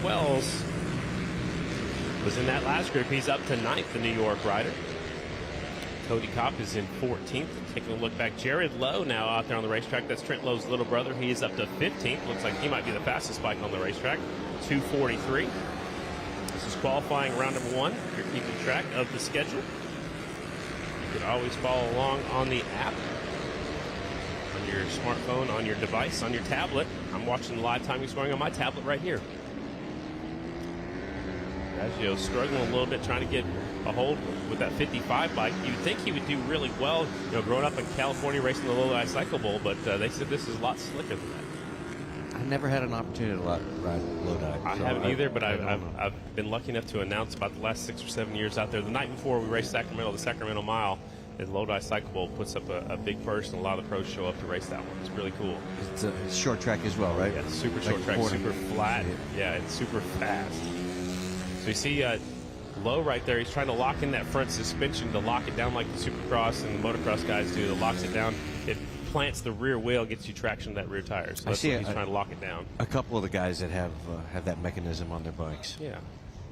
Wells was in that last group. He's up to 9th, the New York rider. Cody Kopp is in 14th. Taking a look back, Jared Lowe now out there on the racetrack. That's Trent Lowe's little brother. He is up to 15th. Looks like he might be the fastest bike on the racetrack. 2:43. This is qualifying round number 1. If you're keeping track of the schedule, you can always follow along on the app, on your smartphone, on your device, on your tablet. I'm watching the live timing scoring on my tablet right here. Raggio struggling a little bit trying to get a hold with that 55 bike. You'd think he would do really well, growing up in California racing the Lodi Cycle Bowl, but they said this is a lot slicker than that. I never had an opportunity to ride Lodi. I haven't either, but I've been lucky enough to announce about the last 6 or 7 years out there. The night before we raced Sacramento, the Sacramento Mile, the Lodi Cycle Bowl puts up a big purse, and a lot of the pros show up to race that one. It's really cool. It's a short track as well, right? Yeah, super short track, super flat. Yeah, it's super fast. So you see Lowe right there. He's trying to lock in that front suspension to lock it down like the Supercross and the motocross guys do. That locks it down. It plants the rear wheel, gets you traction to that rear tire. So that's what he's trying to lock it down. A couple of the guys that have that mechanism on their bikes. Yeah.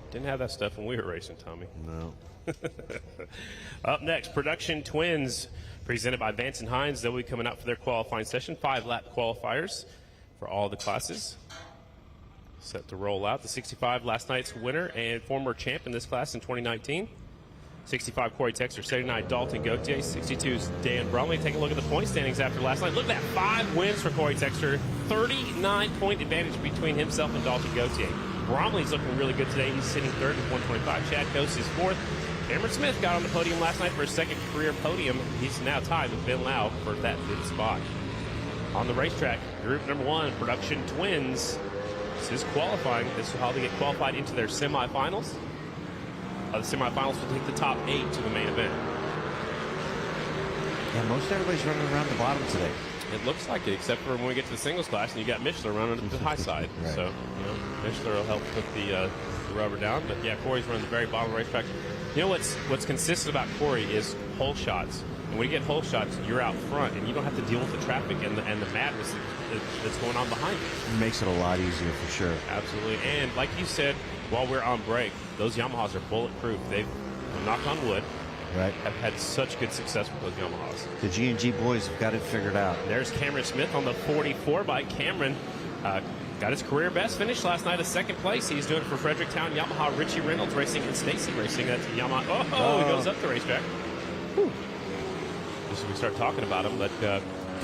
Didn't have that stuff when we were racing, Tommy. No. Up next, Production Twins, presented by Vance and Hines. They'll be coming out for their qualifying session. 5-lap qualifiers for all the classes. Set to roll out. The 65, last night's winner and former champ in this class in 2019. 65, Corey Texter. 79, Dalton Gauthier. 62 is Dan Bromley. Take a look at the point standings after last night. Look at that, 5 wins for Corey Texter. 39-point advantage between himself and Dalton Gauthier. Bromley's looking really good today. He's sitting third at 125. Chad Coase is fourth. Cameron Smith got on the podium last night for his second career podium. He's now tied with Ben Lau for that 5th spot. On the racetrack, group number 1, Production Twins. This is qualifying. This is how they get qualified into their semifinals. The semifinals will take the top 8 to the main event. Yeah, most everybody's running around the bottom today. It looks like it, except for when we get to the singles class and you got Mishler running at the high side. Right. So, Mishler will help put the rubber down. But yeah, Corey's running the very bottom of the racetrack. You know what's consistent about Corey is hole shots. And when you get hole shots, you're out front, and you don't have to deal with the traffic and the madness that's going on behind you. It makes it a lot easier for sure. Absolutely. And like you said, while we're on break, those Yamahas are bulletproof. They've, knocked on wood, right, have had such good success with those Yamahas. The G&G boys have got it figured out. There's Cameron Smith on the 44 bike. Cameron got his career best finish last night, a 2nd place. He's doing it for Fredericktown Yamaha. Richie Reynolds racing and Stacy racing. That's Yamaha. He goes up the racetrack. Whew. Just as we start talking about him, but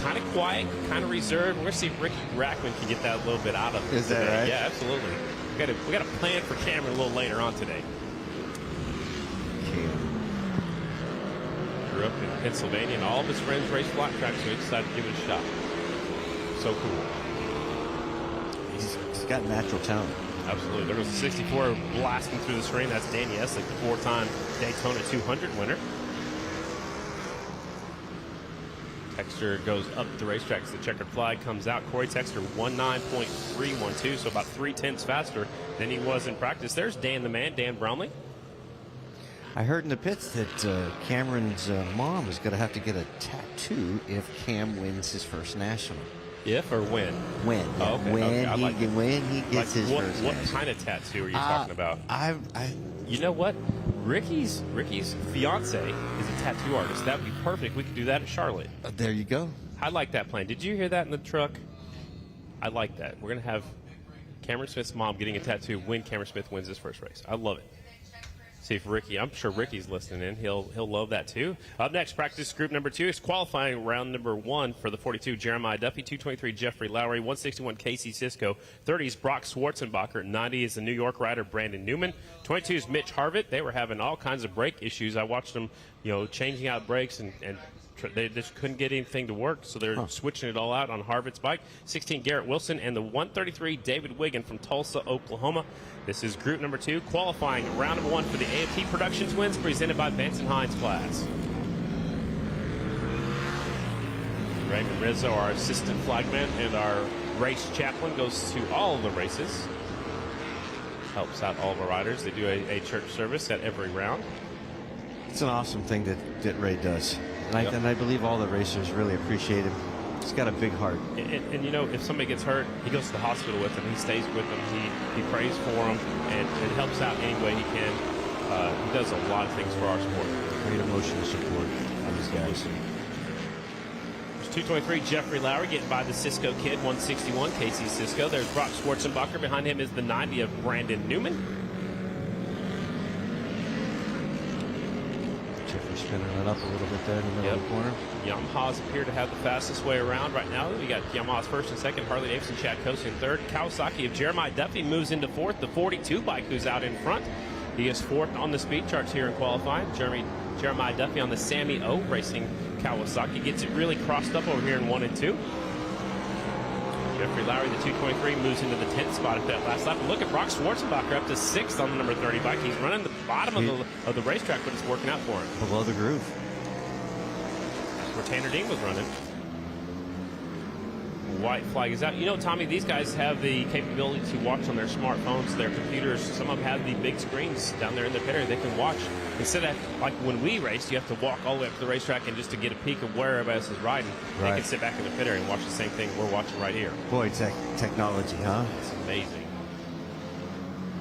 kind of quiet, kind of reserved. We're going to see if Ricky Rackman can get that a little bit out of him. Is that right? Yeah, absolutely. We got a plan for Cameron a little later on today. Grew up in Pennsylvania, and all of his friends race flat tracks, so he decided to give it a shot. So cool. He's got natural talent. Absolutely. There was a 64 blasting through the screen. That's Danny Eslick, the 4-time Daytona 200 winner. Texter goes up the racetrack as the checkered flag comes out. Corey Texter 19.312, so about 3/10 faster than he was in practice. There's Dan the Man, Dan Brownlee. I heard in the pits that Cameron's mom is going to have to get a tattoo if Cam wins his first national. If or when? When. Oh, okay. When he gets his first What national. kind of tattoo are you talking about? You know what? Ricky's fiance is a tattoo artist. That would be perfect. We could do that at Charlotte. There you go. I like that plan. Did you hear that in the truck? I like that. We're going to have Cameron Smith's mom getting a tattoo when Cameron Smith wins his first race. I love it. See if Ricky, I'm sure Ricky's listening in. He'll love that too. Up next, practice group number 2 is qualifying round number 1 for the 42. Jeremiah Duffy, 223 Jeffrey Lowry, 161 Casey Sisko, 30 is Brock Schwarzenbacher, 90 is the New York rider Brandon Newman, 22 is Mitch Harvitt. They were having all kinds of brake issues. I watched them, changing out brakes and they just couldn't get anything to work, so they're switching it all out on Harvitt's bike. 16, Garrett Wilson, and the 133, David Wiggin from Tulsa, Oklahoma. This is group number 2, qualifying round number 1 for the AFT Productions wins, presented by Vance and Hines class. Raymond Rizzo, our assistant flagman and our race chaplain, goes to all of the races. Helps out all of our riders. They do a church service at every round. It's an awesome thing that Ray does. And I believe all the racers really appreciate him. He's got a big heart. And you know, if somebody gets hurt, he goes to the hospital with them. He stays with them. He prays for them and helps out any way he can. He does a lot of things for our sport. Great emotional support on these guys. There's 223, Jeffrey Lowry getting by the Cisco kid, 161, Casey Cisco. There's Brock Schwarzenbacher. Behind him is the 90 of Brandon Newman. Jeffrey spinning it up a little bit there in the middle of the corner. Yamahas appear to have the fastest way around right now. We got Yamaha's first and second, Harley-Davidson, Chad Coast in third. Kawasaki of Jeremiah Duffy moves into fourth. The 42 bike who's out in front. He is fourth on the speed charts here in qualifying. Jeremiah Duffy on the Sammy O Racing Kawasaki gets it really crossed up over here in 1 and 2. Jeffrey Lowry, the 223, moves into the 10th spot at that last lap. And look at Brock Schwarzenbacher up to 6th on the number 30 bike. He's running the bottom of the racetrack, but it's working out for him. Below the groove. That's where Tanner Dean was running. White flag is out. You know, Tommy, these guys have the capability to watch on their smartphones, their computers. Some of them have the big screens down there in the pit area. They can watch. Instead of, like when we race, you have to walk all the way up to the racetrack and just to get a peek of where everybody else is riding. Right. They can sit back in the pit area and watch the same thing we're watching right here. Boy, technology, huh? It's amazing.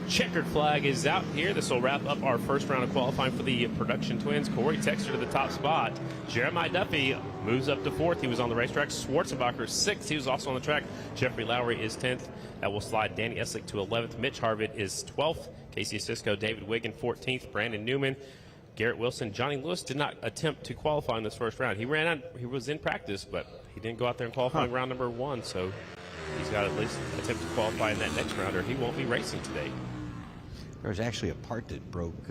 Checkered flag is out here. This will wrap up our first round of qualifying for the production twins. Corey Texter to the top spot. Jeremiah Duffy moves up to 4th. He was on the racetrack. Schwarzenbacher 6th. He was also on the track. Jeffrey Lowry is 10th. That will slide Danny Eslick to 11th. Mitch Harvitt is 12th. Casey Cisco, David Wiggin 14th. Brandon Newman, Garrett Wilson. Johnny Lewis did not attempt to qualify in this first round. He was in practice, but he didn't go out there and qualify in round number 1. So he's got to at least attempt to qualify in that next round, or he won't be racing today. There was actually a part that broke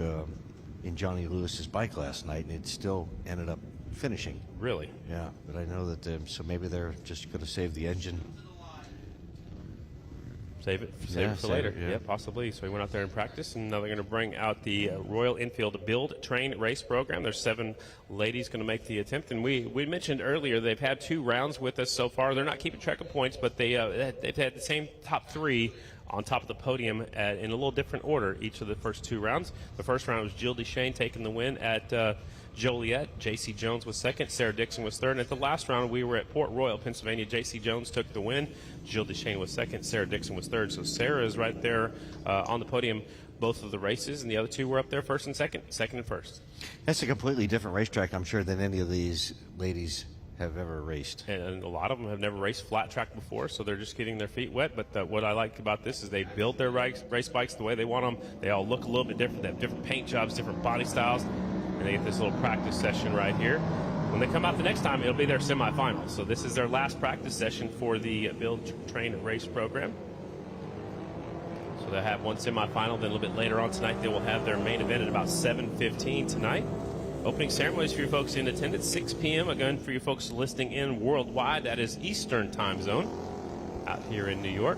in Johnny Lewis's bike last night, and it still ended up finishing. Really? Yeah, but I know that, so maybe they're just going to save the engine. Save it for later. Yeah, possibly. So he went out there in practice, and now they're going to bring out the Royal Enfield Build, Train, Race program. There's 7 ladies going to make the attempt, and we mentioned earlier they've had 2 rounds with us so far. They're not keeping track of points, but they've had the same top 3 on top of the podium in a little different order each of the first 2 rounds. The first round was Jill DeShane taking the win at Joliet. J.C. Jones was second. Sarah Dixon was third. And at the last round, we were at Port Royal, Pennsylvania. J.C. Jones took the win. Jill DeShane was second. Sarah Dixon was third. So Sarah is right there on the podium both of the races, and the other 2 were up there first and second and first. That's a completely different racetrack, I'm sure, than any of these ladies have ever raced. And a lot of them have never raced flat track before, so they're just getting their feet wet. But what I like about this is they build their race bikes the way they want them. They all look a little bit different. They have different paint jobs, different body styles, and they get this little practice session right here. When they come out the next time, it'll be their semifinals. So this is their last practice session for the Build, Train, and Race program. So they'll have one semifinal. Then a little bit later on tonight, they will have their main event at about 7:15 tonight. Opening ceremonies for you folks in attendance, 6 p.m. Again, for you folks listening in worldwide, that is Eastern time zone out here in New York.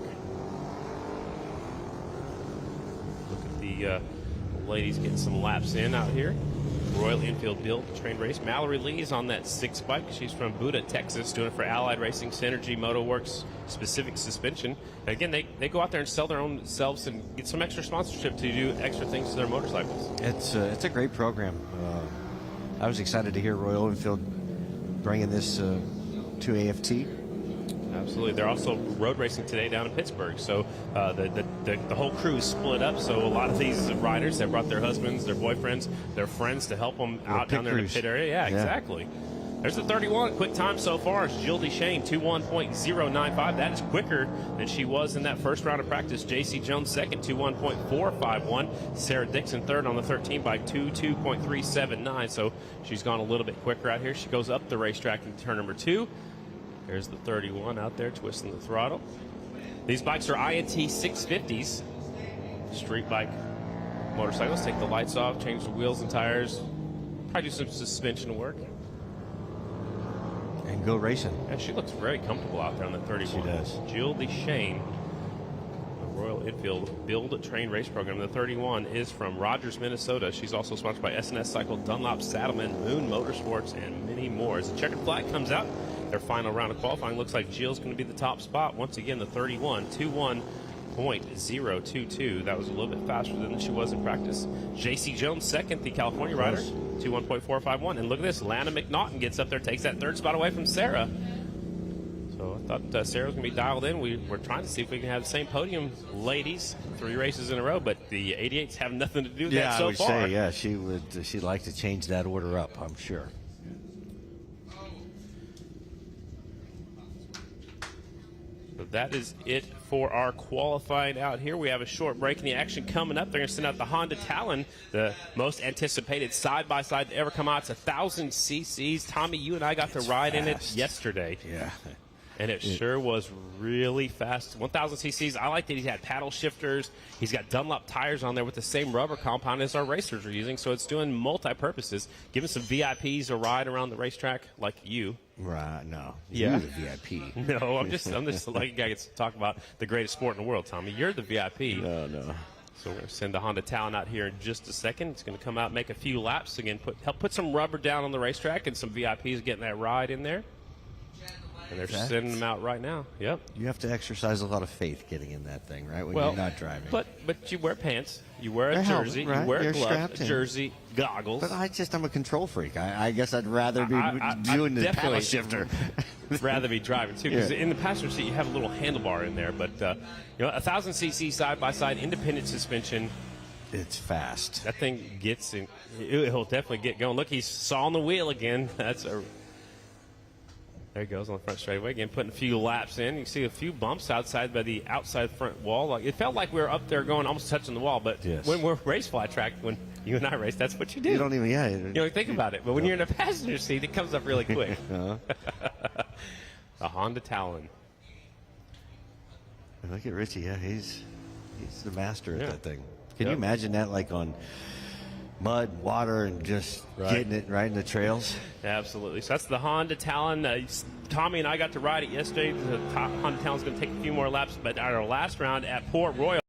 Look at the ladies getting some laps in out here. Royal Enfield Build, Train, Race. Mallory Lee is on that 6 bike. She's from Buda, Texas, doing it for Allied Racing, Synergy, Motorworks, Specific Suspension. And again, they go out there and sell their own selves and get some extra sponsorship to do extra things to their motorcycles. It's a great program. I was excited to hear Royal Enfield bringing this to AFT. Absolutely. They're also road racing today down in Pittsburgh. So the whole crew is split up. So a lot of these riders have brought their husbands, their boyfriends, their friends to help them out down there in the pit area. Yeah, exactly. There's the 31. Quick time so far is Jill DeShane, 21.095. That is quicker than she was in that first round of practice. J.C. Jones second, 21.451. Sarah Dixon third on the 13 bike, 22.379. So she's gone a little bit quicker out here. She goes up the racetrack in turn number 2. There's the 31 out there twisting the throttle. These bikes are INT 650s. Street bike motorcycles. Take the lights off, change the wheels and tires. Probably do some suspension work. And go racing. Yeah, she looks very comfortable out there on the 31. She does. Jill DeShane, the Royal Enfield Build, Train, Race program. The 31 is from Rogers, Minnesota. She's also sponsored by S&S Cycle, Dunlop, Saddlemen, Moon Motorsports, and many more. As the checkered flag comes out, their final round of qualifying looks like Jill's going to be the top spot. Once again, the 31, 21.022. That was a little bit faster than she was in practice. J.C. Jones second, the California rider, 21.451. And look at this, Lana McNaughton gets up there, takes that 3rd spot away from Sarah. thought Sarah was going to be dialed in. We're trying to see if we can have the same podium, ladies, 3 races in a row, but the 88s have nothing to do with that so far. I would say, she'd like to change that order up, I'm sure. So that is it for our qualifying out here. We have a short break in the action coming up. They're going to send out the Honda Talon, the most anticipated side-by-side to ever come out. It's 1,000 cc's. Tommy, you and I got to ride in it yesterday. Yeah. And it sure was really fast. 1,000 cc's. I like that he had paddle shifters. He's got Dunlop tires on there with the same rubber compound as our racers are using, so it's doing multi-purposes, giving some VIPs a ride around the racetrack like you. Right, no. Yeah. You're the VIP. No, I'm just like a guy gets to talk about the greatest sport in the world, Tommy. You're the VIP. No. So we're going to send the Honda Talon out here in just a second. It's going to come out and make a few laps. Again, help put some rubber down on the racetrack and some VIPs getting that ride in there. And they're sending them out right now. Yep. You have to exercise a lot of faith getting in that thing, right, when you're not driving. But you wear pants. You wear a jersey. Helmet, right? You wear You're a glove, a in. jersey, goggles. But I'm a control freak. I guess I'd rather be doing the paddle shifter. Rather be driving, too, because in the passenger seat you have a little handlebar in there. But, 1,000 cc side-by-side independent suspension. It's fast. That thing gets in. He'll definitely get going. Look, he's sawing the wheel again. There he goes on the front straightaway again, putting a few laps in. You see a few bumps outside by the outside front wall. Like, it felt like we were up there going almost touching the wall, but when we're race flat track, when you and I race, that's what you do. You don't even, you don't think about it. But when you're in a passenger seat, it comes up really quick. The Honda Talon. Look at Richie. Yeah, he's the master at that thing. Can you imagine that, like on mud, water, and just getting it right in the trails? Absolutely. So that's the Honda Talon. Tommy and I got to ride it yesterday. The Honda Talon's going to take a few more laps, but at our last round at Port Royal,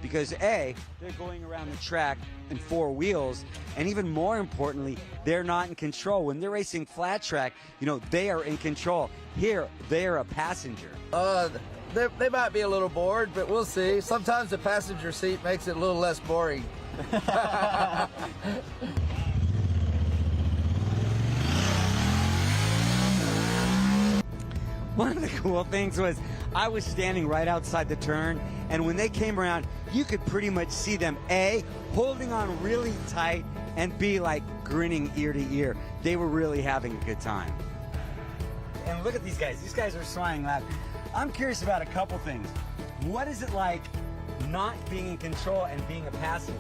because A, they're going around the track in 4 wheels, and even more importantly, they're not in control. When they're racing flat track, they are in control. Here, they are a passenger. They might be a little bored, but we'll see. Sometimes the passenger seat makes it a little less boring. One of the cool things was I was standing right outside the turn, and when they came around, you could pretty much see them, A, holding on really tight, and B, like grinning ear to ear. They were really having a good time. And look at these guys. These guys are smiling loud. I'm curious about a couple things. What is it like not being in control and being a passenger?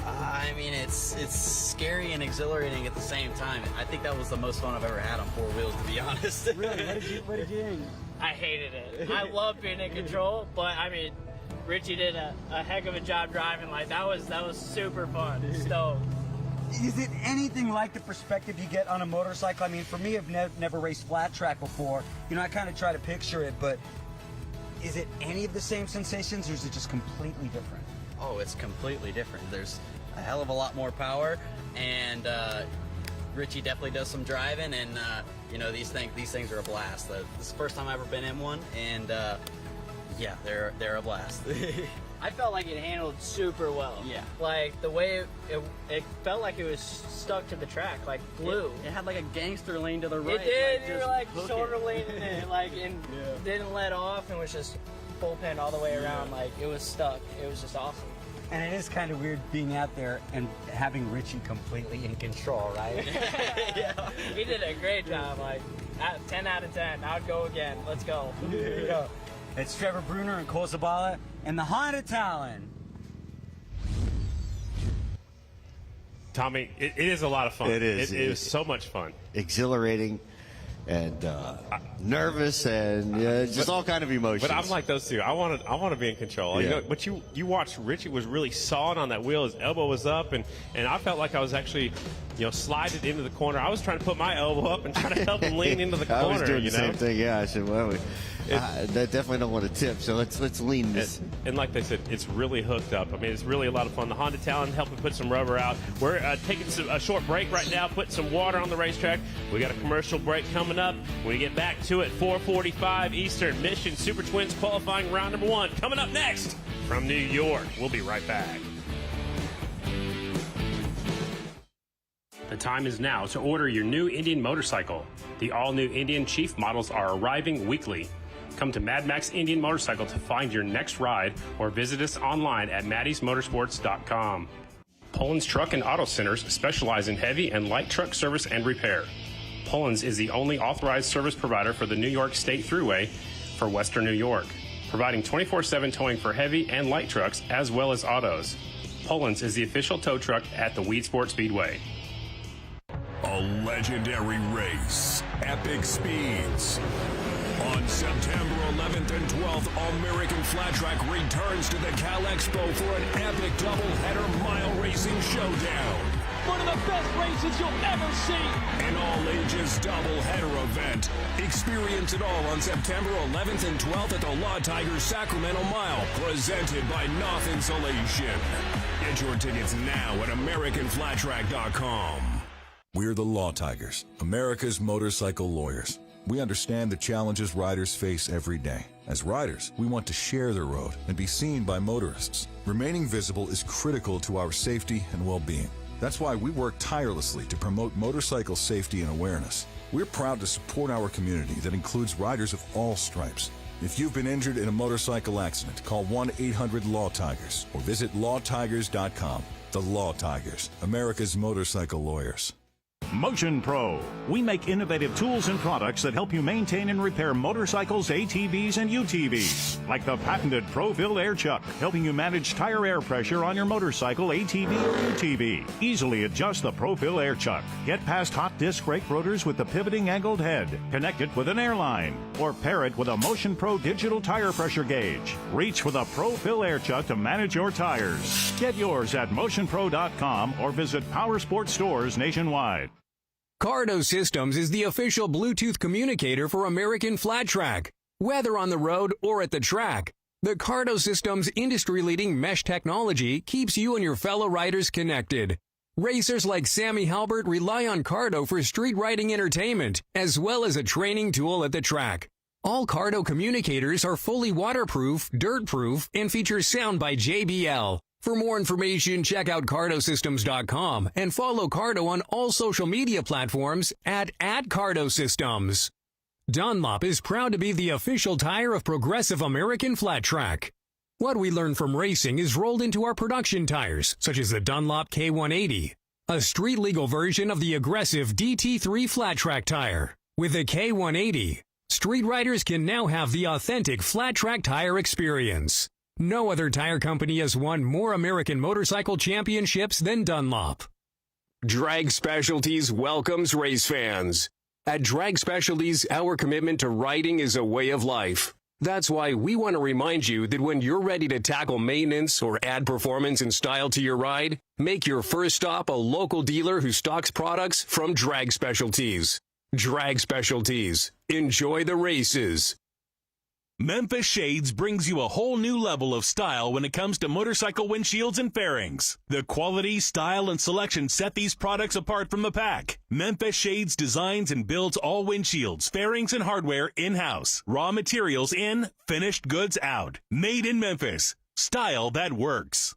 I mean, it's scary and exhilarating at the same time. I think that was the most fun I've ever had on 4 wheels, to be honest. Really? What did you think? I hated it. I love being in control, but I mean, Richie did a heck of a job driving. Like that was super fun. Stoked. Is it anything like the perspective you get on a motorcycle? I mean, for me, I've never raced flat track before. You know, I kind of try to picture it, but is it any of the same sensations, or is it just completely different? Oh, it's completely different. There's a hell of a lot more power, and Richie definitely does some driving, and you know, these things are a blast. This is the first time I've ever been in one, and yeah, they're a blast. I felt like it handled super well. Yeah. Like the way it felt like it was stuck to the track, like glue. It had like a gangster lean to the right. It did. Like, You were just like hook shoulder it. leaning it, like, and didn't let off, and was just full pin all the way around. Like it was stuck. It was just awesome. And it is kind of weird being out there and having Richie completely in control, right? Yeah. He did a great job. Like 10 out of 10. I would go again. Let's go. There you go. It's Trevor Bruner and Cole Zabala and the Honda Talon. Tommy, it is a lot of fun. It is. It is so much fun. Exhilarating and nervous and just all kind of emotions. But I'm like those two. I want to be in control. Yeah. You know, but you watched Richie was really sawing on that wheel. His elbow was up, and I felt like I was actually, slided into the corner. I was trying to put my elbow up and trying to help him lean into the corner. I was doing you the know? same thing. Yeah, I said, well, I definitely don't want to tip, so let's lean this. And like they said, it's really hooked up. I mean, it's really a lot of fun. The Honda Talon helping put some rubber out. We're taking a short break right now, putting some water on the racetrack. We got a commercial break coming up. When we get back to it, 4:45 Eastern, Mission Super Twins qualifying round number 1. Coming up next from New York. We'll be right back. The time is now to order your new Indian motorcycle. The all-new Indian Chief models are arriving weekly. Come to Mad Max Indian Motorcycle to find your next ride or visit us online at maddysmotorsports.com. Poland's Truck and Auto Centers specialize in heavy and light truck service and repair. Poland's is the only authorized service provider for the New York State Thruway for Western New York, providing 24/7 towing for heavy and light trucks as well as autos. Poland's is the official tow truck at the Weedsport Speedway. A legendary race, Epic Speeds. On September 11th and 12th, American Flat Track returns to the Cal Expo for an epic doubleheader mile racing showdown. One of the best races you'll ever see. An all-ages doubleheader event. Experience it all on September 11th and 12th at the Law Tigers Sacramento Mile, presented by Knopf Insulation. Get your tickets now at AmericanFlatTrack.com. We're the Law Tigers, America's motorcycle lawyers. We understand the challenges riders face every day. As riders, we want to share the road and be seen by motorists. Remaining visible is critical to our safety and well-being. That's why we work tirelessly to promote motorcycle safety and awareness. We're proud to support our community that includes riders of all stripes. If you've been injured in a motorcycle accident, call 1-800-LAW-TIGERS or visit lawtigers.com. The Law Tigers, America's motorcycle lawyers. Motion Pro. We make innovative tools and products that help you maintain and repair motorcycles, ATVs, and UTVs. Like the patented Pro-Fill Air Chuck, helping you manage tire air pressure on your motorcycle, ATV, or UTV. Easily adjust the Pro-Fill Air Chuck. Get past hot disc brake rotors with the pivoting angled head. Connect it with an airline. Or pair it with a Motion Pro digital tire pressure gauge. Reach for the Pro-Fill Air Chuck to manage your tires. Get yours at motionpro.com or visit Power Sports stores nationwide. Cardo Systems is the official Bluetooth communicator for American Flat Track. Whether on the road or at the track, the Cardo Systems industry-leading mesh technology keeps you and your fellow riders connected. Racers like Sammy Halbert rely on Cardo for street riding entertainment, as well as a training tool at the track. All Cardo communicators are fully waterproof, dirt-proof, and feature sound by JBL. For more information, check out cardosystems.com and follow Cardo on all social media platforms at @CardoSystems. Dunlop is proud to be the official tire of Progressive American Flat Track. What we learn from racing is rolled into our production tires, such as the Dunlop K180, a street-legal version of the aggressive DT3 Flat Track tire. With the K180, street riders can now have the authentic flat track tire experience. No other tire company has won more American motorcycle championships than Dunlop. Drag Specialties welcomes race fans. At Drag Specialties, our commitment to riding is a way of life. That's why we want to remind you that when you're ready to tackle maintenance or add performance and style to your ride, make your first stop a local dealer who stocks products from Drag Specialties. Drag Specialties. Enjoy the races. Memphis Shades brings you a whole new level of style when it comes to motorcycle windshields and fairings. The quality, style, and selection set these products apart from the pack. Memphis Shades designs and builds all windshields, fairings, and hardware in-house. Raw materials in, finished goods out. Made in Memphis. Style that works.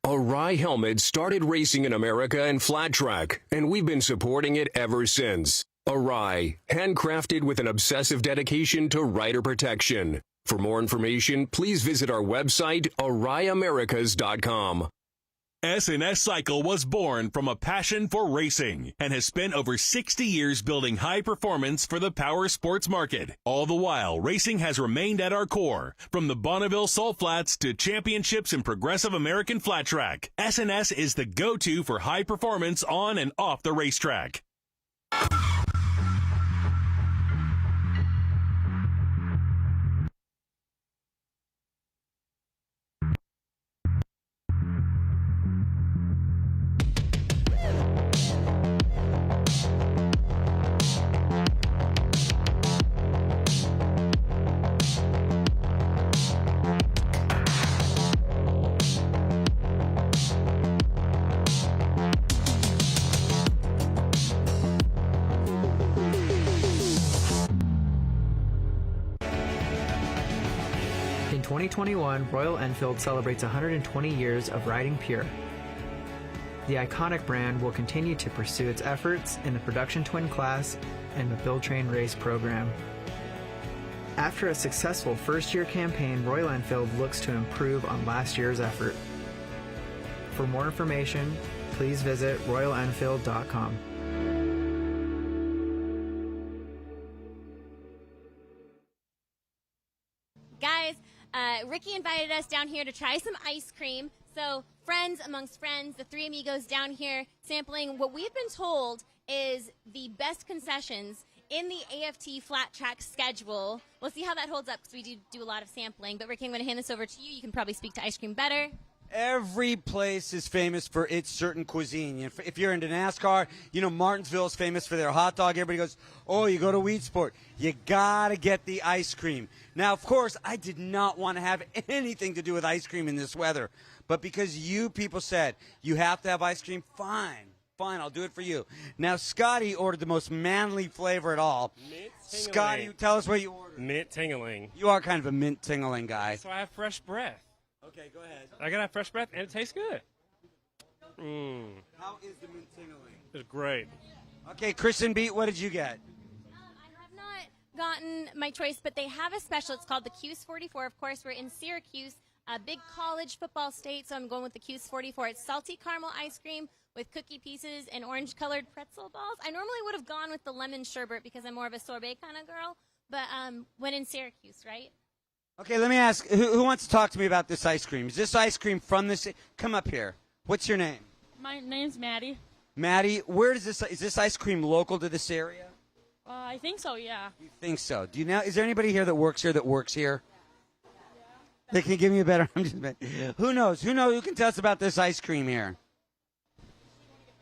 Arai Helmet started racing in America in flat track, and we've been supporting it ever since. Arai, handcrafted with an obsessive dedication to rider protection. For more information, please visit our website, AraiAmericas.com. S&S Cycle was born from a passion for racing and has spent over 60 years building high performance for the power sports market. All the while, racing has remained at our core, from the Bonneville Salt Flats to championships in progressive American flat track. S&S is the go-to for high performance on and off the racetrack. In 2021, Royal Enfield celebrates 120 years of riding pure. The iconic brand will continue to pursue its efforts in the production twin class and the Build Train Race program. After a successful first-year campaign, Royal Enfield looks to improve on last year's effort. For more information, please visit royalenfield.com. Guys, Ricky invited us down here to try some ice cream. So friends amongst friends, the three amigos down here sampling what we've been told is the best concessions in the AFT flat track schedule. We'll see how that holds up because we do a lot of sampling. But Ricky, I'm going to hand this over to you. You can probably speak to ice cream better. Every place is famous for its certain cuisine. If you're into NASCAR, you know Martinsville is famous for their hot dog. Everybody goes, oh, you go to Weedsport. You got to get the ice cream. Now, of course, I did not want to have anything to do with ice cream in this weather. But because you people said you have to have ice cream, fine, I'll do it for you. Now, Scotty ordered the most manly flavor at all. Mint Scotty, tell us what you ordered. Mint tingling. You are kind of a mint tingling guy. So I have fresh breath. Okay, go ahead. I gotta have fresh breath, and it tastes good. How is the mint tingling? It's great. Okay, Kristen Beat, what did you get? I have not gotten my choice, but they have a special. It's called the Cuse 44. Of course, we're in Syracuse, a big college football state, so I'm going with the Cuse 44. It's salty caramel ice cream with cookie pieces and orange-colored pretzel balls. I normally would have gone with the lemon sherbet because I'm more of a sorbet kind of girl, but when in Syracuse, right? Okay, let me ask, who wants to talk to me about this ice cream? Is this ice cream from this? Come up here. What's your name? My name's Maddie. Maddie, where does this, is this ice cream local to this area? I think so, yeah. You think so? Do you know, is there anybody here that works here? They can give me a better, who knows? Who can tell us about this ice cream here?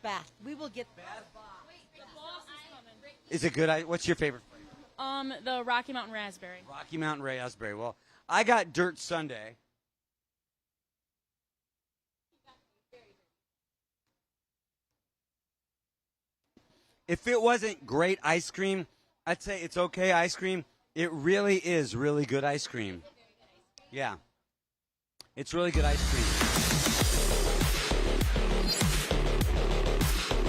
Bath. We will get Bath. Is it good? What's your favorite flavor? The Rocky Mountain Raspberry. Rocky Mountain Raspberry. Well, I got Dirt Sundae. If it wasn't great ice cream, I'd say it's okay ice cream. It really is really good ice cream. Yeah. It's really good ice cream.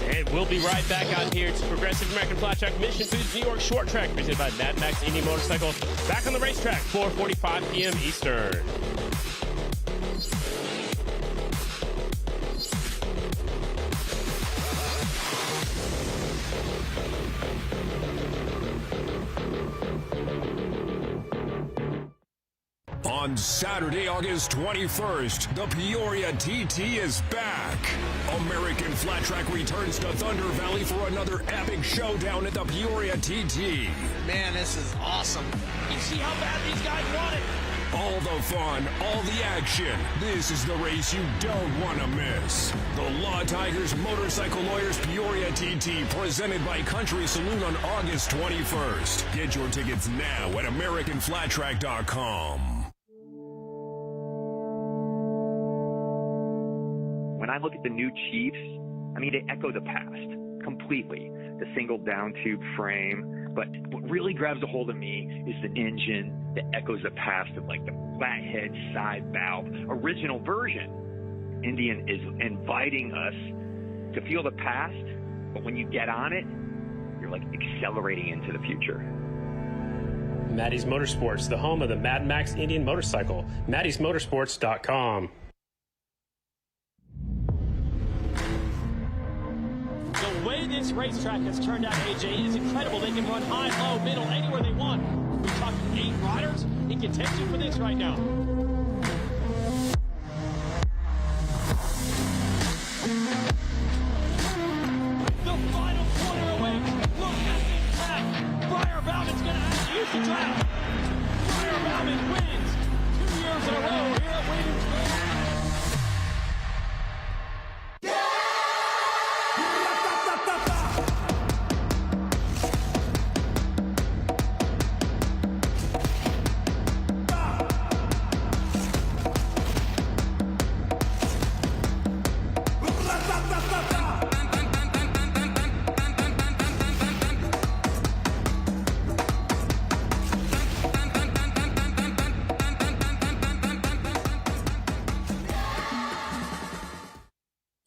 And we'll be right back out here to Progressive American Flat Track Mission Foods New York Short Track, presented by Mad Max Indy Motorcycle. Back on the racetrack, 4:45 p.m. Eastern. On Saturday, August 21st, the Peoria TT is back. American Flat Track returns to Thunder Valley for another epic showdown at the Peoria TT. Man, this is awesome. You see how bad these guys want it. All the fun, all the action. This is the race you don't want to miss. The Law Tigers Motorcycle Lawyers Peoria TT, presented by Country Saloon on August 21st. Get your tickets now at AmericanFlatTrack.com. When I look at the new Chiefs, I mean, they echo the past completely. The single down tube frame. But what really grabs a hold of me is the engine that echoes the past of like the flathead side valve original version. Indian is inviting us to feel the past, but when you get on it, you're like accelerating into the future. Maddie's Motorsports, the home of the Mad Max Indian motorcycle. Maddie'sMotorsports.com. The way this racetrack has turned out, AJ, is incredible. They can run high, low, middle, anywhere they want. We're talking 8 riders in contention for this right now. The final corner away. Look at this track. Briar Bauman's going to have to use the track. Briar Bauman wins 2 years in a row here at Weedsport.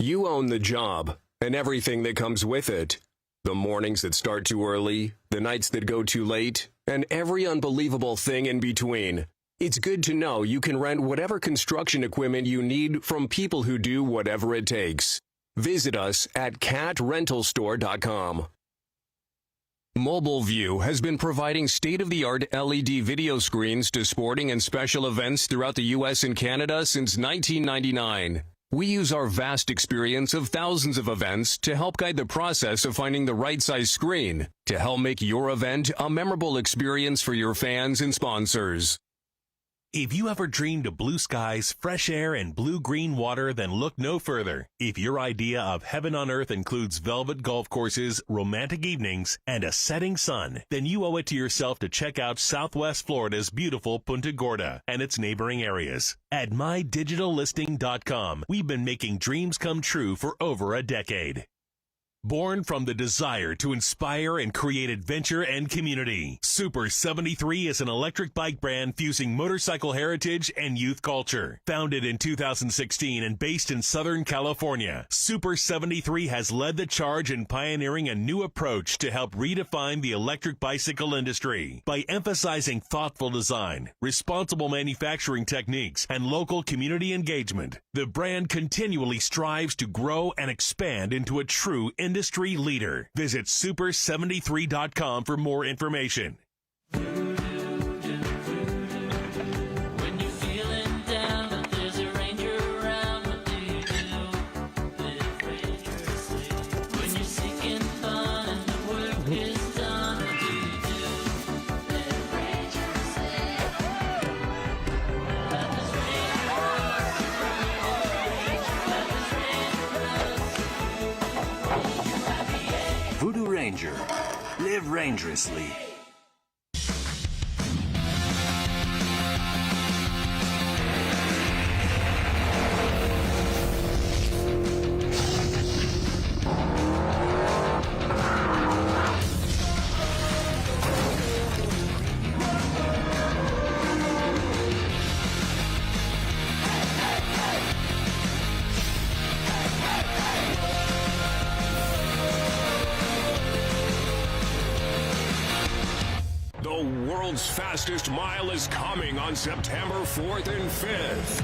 You own the job and everything that comes with it. The mornings that start too early, the nights that go too late, and every unbelievable thing in between. It's good to know you can rent whatever construction equipment you need from people who do whatever it takes. Visit us at catrentalstore.com. Mobile View has been providing state-of-the-art LED video screens to sporting and special events throughout the U.S. and Canada since 1999. We use our vast experience of thousands of events to help guide the process of finding the right size screen to help make your event a memorable experience for your fans and sponsors. If you ever dreamed of blue skies, fresh air, and blue-green water, then look no further. If your idea of heaven on earth includes velvet golf courses, romantic evenings, and a setting sun, then you owe it to yourself to check out Southwest Florida's beautiful Punta Gorda and its neighboring areas. At MyDigitalListing.com, we've been making dreams come true for over a decade. Born from the desire to inspire and create adventure and community, Super 73 is an electric bike brand fusing motorcycle heritage and youth culture. Founded in 2016 and based in Southern California, Super 73 has led the charge in pioneering a new approach to help redefine the electric bicycle industry. By emphasizing thoughtful design, responsible manufacturing techniques, and local community engagement, the brand continually strives to grow and expand into a true industry leader. Visit super73.com for more information. Voodoo Ranger. Live dangerously. Fastest mile is coming on September 4th and 5th.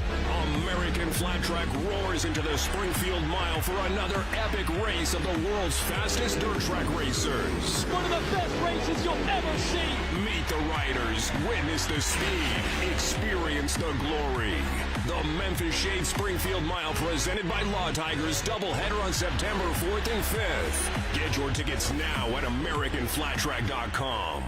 American Flat Track roars into the Springfield Mile for another epic race of the world's fastest dirt track racers. One of the best races you'll ever see. Meet the riders, witness the speed, experience experience the glory. The Memphis Shade Springfield Mile presented by Law Tigers doubleheader on September 4th and 5th. Get your tickets now at AmericanFlatTrack.com.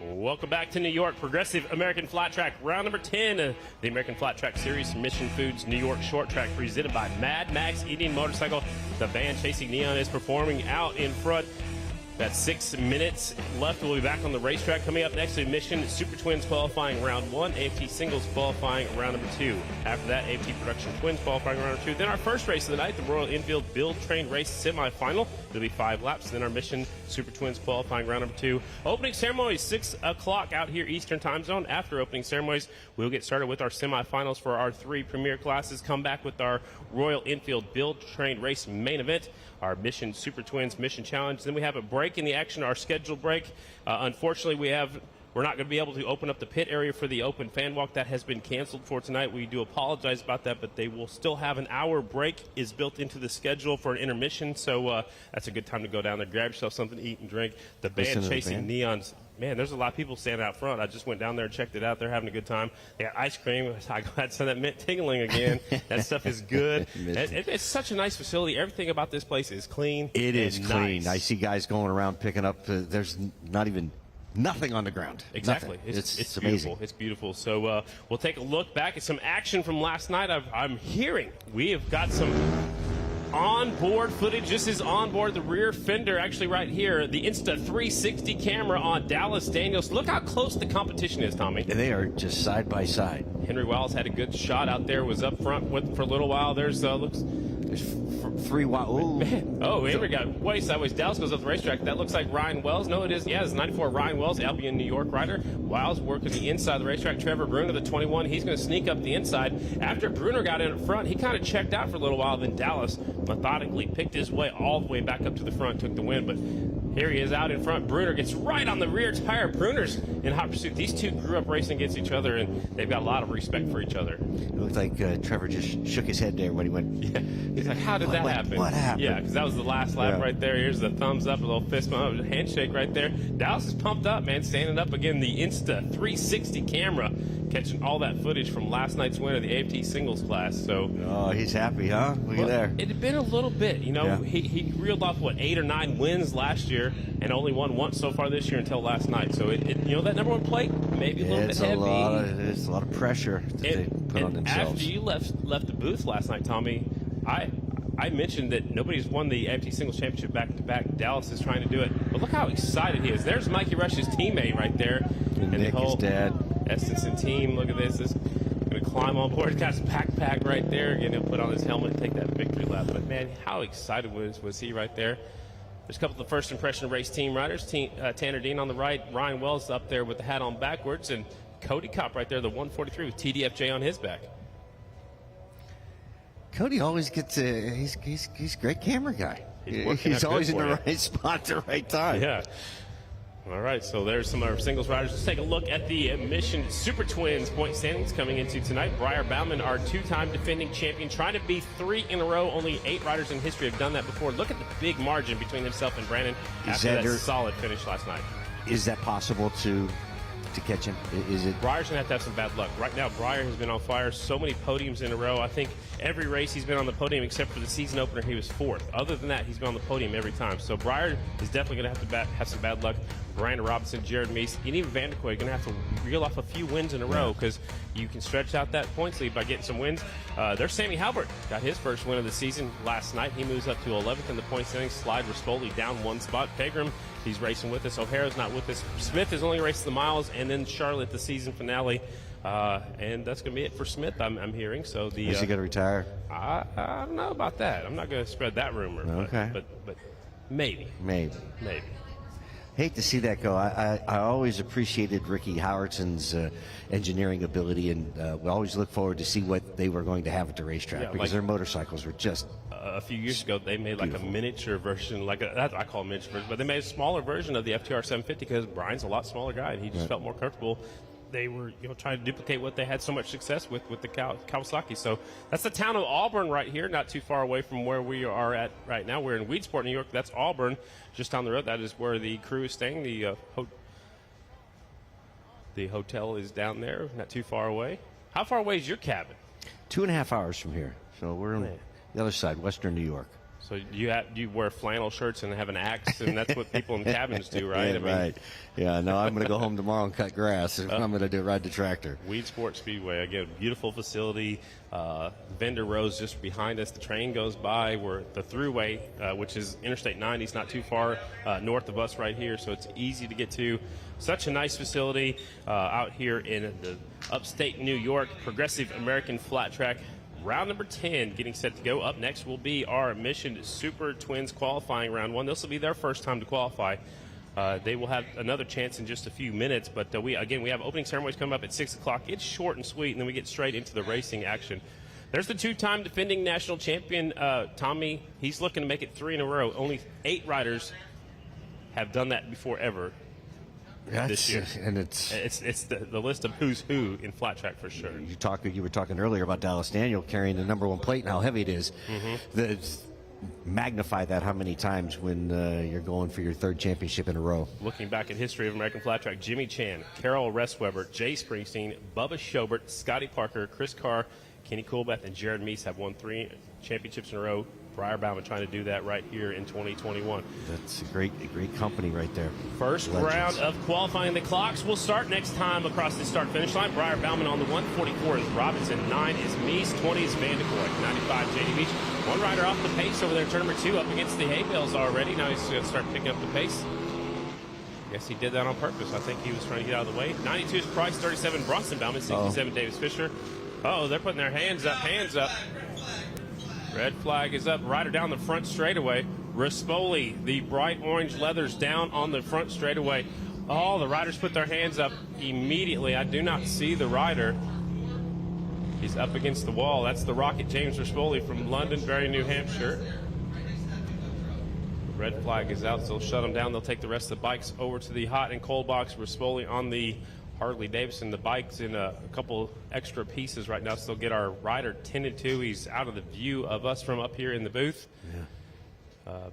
Welcome back to New York. Progressive American Flat Track, round number 10 of the American Flat Track Series, Mission Foods New York Short Track, presented by Mad Max Eating Motorcycle. The band Chasing Neon is performing out in front. Got 6 minutes left. We'll be back on the racetrack. Coming up next, Mission Super Twins qualifying round 1, AFT Singles qualifying round number 2. After that, AFT Production Twins qualifying round number 2. Then our first race of the night, the Royal Enfield Build Train Race semifinal. It'll be 5 laps. Then our Mission Super Twins qualifying round number 2. Opening ceremonies, 6 o'clock out here Eastern Time Zone. After opening ceremonies, we'll get started with our semifinals for our 3 premier classes. Come back with our Royal Enfield Build Train Race main event, our Mission Super Twins Mission Challenge. Then we have a break in the action, our scheduled break. Unfortunately, we're not going to be able to open up the pit area for the open fan walk. That has been canceled for tonight. We do apologize about that, but they will still have an hour break is built into the schedule for an intermission. So that's a good time to go down there, grab yourself something to eat and drink. The band Chasing Neons. Man, there's a lot of people standing out front. I just went down there and checked it out. They're having a good time. They got ice cream. I had some of that mint tingling again. That stuff is good. It's such a nice facility. Everything about this place is clean. It is clean. Nice. I see guys going around picking up. There's not even nothing on the ground. Exactly. It's amazing. amazing. It's beautiful. So we'll take a look back at some action from last night. I'm hearing we have got some onboard footage. This is onboard the rear fender, actually right here. The Insta360 camera on Dallas Daniels. Look how close the competition is, Tommy. They are just side by side. Henry Wiles had a good shot out there. Was up front with for a little while. There's 3 wild. Man. Oh, Henry got way sideways. Dallas goes up the racetrack. That looks like Ryan Wells. No, it is. Yeah, it's 94 Ryan Wells, Albion, New York rider. Wiles working the inside of the racetrack. Trevor Bruner, the 21. He's going to sneak up the inside. After Bruner got in front, he kind of checked out for a little while. Then Dallas methodically picked his way all the way back up to the front, took the win. But here he is out in front. Bruner gets right on the rear tire. Bruner's in hot pursuit. These two grew up racing against each other, and they've got a lot of respect for each other. It looked like Trevor just shook his head there when he went. Yeah. He's like, how did that happen? What happened? Yeah, because that was the last lap right there. Here's the thumbs up, a little fist bump, a handshake right there. Dallas is pumped up, man. Standing up again, the Insta360 camera, catching all that footage from last night's win of the AFT singles class. So, oh, he's happy, huh? Look at there. It had been a little bit, you know. Yeah. He reeled off 8 or 9 wins last year, and only won once so far this year until last night. So that number 1 plate maybe a little bit heavy. It's a lot of pressure that they put on themselves. After you left the booth last night, Tommy, I mentioned that nobody's won the AFT Singles Championship back-to-back. Dallas is trying to do it. But look how excited he is. There's Mikey Rush's teammate right there. And Nick, the whole his dad. Estenson team. Look at this. This going to climb on board. He's got his backpack right there. Again, he'll put on his helmet and take that victory lap. But, man, how excited was he right there? There's a couple of the first impression race team riders. Tanner Dean on the right. Ryan Wells up there with the hat on backwards. And Cody Kopp right there, the 143 with TDFJ on his back. Cody always gets he's a great camera guy. He's always in the right spot at the right time. Yeah. All right, so there's some of our singles riders. Let's take a look at the Mission Super Twins point standings coming into tonight. Briar Bauman, our 2-time defending champion, trying to be 3 in a row. Only 8 riders in history have done that before. Look at the big margin between himself and Brandon after that solid finish last night. Is that possible to catch him? Is it? Briar's going to have some bad luck. Right now, Briar has been on fire. So many podiums in a row. I think every race he's been on the podium except for the season opener, he was 4th. Other than that, he's been on the podium every time. So Briar is definitely going to have to have some bad luck. Brandon Robinson, Jared Meese, and even Vanderkoy are going to have to reel off a few wins in a row because you can stretch out that points lead by getting some wins. There's Sammy Halbert. Got his first win of the season last night. He moves up to 11th in the points standings. Slide Rispoli down 1 spot. Pegram, he's racing with us. O'Hara's not with us. Smith is only racing the miles, and then Charlotte the season finale. And that's going to be it for Smith, I'm hearing. So is he going to retire? I don't know about that. I'm not going to spread that rumor. Okay. But maybe. Hate to see that go. I always appreciated Ricky Howardson's engineering ability, and we always look forward to see what they were going to have at the racetrack because their motorcycles were just a few years ago, they made like a miniature version, I call it miniature version, but they made a smaller version of the FTR 750 because Brian's a lot smaller guy, and he just felt more comfortable. They were trying to duplicate what they had so much success with the Kawasaki. So that's the town of Auburn right here, not too far away from where we are at right now. We're in Weedsport, New York. That's Auburn, just down the road. That is where the crew is staying. The hotel is down there, not too far away. How far away is your cabin? 2.5 hours from here. So we're on Man. the other side, western New York. So you wear flannel shirts and have an axe, and that's what people in cabins do, right? Yeah, right. Yeah, no, I'm going to go home tomorrow and cut grass. I'm going to ride the tractor. Weedsport Speedway, again, beautiful facility. Vendor rows just behind us. The train goes by. We're at the thruway, which is Interstate 90. It's not too far north of us right here, so it's easy to get to. Such a nice facility out here in the upstate New York. Progressive American Flat Track. Round number 10 getting set to go. Up next will be our Mission Super Twins qualifying round 1. This will be their first time to qualify. They will have another chance in just a few minutes, but we have opening ceremonies coming up at 6 o'clock. It's short and sweet, and then we get straight into the racing action. There's the two-time defending national champion, Tommy. He's looking to make it 3 in a row. Only 8 riders have done that before ever. This year, and it's the list of who's who in flat track for sure. You were talking earlier about Dallas Daniel carrying the #1 plate and how heavy it is. Magnify that how many times when you're going for your 3rd championship in a row. Looking back at history of American Flat Track, Jimmy Chan, Carol Restweber, Jay Springsteen, Bubba Schobert, Scotty Parker, Chris Carr, Kenny Coolbeth, and Jared Meese have won 3 championships in a row. Briar Bauman trying to do that right here in 2021. That's a great company right there. First round of qualifying. The clocks will start next time across the start-finish line. Briar Bauman on the 144 is Robinson, 9 is Meese, 20 is Vanderkoy, 95 JD Beach. One rider off the pace over there, turn number 2 up against the hay bales already. Now he's going to start picking up the pace. Guess he did that on purpose. I think he was trying to get out of the way. 92 is Price, 37 Bronson Bauman, 67 Davis Fisher. Oh, they're putting their hands up. Red flag is up. Rider down the front straightaway. Rispoli, the bright orange leathers down on the front straightaway. Oh, the riders put their hands up immediately. I do not see the rider. He's up against the wall. That's the Rocket James Rispoli from Londonderry, New Hampshire. The red flag is out, so they'll shut them down. They'll take the rest of the bikes over to the hot and cold box. Rispoli on the Harley-Davidson. The bike's in a couple extra pieces right now, so they'll get our rider tended to. He's out of the view of us from up here in the booth. Yeah.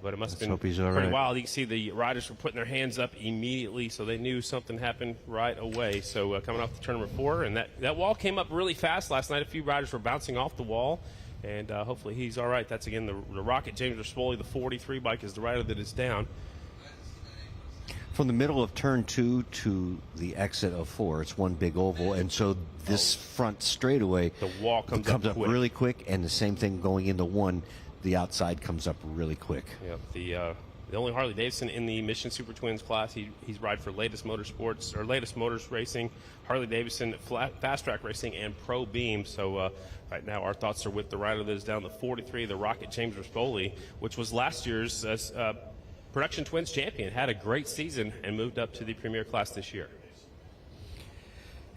But it must have been hope he's all pretty right. wild. You can see the riders were putting their hands up immediately, so they knew something happened right away. So coming off the turn number 4, and that wall came up really fast last night. A few riders were bouncing off the wall, and hopefully he's all right. That's, again, the Rocket James Rispoli. The 43 bike is the rider that is down. From the middle of turn 2 to the exit of 4, it's one big oval, and so this front straightaway, the wall comes up quick. Really quick, and the same thing going into 1, the outside comes up really quick. Yep. The only Harley-Davidson in the Mission Super Twins class. He's ride for Latest Motorsports or Latest Motors Racing, Harley-Davidson Fast Track Racing, and Pro Beam. So right now our thoughts are with the rider that is down the 43, the Rocket James Rispoli, which was last year's Production Twins champion. Had a great season and moved up to the Premier class this year.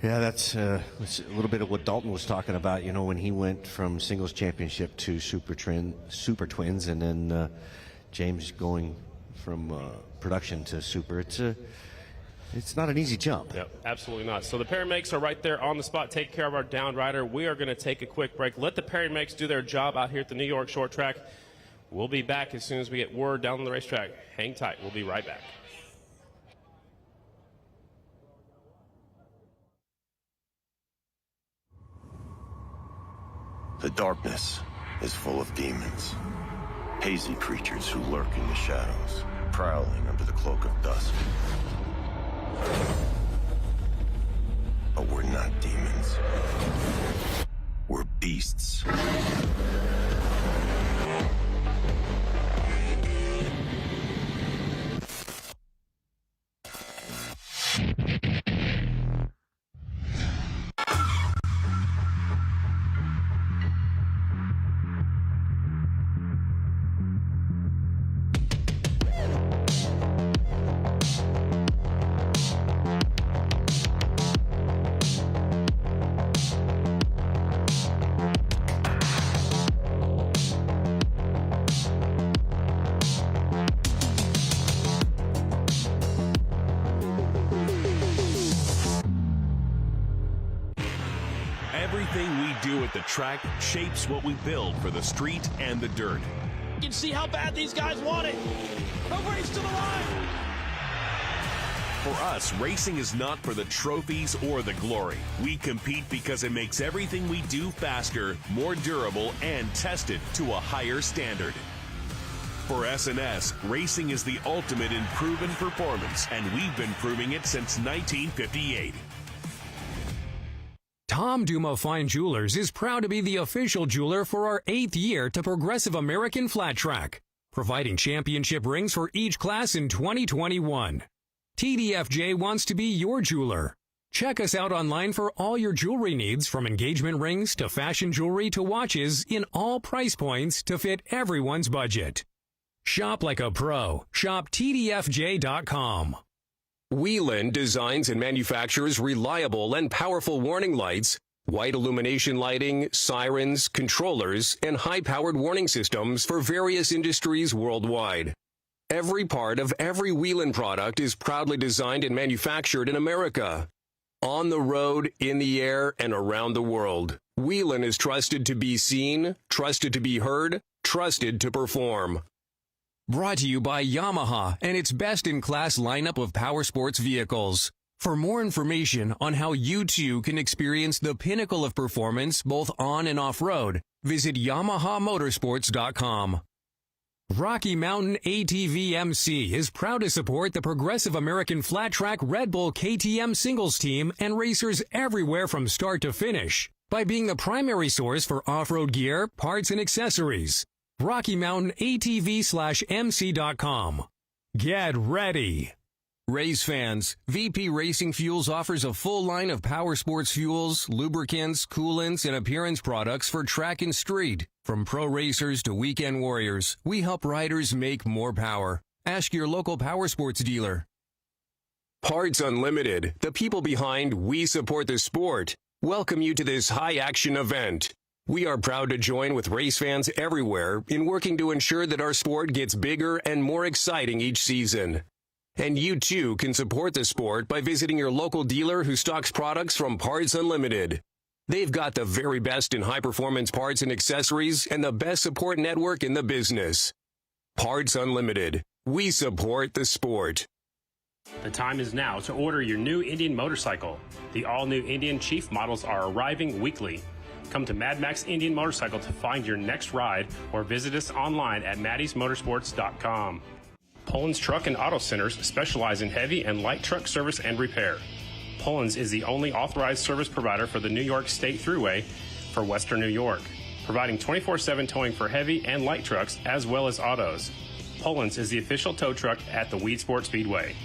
Yeah, that's a little bit of what Dalton was talking about, when he went from singles championship to Super Twins, and then James going from production to Super. It's not an easy jump. Yep, absolutely not. So the paramedics are right there on the spot, take care of our downed rider. We are going to take a quick break. Let the paramedics do their job out here at the New York Short Track. We'll be back as soon as we get word down on the racetrack. Hang tight. We'll be right back. The darkness is full of demons, hazy creatures who lurk in the shadows, prowling under the cloak of dusk. But we're not demons. We're beasts. Everything we do at the track shapes what we build for the street and the dirt. You can see how bad these guys want it. A race to the line. For us, racing is not for the trophies or the glory. We compete because it makes everything we do faster, more durable, and tested to a higher standard. For S&S, racing is the ultimate in proven performance, and we've been proving it since 1958. Tom Duma Fine Jewelers is proud to be the official jeweler for our 8th year to Progressive American Flat Track, providing championship rings for each class in 2021. TDFJ wants to be your jeweler. Check us out online for all your jewelry needs, from engagement rings to fashion jewelry to watches, in all price points to fit everyone's budget. Shop like a pro. Shop TDFJ.com. Whelen designs and manufactures reliable and powerful warning lights, white illumination lighting, sirens, controllers, and high-powered warning systems for various industries worldwide. Every part of every Whelen product is proudly designed and manufactured in America. On the road, in the air, and around the world, Whelen is trusted to be seen, trusted to be heard, trusted to perform. Brought to you by Yamaha and its best-in-class lineup of power sports vehicles. For more information on how you too can experience the pinnacle of performance both on and off-road, visit YamahaMotorsports.com. Rocky Mountain ATV MC is proud to support the Progressive American Flat Track Red Bull KTM singles team and racers everywhere from start to finish by being the primary source for off-road gear, parts, and accessories. Rocky Mountain ATV/MC.com. Get ready. Race fans, VP Racing Fuels offers a full line of power sports fuels, lubricants, coolants, and appearance products for track and street. From pro racers to weekend warriors, we help riders make more power. Ask your local power sports dealer. Parts Unlimited, the people behind We Support the Sport, welcome you to this high-action event. We are proud to join with race fans everywhere in working to ensure that our sport gets bigger and more exciting each season. And you too can support the sport by visiting your local dealer who stocks products from Parts Unlimited. They've got the very best in high-performance parts and accessories and the best support network in the business. Parts Unlimited. We support the sport. The time is now to order your new Indian motorcycle. The all-new Indian Chief models are arriving weekly. Come to Mad Max Indian Motorcycle to find your next ride, or visit us online at maddysmotorsports.com. Poland's Truck and Auto Centers specialize in heavy and light truck service and repair. Poland's is the only authorized service provider for the New York State Thruway for Western New York, providing 24/7 towing for heavy and light trucks as well as autos. Poland's is the official tow truck at the Weedsport Speedway.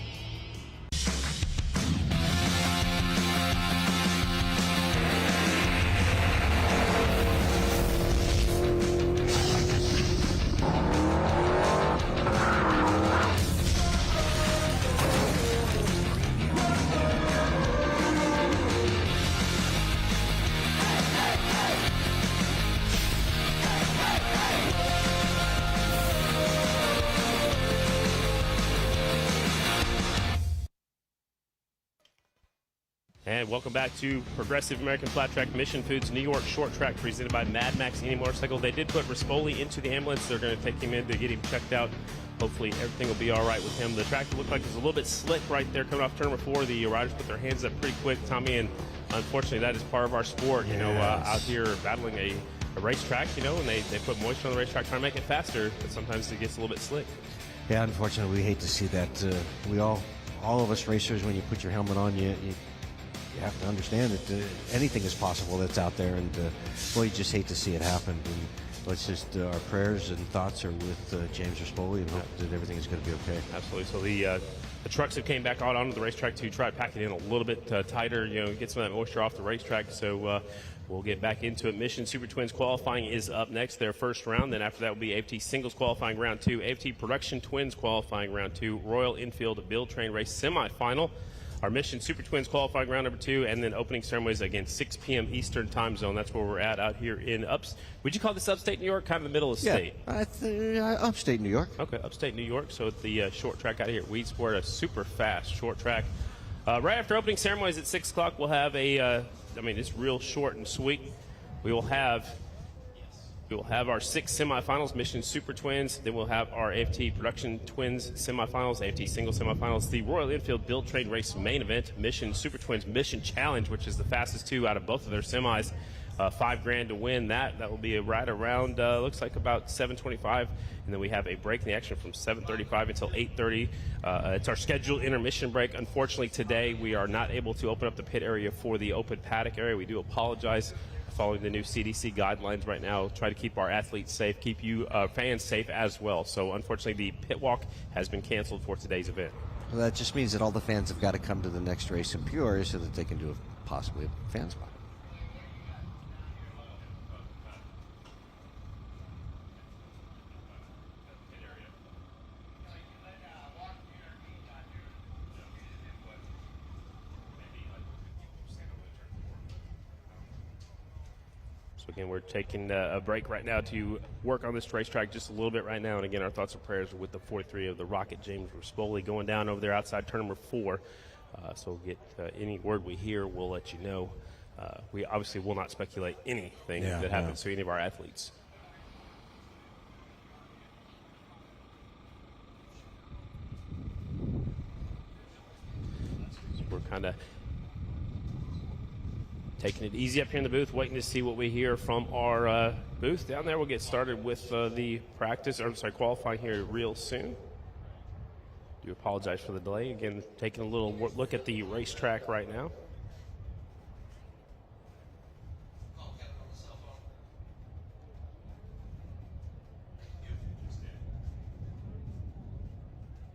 And welcome back to Progressive American Flat Track Mission Foods New York Short Track, presented by Mad Max Indian Motorcycle. They did put Rispoli into the ambulance. They're going to take him in to get him checked out. Hopefully everything will be all right with him. The track looked like it was a little bit slick right there coming off turn number 4. The riders put their hands up pretty quick, Tommy, and unfortunately that is part of our sport, you know, out here battling a racetrack, you know, and they put moisture on the racetrack trying to make it faster, but sometimes it gets a little bit slick. Yeah, unfortunately we hate to see that. We all of us racers, when you put your helmet on, you have to understand that anything is possible that's out there, and well, you just hate to see it happen. And let's just our prayers and thoughts are with James Rispoli, and hope that everything is going to be okay. Absolutely. So the trucks have came back out onto the racetrack to try to pack it in a little bit tighter, you know, get some of that moisture off the racetrack. So we'll get back into it. Mission Super Twins qualifying is up next, their first round. Then after that will be AFT Singles qualifying round 2, AFT Production Twins qualifying round 2, Royal Enfield Build Train Race semifinal. Our Mission Super Twins qualifying round number 2, and then opening ceremonies again, 6 p.m. Eastern time zone. That's where we're at out here in would you call this upstate New York, kind of the middle of the state? Upstate New York. Okay, upstate New York. So at the short track out here at Weedsport, a super fast short track. Right after opening ceremonies at 6 o'clock, we'll have it's real short and sweet. We will have We will have our 6 semifinals, Mission Super Twins. Then we'll have our AFT Production Twins semifinals, AFT Single semifinals, the Royal Enfield Build Train Race main event, Mission Super Twins Mission Challenge, which is the fastest 2 out of both of their semis. $5,000 to win that. That will be right around, looks like about 7:25. And then we have a break in the action from 7:35 until 8:30. It's our scheduled intermission break. Unfortunately, today we are not able to open up the pit area for the open paddock area. We do apologize. Following the new CDC guidelines right now, try to keep our athletes safe, keep you fans safe as well. So unfortunately, the pit walk has been canceled for today's event. Well, that just means that all the fans have got to come to the next race in Peoria so that they can do possibly a fan spot. Again, we're taking a break right now to work on this racetrack just a little bit right now. And again, our thoughts and prayers are with the 43 of the Rocket, James Rispoli, going down over there outside turn number 4. So we'll get any word we hear, we'll let you know. We obviously will not speculate anything that happens to any of our athletes. So we're kind of taking it easy up here in the booth, waiting to see what we hear from our booth down there. We'll get started with the qualifying here real soon. Do apologize for the delay. Again, taking a little look at the racetrack right now.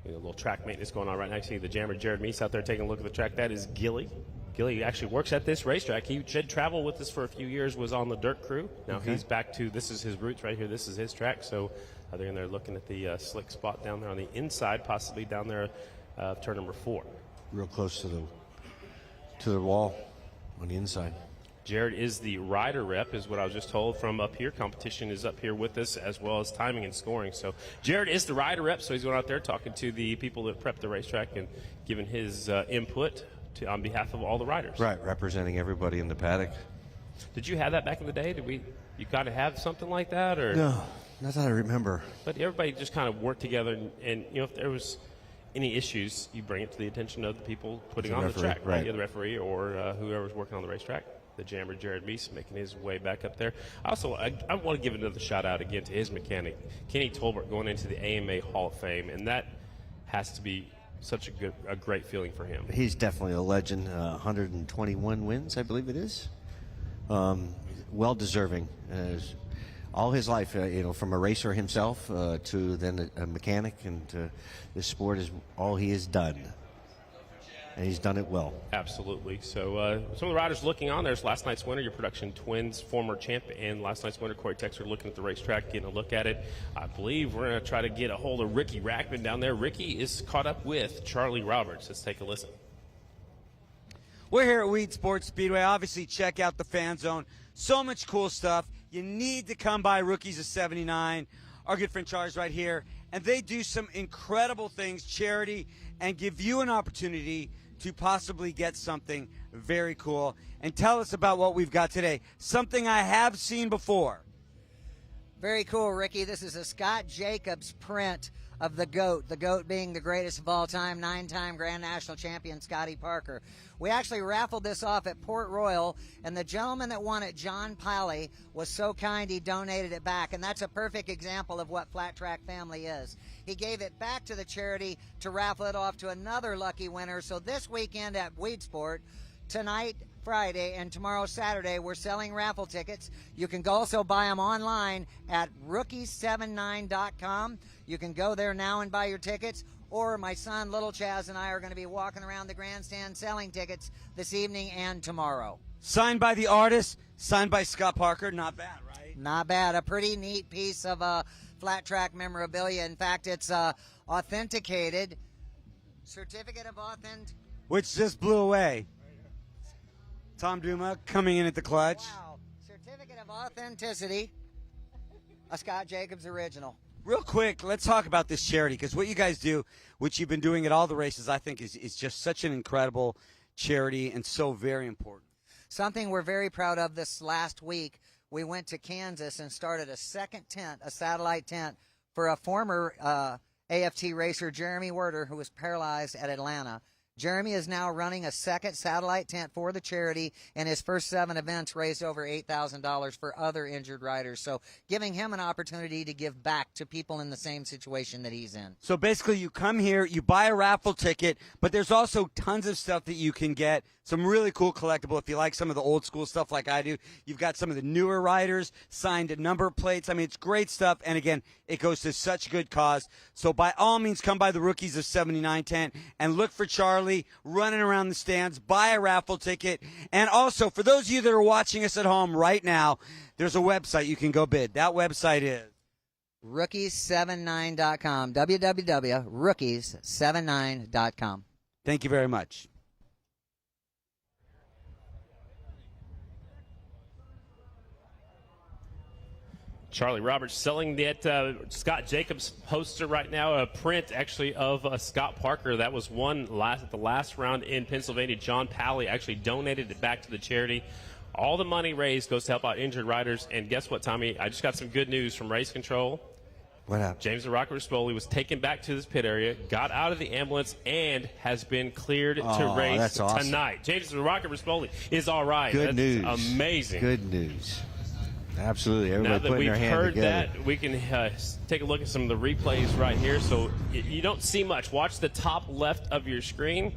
A little track maintenance going on right now. I see the jammer Jared Meese out there taking a look at the track. That is Gilly. Gilly actually works at this racetrack. He did travel with us for a few years, was on the dirt crew. Now he's back to, this is his roots right here. This is his track. So they're in there looking at the slick spot down there on the inside, possibly down there turn number 4. Real close to the wall on the inside. Jared is the rider rep, is what I was just told from up here. Competition is up here with us, as well as timing and scoring. So Jared is the rider rep, so he's going out there talking to the people that prep the racetrack and giving his input on behalf of all the riders. Right, representing everybody in the paddock. Did you have that back in the day? You got to have something like that, or no? Not that I remember. But everybody just kind of worked together, and if there was any issues, you bring it to the attention of the people putting on the track, right? Yeah, the referee or whoever's working on the racetrack. The jammer Jared Meese making his way back up there. Also, I want to give another shout out again to his mechanic, Kenny Tolbert, going into the AMA Hall of Fame, and that has to be such a great feeling for him. He's definitely a legend. 121 wins, I believe it is. Well deserving. All his life, from a racer himself to then a mechanic, and this sport is all he has done. And he's done it well. Absolutely. So some of the riders looking on, there's last night's winner, your Production Twins former champ, and last night's winner, Corey Texter, looking at the racetrack, getting a look at it. I believe we're going to try to get a hold of Ricky Rackman down there. Ricky is caught up with Charlie Roberts. Let's take a listen. We're here at Weedsport Speedway. Obviously, check out the fan zone. So much cool stuff. You need to come by Rookies of 79. Our good friend Charlie's right here. And they do some incredible things, charity, and give you an opportunity to possibly get something very cool. And tell us about what we've got today. Something I have seen before. Very cool, Ricky. This is a Scott Jacobs print of the GOAT being the greatest of all time, 9-time Grand National Champion Scotty Parker. We actually raffled this off at Port Royal, and the gentleman that won it, John Piley, was so kind he donated it back, and that's a perfect example of what Flat Track Family is. He gave it back to the charity to raffle it off to another lucky winner. So this weekend at Weedsport, tonight, Friday, and tomorrow, Saturday, we're selling raffle tickets. You can also buy them online at rookies79.com. You can go there now and buy your tickets, or my son, Little Chaz, and I are going to be walking around the grandstand selling tickets this evening and tomorrow. Signed by the artist, signed by Scott Parker. Not bad, right? Not bad. A pretty neat piece of flat track memorabilia. In fact, it's authenticated. Certificate of authentic. Which just blew away. Tom Duma coming in at the clutch. Wow. Certificate of authenticity. A Scott Jacobs original. Real quick, let's talk about this charity, because what you guys do, which you've been doing at all the races, I think is just such an incredible charity and so very important. Something we're very proud of this last week. we went to Kansas and started a second tent, a satellite tent, for a former AFT racer, Jeremy Werder, who was paralyzed at Atlanta. Jeremy is now running a second satellite tent for the charity, and his first 7 events raised over $8,000 for other injured riders. So giving him an opportunity to give back to people in the same situation that he's in. So basically, you come here, you buy a raffle ticket, but there's also tons of stuff that you can get. Some really cool collectible. If you like some of the old school stuff like I do, you've got some of the newer riders, signed number plates. I mean, it's great stuff. And again, it goes to such good cause. So by all means, come by the Rookies of 79 tent and look for Charlie running around the stands. Buy a raffle ticket. And also, for those of you that are watching us at home right now, there's a website you can go bid. That website is Rookies79.com. www.rookies79.com. Thank you very much. Charlie Roberts selling that Scott Jacobs poster right now, a print actually of Scott Parker. That was won at the last round in Pennsylvania. John Pally actually donated it back to the charity. All the money raised goes to help out injured riders. And guess what, Tommy? I just got some good news from Race Control. What happened? James the Rocket Rispoli was taken back to this pit area, got out of the ambulance, and has been cleared to race that's awesome. tonight. James the Rocket Rispoli is all right. Good That's news. Amazing. Good news. Absolutely. Everybody Now that putting we've their hand heard together. that, we can take a look at some of the replays right here. So you don't see much. Watch the top left of your screen.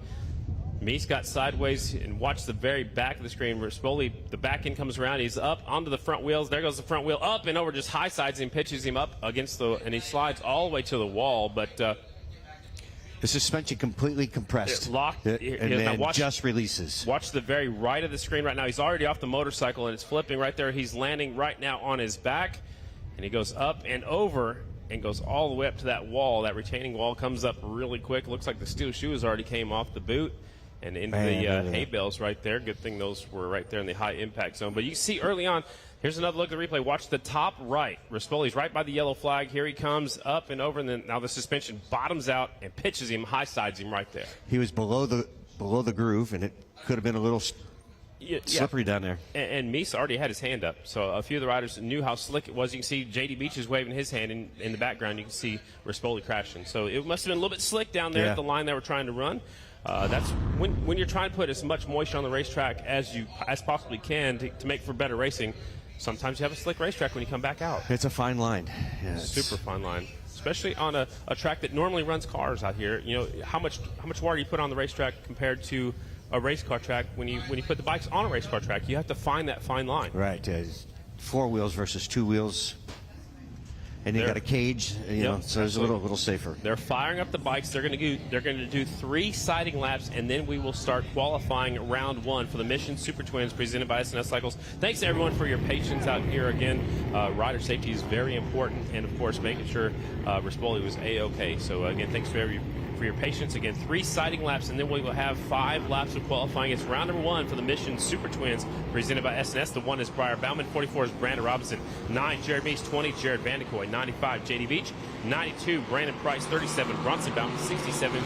Meese got sideways, and watch the very back of the screen. Rispoli, the back end comes around. He's up onto the front wheels. There goes the front wheel up and over, just high sides him, pitches him up against and he slides all the way to the wall. But the suspension completely compressed. It locked. and then watch, just releases. Watch the very right of the screen right now. He's already off the motorcycle, and it's flipping right there. He's landing right now on his back, and he goes up and over and goes all the way up to that wall. That retaining wall comes up really quick. Looks like the steel shoes already came off the boot and into the hay bales right there. Good thing those were right there in the high impact zone. But you see early on, here's another look at the replay. Watch the top right. Rispoli's right by the yellow flag. Here he comes up and over, and then now the suspension bottoms out and pitches him, high sides him right there. He was below the groove, and it could have been a little slippery down there. And Meese already had his hand up, so a few of the riders knew how slick it was. You can see J.D. Beach is waving his hand in the background. You can see Rispoli crashing. So it must have been a little bit slick down there at the line they were trying to run. That's when you're trying to put as much moisture on the racetrack as possibly can to make for better racing. Sometimes you have a slick racetrack when you come back out. It's a fine line. Yeah, super fine line, especially on a track that normally runs cars out here. You know how much water you put on the racetrack compared to a race car track. When you put the bikes on a race car track, you have to find that fine line. Right. 4 wheels versus 2 wheels. And you got a cage, so it's a little safer. They're firing up the bikes. They're going to do 3 siding laps, and then we will start qualifying round 1 for the Mission Super Twins presented by S&S Cycles. Thanks everyone for your patience out here again. Rider safety is very important, and of course making sure Rispoli was A-OK. So again, thanks for your patience. Again, 3 siding laps, and then we will have 5 laps of qualifying. It's round number 1 for the Mission Super Twins presented by S&S. The 1 is Briar Bauman, 44 is Brandon Robinson, 9 Jared Meese, 20 Jared Vandekoy, 95 J.D. Beach, 92 Brandon Price, 37 Bronson Bauman, 67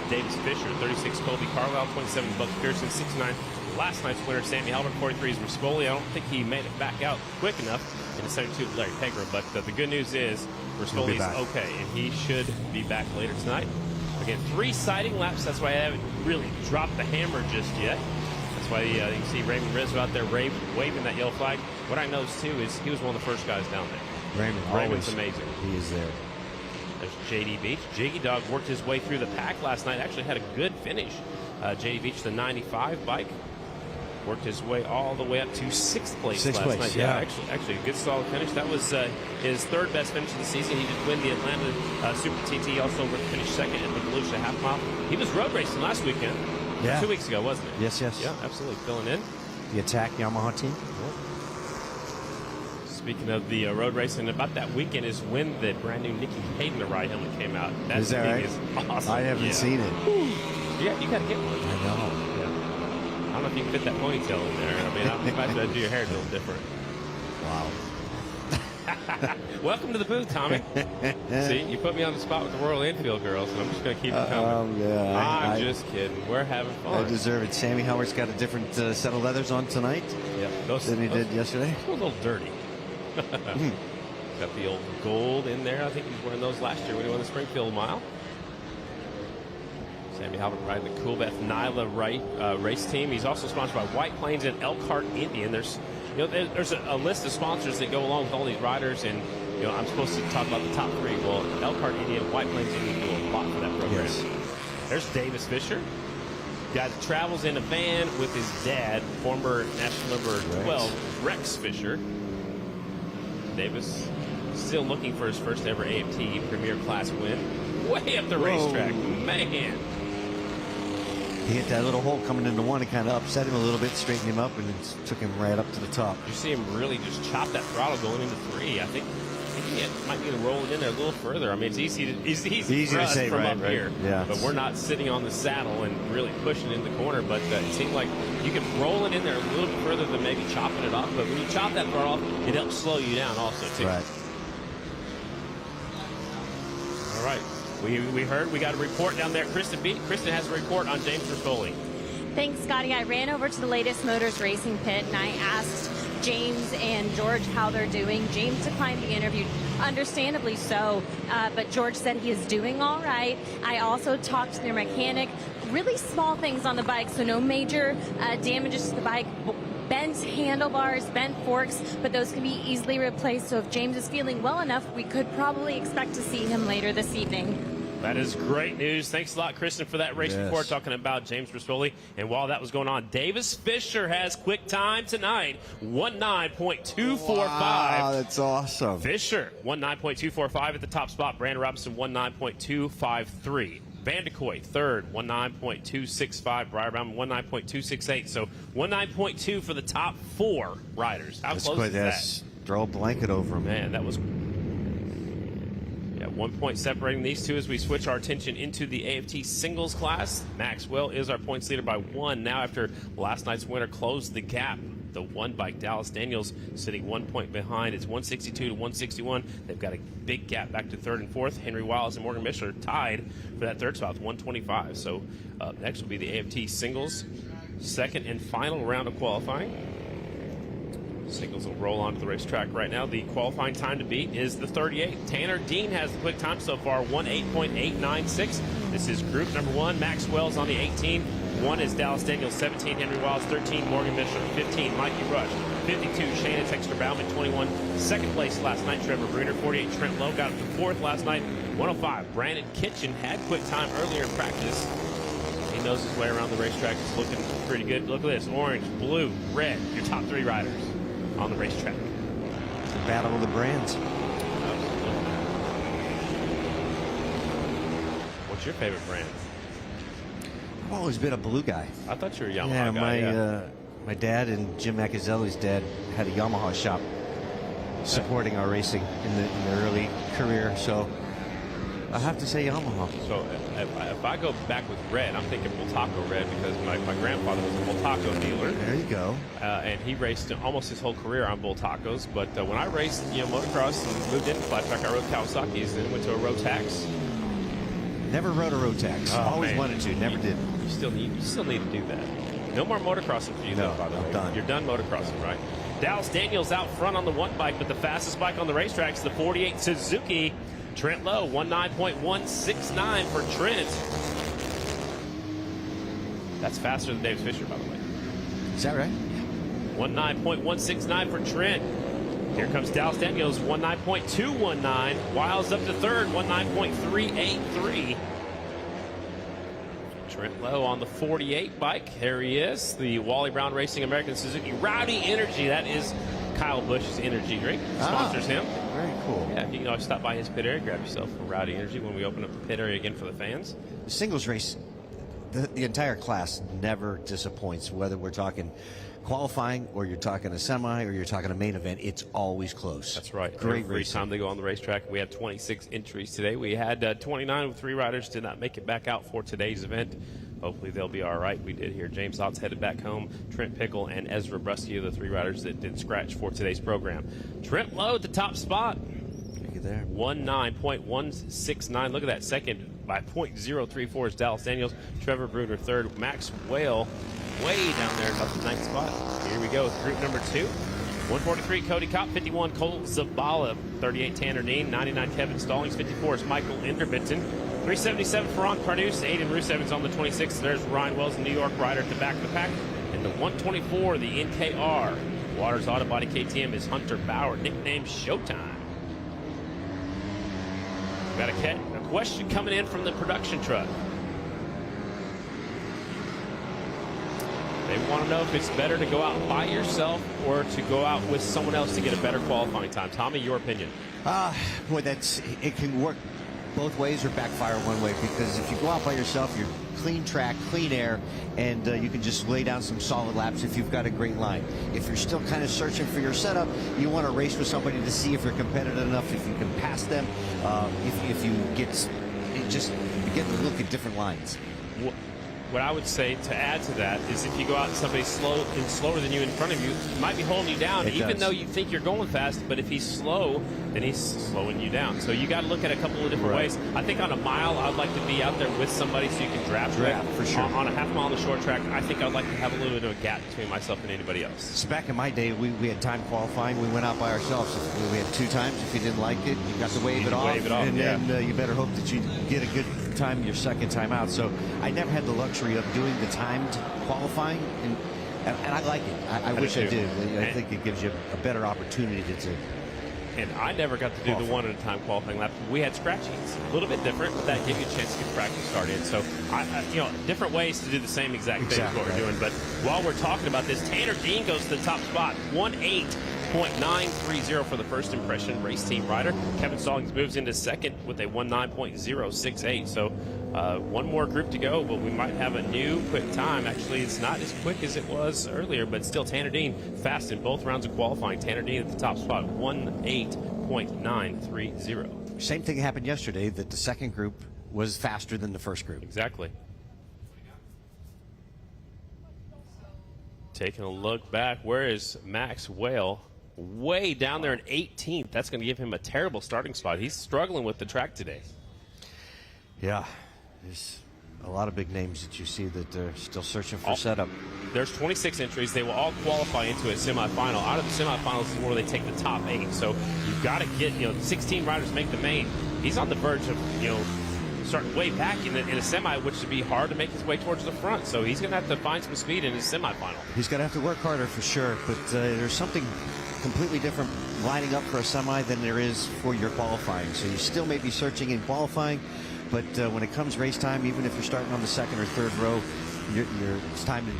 Davis Fisher, 36 Colby Carlisle, 27 Buck Pearson, 69 last night's winner Sammy Halbert, 43 is Rispoli. I don't think he made it back out quick enough in the 72 Larry Pegram, but the good news is Rispoli's okay, and he should be back later tonight. Again, 3 siding laps. That's why I haven't really dropped the hammer just yet. That's why you can see Raymond Rizzo out there waving that yellow flag. What I noticed, too, is he was one of the first guys down there. Raymond's amazing. He is there. There's J.D. Beach. Jiggy Dog worked his way through the pack last night. Actually had a good finish. J.D. Beach, the 95 bike, worked his way all the way up to 6th place last night. Yeah, actually a good solid finish. That was his 3rd best finish of the season. He did win the Atlanta Super TT. Also finished 2nd in the Volusia half mile. He was road racing last weekend. Yeah. 2 weeks ago, wasn't it? Yes. Yeah, absolutely. Filling in. The Attack Yamaha team. Speaking of the road racing, about that weekend is when the brand new Nikki Hayden ride helmet came out. That is that thing right? is awesome. I haven't seen it. Yeah, you got to get one. I know. Yeah. I don't know if you can fit that ponytail in there. I mean, I might have to do your hair a little different. Wow. Welcome to the booth, Tommy. See, you put me on the spot with the Royal Enfield girls, and I'm just going to keep it coming. Yeah, I'm just kidding. We're having fun. I deserve it. Sammy Howard's got a different set of leathers on tonight than he did yesterday. A little dirty. Got the old gold in there. I think he was wearing those last year when he won the Springfield Mile. Sammy Howard riding the Coolbeth Nyla race team. He's also sponsored by White Plains and Elkhart Indian. There's a list of sponsors that go along with all these riders, and I'm supposed to talk about the top three. Well, Elkhart Indian, White Plains Indian do a lot for that program. Yes. There's Davis Fisher, guy that travels in a van with his dad, former national number 12 Rex Fisher. Davis still looking for his first ever AMT Premier Class win. Way up the racetrack, man. He hit that little hole coming into one and kind of upset him a little bit, straightened him up, and it took him right up to the top. You see him really just chop that throttle going into 3. I think he might need to roll it in there a little further. I mean, it's easy to say from up here. Yeah. But we're not sitting on the saddle and really pushing it in the corner. But it seemed like you can roll it in there a little bit further than maybe chopping it off. But when you chop that throttle off, it helps slow you down also, too. Right. All right. We heard we got a report down there. Kristen has a report on James Rispoli. Thanks, Scotty. I ran over to the latest Motors Racing pit and I asked James and George how they're doing. James declined the interview, understandably so, but George said he is doing all right. I also talked to their mechanic. Really small things on the bike, so no major damages to the bike. Bent handlebars, bent forks, but those can be easily replaced. So if James is feeling well enough, we could probably expect to see him later this evening. That is great news. Thanks a lot, Kristen, for that race report talking about James Rispoli. And while that was going on, Davis Fisher has quick time tonight, 19.245. Wow, that's awesome. Fisher, 19.245 at the top spot. Brandon Robinson, 19.253. Vandekoy, third, 19.265. Briar Bauman, 19.268. So 19.2 for the top 4 riders. How close is that? Throw a blanket over him. Man, that was... 1 point separating these two as we switch our attention into the AFT singles class. Maxwell is our points leader by 1 now after last night's winner closed the gap. The one bike, Dallas Daniels, sitting 1 point behind. It's 162 to 161. They've got a big gap back to 3rd and 4th. Henry Wiles and Morgan Mishler tied for that 3rd spot, 125. So next will be the AFT singles, 2nd and final round of qualifying. Singles will roll onto the racetrack right now. The qualifying time to beat is the 38. Tanner Dean has the quick time so far, 18.896. This is group number 1. Maxwell's on the 18. 1 is Dallas Daniels, 17 Henry Wiles, 13 Morgan Mishler, 15 Mikey Rush, 52 Shannon Texter Bauman, 21 second place last night Trevor Bruner, 48 Trent Lowe got up to 4th last night, 105 Brandon Kitchen had quick time earlier in practice. He knows his way around the racetrack. It's looking pretty good. Look at this, orange, blue, red, your top 3 riders on the racetrack. It's a battle of the brands. What's your favorite brand? I've always been a blue guy. I thought you were a Yamaha guy. My dad and Jim Macazzelli's dad had a Yamaha shop supporting our racing in the early career, so I have to say Yamaha. So if I go back with red, I'm thinking Bultaco red because my grandfather was a Bultaco dealer. There you go. And he raced almost his whole career on Bultacos. But when I raced, motocross and moved into flat track, I rode Kawasaki's, then went to a Rotax. Never rode a Rotax. Always wanted to, never did. You still need to do that. No more motocrossing for you, though, by the way. Done. You're done motocrossing, right? Dallas Daniels out front on the one bike, but the fastest bike on the racetrack is the 48 Suzuki. Trent Lowe, 19.169 for Trent. That's faster than Davis Fisher, by the way. Is that right? 19.169 for Trent. Here comes Dallas Daniels, 19.219. Wiles up to 3rd, 19.383. Trent Lowe on the 48 bike. There he is, the Wally Brown Racing American Suzuki Rowdy Energy. That is Kyle Busch's energy drink. Sponsors him. Very cool. Yeah, you can always stop by his pit area, grab yourself a Rowdy Energy when we open up the pit area again for the fans. The singles race, the entire class never disappoints, whether we're talking qualifying or you're talking a semi or you're talking a main event. It's always close. That's right. Great Every racing. time they go on the racetrack. We had 26 entries today. We had 29 with 3 riders did not make it back out for today's event. hopefully they'll be all right. We did hear James Ott's headed back home. Trent Pickle and Ezra Brusky are the 3 riders that did scratch for today's program. Trent Lowe at the top spot. Look at there. 19.169. Look at that. Second by 0.034 is Dallas Daniels. Trevor Bruner third. Max Whale way down there up the 9th spot. Here we go. Group number 2. 143 Cody Kopp, 51 Cole Zabala, 38 Tanner Dean, 99 Kevin Stallings, 54 is Michael Enderbitzen, 377 Ferran Cardus, Aiden Roosevens on the 26th. There's Ryan Wells, the New York rider, at the back of the pack. And the 124, the NKR Waters Auto Body KTM, is Hunter Bauer, nicknamed Showtime. Got a question coming in from the production truck. They want to know if it's better to go out by yourself or to go out with someone else to get a better qualifying time. Tommy, your opinion? Boy, it can work both ways or backfire one way, because if you go out by yourself, you're clean track, clean air, and you can just lay down some solid laps if you've got a great line. If you're still kind of searching for your setup, you want to race with somebody to see if you're competitive enough, if you can pass them, if you get to look at different lines. What I would say to add to that is if you go out and somebody's slower than you in front of you, he might be holding you down, even though you think you're going fast. But if he's slow, then he's slowing you down. So you got to look at a couple of different ways. I think on a mile, I'd like to be out there with somebody so you can draft for sure. On a half mile on the short track, I think I'd like to have a little bit of a gap between myself and anybody else. So back in my day, we had time qualifying. We went out by ourselves. We had 2 times. If you didn't like it, you got to wave it off. And then you better hope that you get a good time your second time out. So I never had the luxury of doing the timed qualifying, and I like it. I wish I did. I think it gives you a better opportunity to. And I never got to do the 1 at a time qualifying lap. We had scratchies, a little bit different, but that gave you a chance to get practice started. So, different ways to do the same exact thing as what we're doing. But while we're talking about this, Tanner Dean goes to the top spot, 1:8.930 for the first impression race team rider. Kevin Stallings moves into second with a 19.068. So, one more group to go, but we might have a new quick time. Actually, it's not as quick as it was earlier, but still Tanner Dean fast in both rounds of qualifying. Tanner Dean at the top spot, 1:8.930. Same thing happened yesterday, that the second group was faster than the first group. Exactly. Taking a look back, where is Max Whale? Way down there in 18th. That's going to give him a terrible starting spot. He's struggling with the track today. Yeah, there's a lot of big names that you see that are still searching for setup. There's 26 entries. They will all qualify into a semifinal. Out of the semifinals is where they take the top 8. So you've got to get, 16 riders make the main. He's on the verge of, starting way back in a semi, which would be hard to make his way towards the front. So he's going to have to find some speed in his semifinal. He's going to have to work harder for sure, but there's something completely different lining up for a semi than there is for your qualifying. So you still may be searching in qualifying, but when it comes race time, even if you're starting on the second or third row, it's time to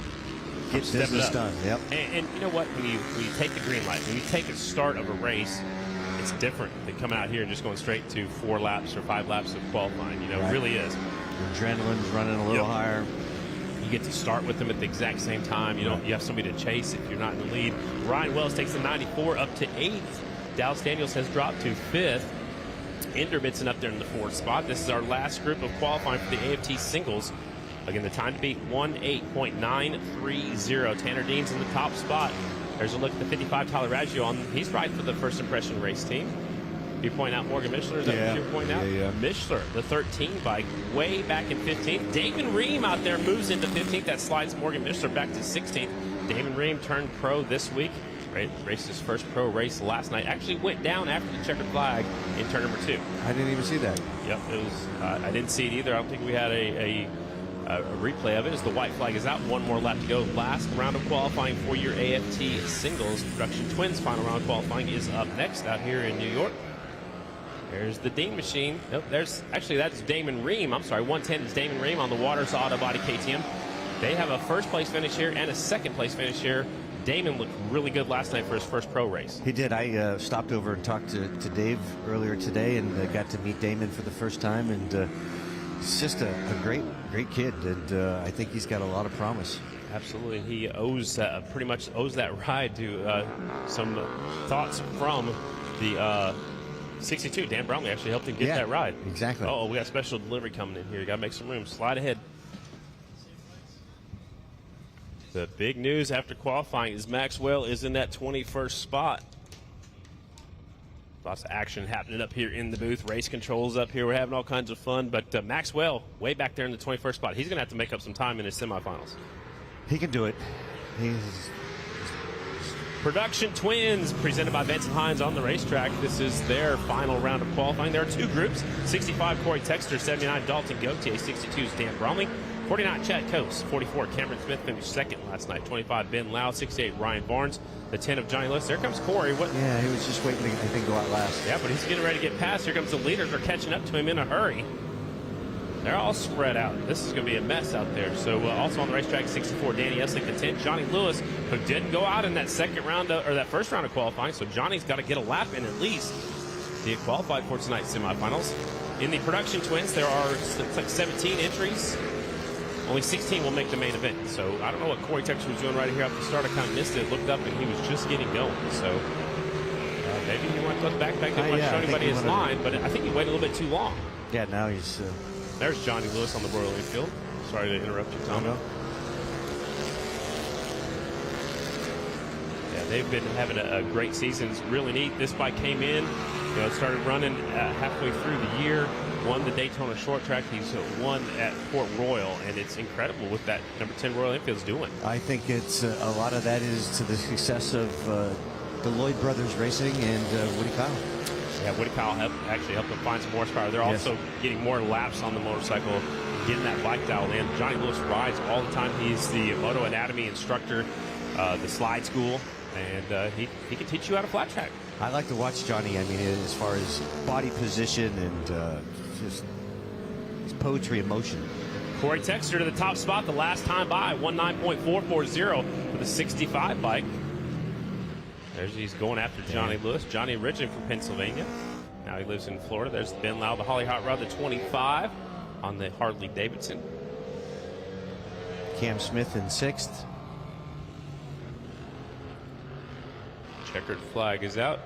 get business done. Yep. And you know what? When you take the green light, when you take the start of a race, it's different than coming out here and just going straight to 4 laps or 5 laps of qualifying. It really is. Your adrenaline's running a little higher. You get to start with them at the exact same time. You have somebody to chase if you're not in the lead. Ryan Wells takes the 94 up to 8th. Dallas Daniels has dropped to 5th. Enderbitzen up there in the 4th spot. This is our last group of qualifying for the AFT singles. Again, the time to beat 1:8.930. Tanner Dean's in the top spot. There's a look at the 55 Tyler Raggio. He's right for the first impression race team. You point out Morgan Mishler, is that what you're pointing out? Yeah. Mishler, the 13 bike, way back in 15th. Damon Ream out there moves into 15th. That slides Morgan Mishler back to 16th. Damon Ream turned pro this week. Raced his first pro race last night. Actually went down after the checkered flag in turn number 2. I didn't even see that. Yep, it was. I didn't see it either. I don't think we had a replay of it as the white flag is out. One more lap to go. Last round of qualifying for your AFT singles. Production Twins final round of qualifying is up next out here in New York. There's the Dean machine. Nope, that's Damon Ream. I'm sorry, 110 is Damon Ream on the Waters Auto Body KTM. They have a first place finish here and a second place finish here. Damon looked really good last night for his first pro race. He did. I stopped over and talked to Dave earlier today and got to meet Damon for the first time. And he's just a great kid. And I think he's got a lot of promise. Absolutely. He pretty much owes that ride to some thoughts from the 62. Dan Brownlee actually helped him get that ride. Exactly. Oh, we got special delivery coming in here. You got to make some room. Slide ahead. The big news after qualifying is Maxwell is in that 21st spot. Lots of action happening up here in the booth. Race controls up here. We're having all kinds of fun. But Maxwell, way back there in the 21st spot, he's going to have to make up some time in his semifinals. He can do it. Production Twins, presented by Benson Hines on the racetrack. This is their final round of qualifying. There are two groups, 65 Corey Texter, 79 Dalton Gauthier, 62 is Dan Bromley, 49 Chad Coase, 44 Cameron Smith finished second last night, 25 Ben Lau, 68 Ryan Barnes, the 10 of Johnny Lewis. There comes Corey. Yeah, he was just waiting to, I think, go out last. Yeah, but he's getting ready to get past. Here comes the leaders. They're catching up to him in a hurry. They're all spread out. This is going to be a mess out there. So also on the racetrack, 64 Danny Essling, the 10 Johnny Lewis, who didn't go out in that second round or that first round of qualifying. So Johnny's got to get a lap in at least to get qualified for tonight's semifinals. In the Production Twins, there are like 17 entries. Only 16 will make the main event. So I don't know what Corey Texter was doing right here at the start. I kind of missed it. Looked up and he was just getting going. So maybe he went to the back. Didn't want to show anybody his line, but I think he waited a little bit too long. Yeah, now he's. There's Johnny Lewis on the Royal Enfield. Sorry to interrupt you, Tom. No. Yeah, they've been having a great season. It's really neat. This bike came in, it started running halfway through the year, won the Daytona Short Track. He's won at Port Royal, and it's incredible what that number 10 Royal Enfield's doing. I think it's a lot of that is to the success of the Lloyd Brothers Racing and Woody Kyle. Yeah, Woody Kyle actually helped them find some horsepower. They're also getting more laps on the motorcycle, getting that bike dialed in. Johnny Lewis rides all the time. He's the Moto Anatomy instructor, the slide school, and he can teach you how to flat track. I like to watch Johnny. I mean, as far as body position and just his poetry in motion. Corey Texter to the top spot the last time by, 19.440 with a 65 bike. He's going after Johnny Lewis. Johnny originally from Pennsylvania. Now he lives in Florida. There's Ben Lau, the Holly Hot Rod, the 25 on the Harley-Davidson. Cam Smith in 6th. Checkered flag is out.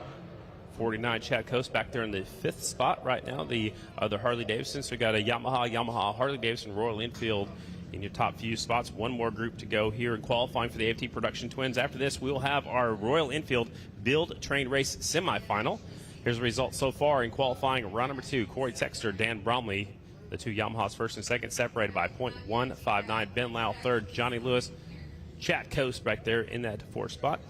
49 Chad Coase back there in the 5th spot right now. The other Harley-Davidson. So we got a Yamaha, Harley-Davidson, Royal Enfield in your top few spots. One more group to go here in qualifying for the AFT Production Twins. After this, we'll have our Royal Enfield Build Train Race semifinal. Here's the results so far in qualifying. Round number 2, Corey Texter, Dan Bromley, the two Yamahas first and second, separated by 0.159. Ben Lau third, Johnny Lewis, Chad Coase back there in that 4th spot.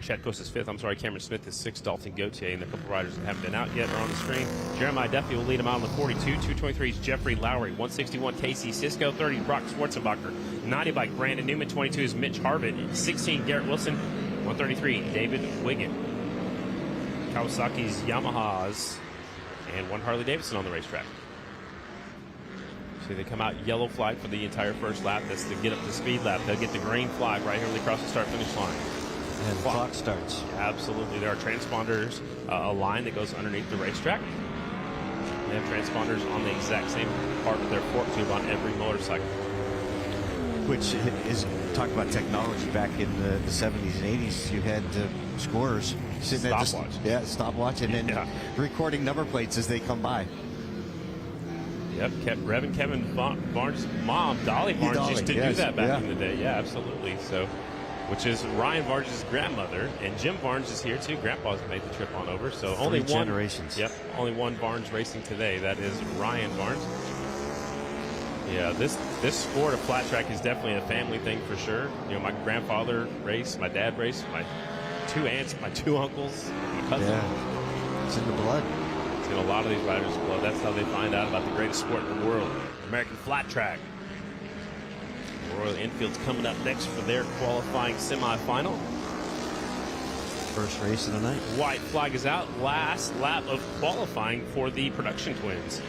Chad Coase is 5th. I'm sorry, Cameron Smith is 6th. Dalton Gauthier and a couple riders that haven't been out yet are on the screen. Jeremiah Duffy will lead him out on the 42. 223 is Jeffrey Lowry. 161 Casey Cisco. 30 Brock Schwarzenbacher. 90 by Brandon Newman. 22 is Mitch Harvitt. 16 Garrett Wilson. 133 David Wiggin. Kawasaki's Yamahas and one Harley-Davidson on the racetrack. So they come out yellow flag for the entire first lap. That's the get up to speed lap. They'll get the green flag right here when they cross the start finish line. And the clock starts. Absolutely. There are transponders, a line that goes underneath the racetrack. They have transponders on the exact same part of their fork tube on every motorcycle. Which is, talk about technology back in the 70s and 80s. You had scorers sitting at the stopwatch and then recording number plates as they come by. Yep, Reverend Kevin Barnes' mom, Dolly Barnes, used to do that back in the day. Yeah, absolutely. So, which is Ryan Barnes' grandmother, and Jim Barnes is here too. Grandpa's made the trip on over. So only one generations. Yep, only one Barnes racing today. That is Ryan Barnes. Yeah, this sport of flat track is definitely a family thing for sure. You know, my grandfather raced, my dad raced, my 2 aunts, my 2 uncles, my cousin. Yeah, it's in the blood. It's in a lot of these riders' blood. That's how they find out about the greatest sport in the world, American flat track. Royal Enfield's coming up next for their qualifying semifinal. First race of the night. White flag is out. Last lap of qualifying for the Production Twins.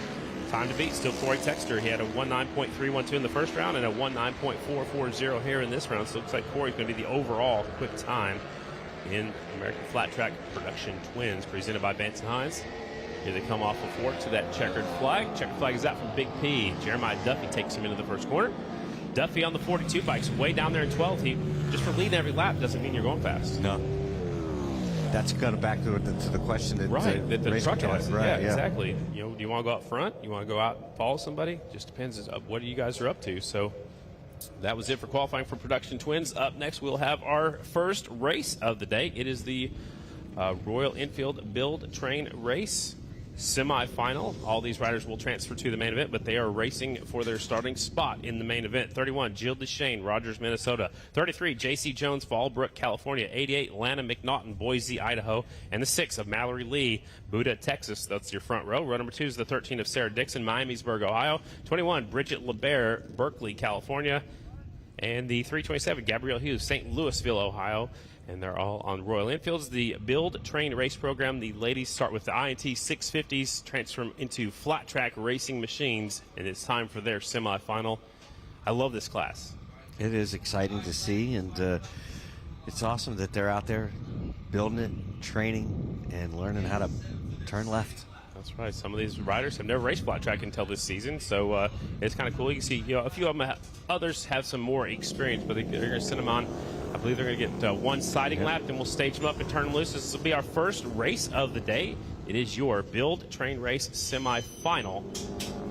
Time to beat. Still Corey Texter. He had a 19.312 in the first round and a 19.440 here in this round. So it looks like Corey's going to be the overall quick time in American Flat Track Production Twins, presented by Benson Hines. Here they come off a fork to that checkered flag. Checkered flag is out from Big P. Jeremiah Duffy takes him into the first corner. Duffy on the 42 bikes, way down there in 12th. He, just for leading every lap doesn't mean you're going fast. No. That's kind of back to the question that the truck has. Right, yeah, exactly. You know, do you want to go out front? You want to go out and follow somebody? Just depends on what you guys are up to. So That was it for qualifying for Production Twins. Up next, we'll have our first race of the day. It is the Royal Enfield Build Train Race semifinal. All these riders will transfer to the main event, but they are racing for their starting spot in the main event. 31, Jill DeShane, Rogers, Minnesota. 33, J.C. Jones, Fallbrook, California. 88, Lana McNaughton, Boise, Idaho. And the 6 of Mallory Lee, Buda, Texas. That's your front row. Row number 2 is the 13 of Sarah Dixon, Miamisburg, Ohio. 21, Bridget LeBaire, Berkeley, California. And the 327, Gabrielle Hughes, St. Louisville, Ohio. And they're all on Royal Enfields. The Build Train Race program, the ladies start with the INT 650s, transform into flat track racing machines, and it's time for their semifinal. I love this class. It is exciting to see, and it's awesome that they're out there building it, training, and learning how to turn left. That's right. Some of these riders have never raced flat track until this season, so it's kind of cool. You can see, a few of them, others have some more experience, but they're going to send them on. I believe they're going to get one sighting lap, then we'll stage them up and turn them loose. This will be our first race of the day. It is your Build Train Race semifinal.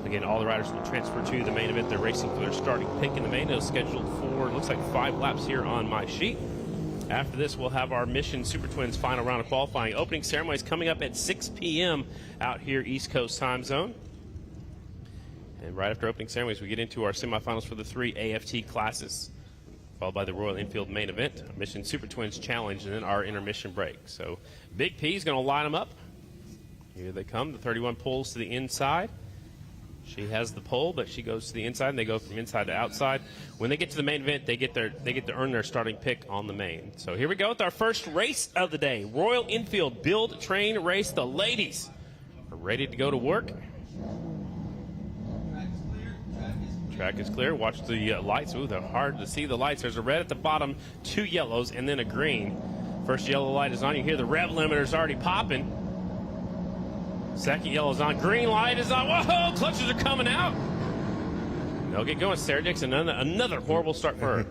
Again, all the riders will transfer to the main event. They're racing for their starting pick in the main. It's scheduled for, looks like 5 laps here on my sheet. After this, we'll have our Mission Super Twins final round of qualifying. Opening ceremonies coming up at 6 p.m. out here East Coast time zone. And right after opening ceremonies, we get into our semifinals for the 3 AFT classes, followed by the Royal Enfield main event, Mission Super Twins Challenge, and then our intermission break. So Big P is going to line them up. Here they come. The 31 pulls to the inside. She has the pole, but she goes to the inside, and they go from inside to outside. When they get to the main event, they get to earn their starting pick on the main. So here we go with our first race of the day. Royal Enfield Build Train Race. The ladies are ready to go to work. Track is clear. Watch the lights. Ooh, they're hard to see the lights. There's a red at the bottom, 2 yellows, and then a green. First yellow light is on. You hear the rev limiter's already popping. Second yellow's on. Green light is on. Whoa, clutches are coming out. They'll get going. Sarah Dixon, another horrible start for her.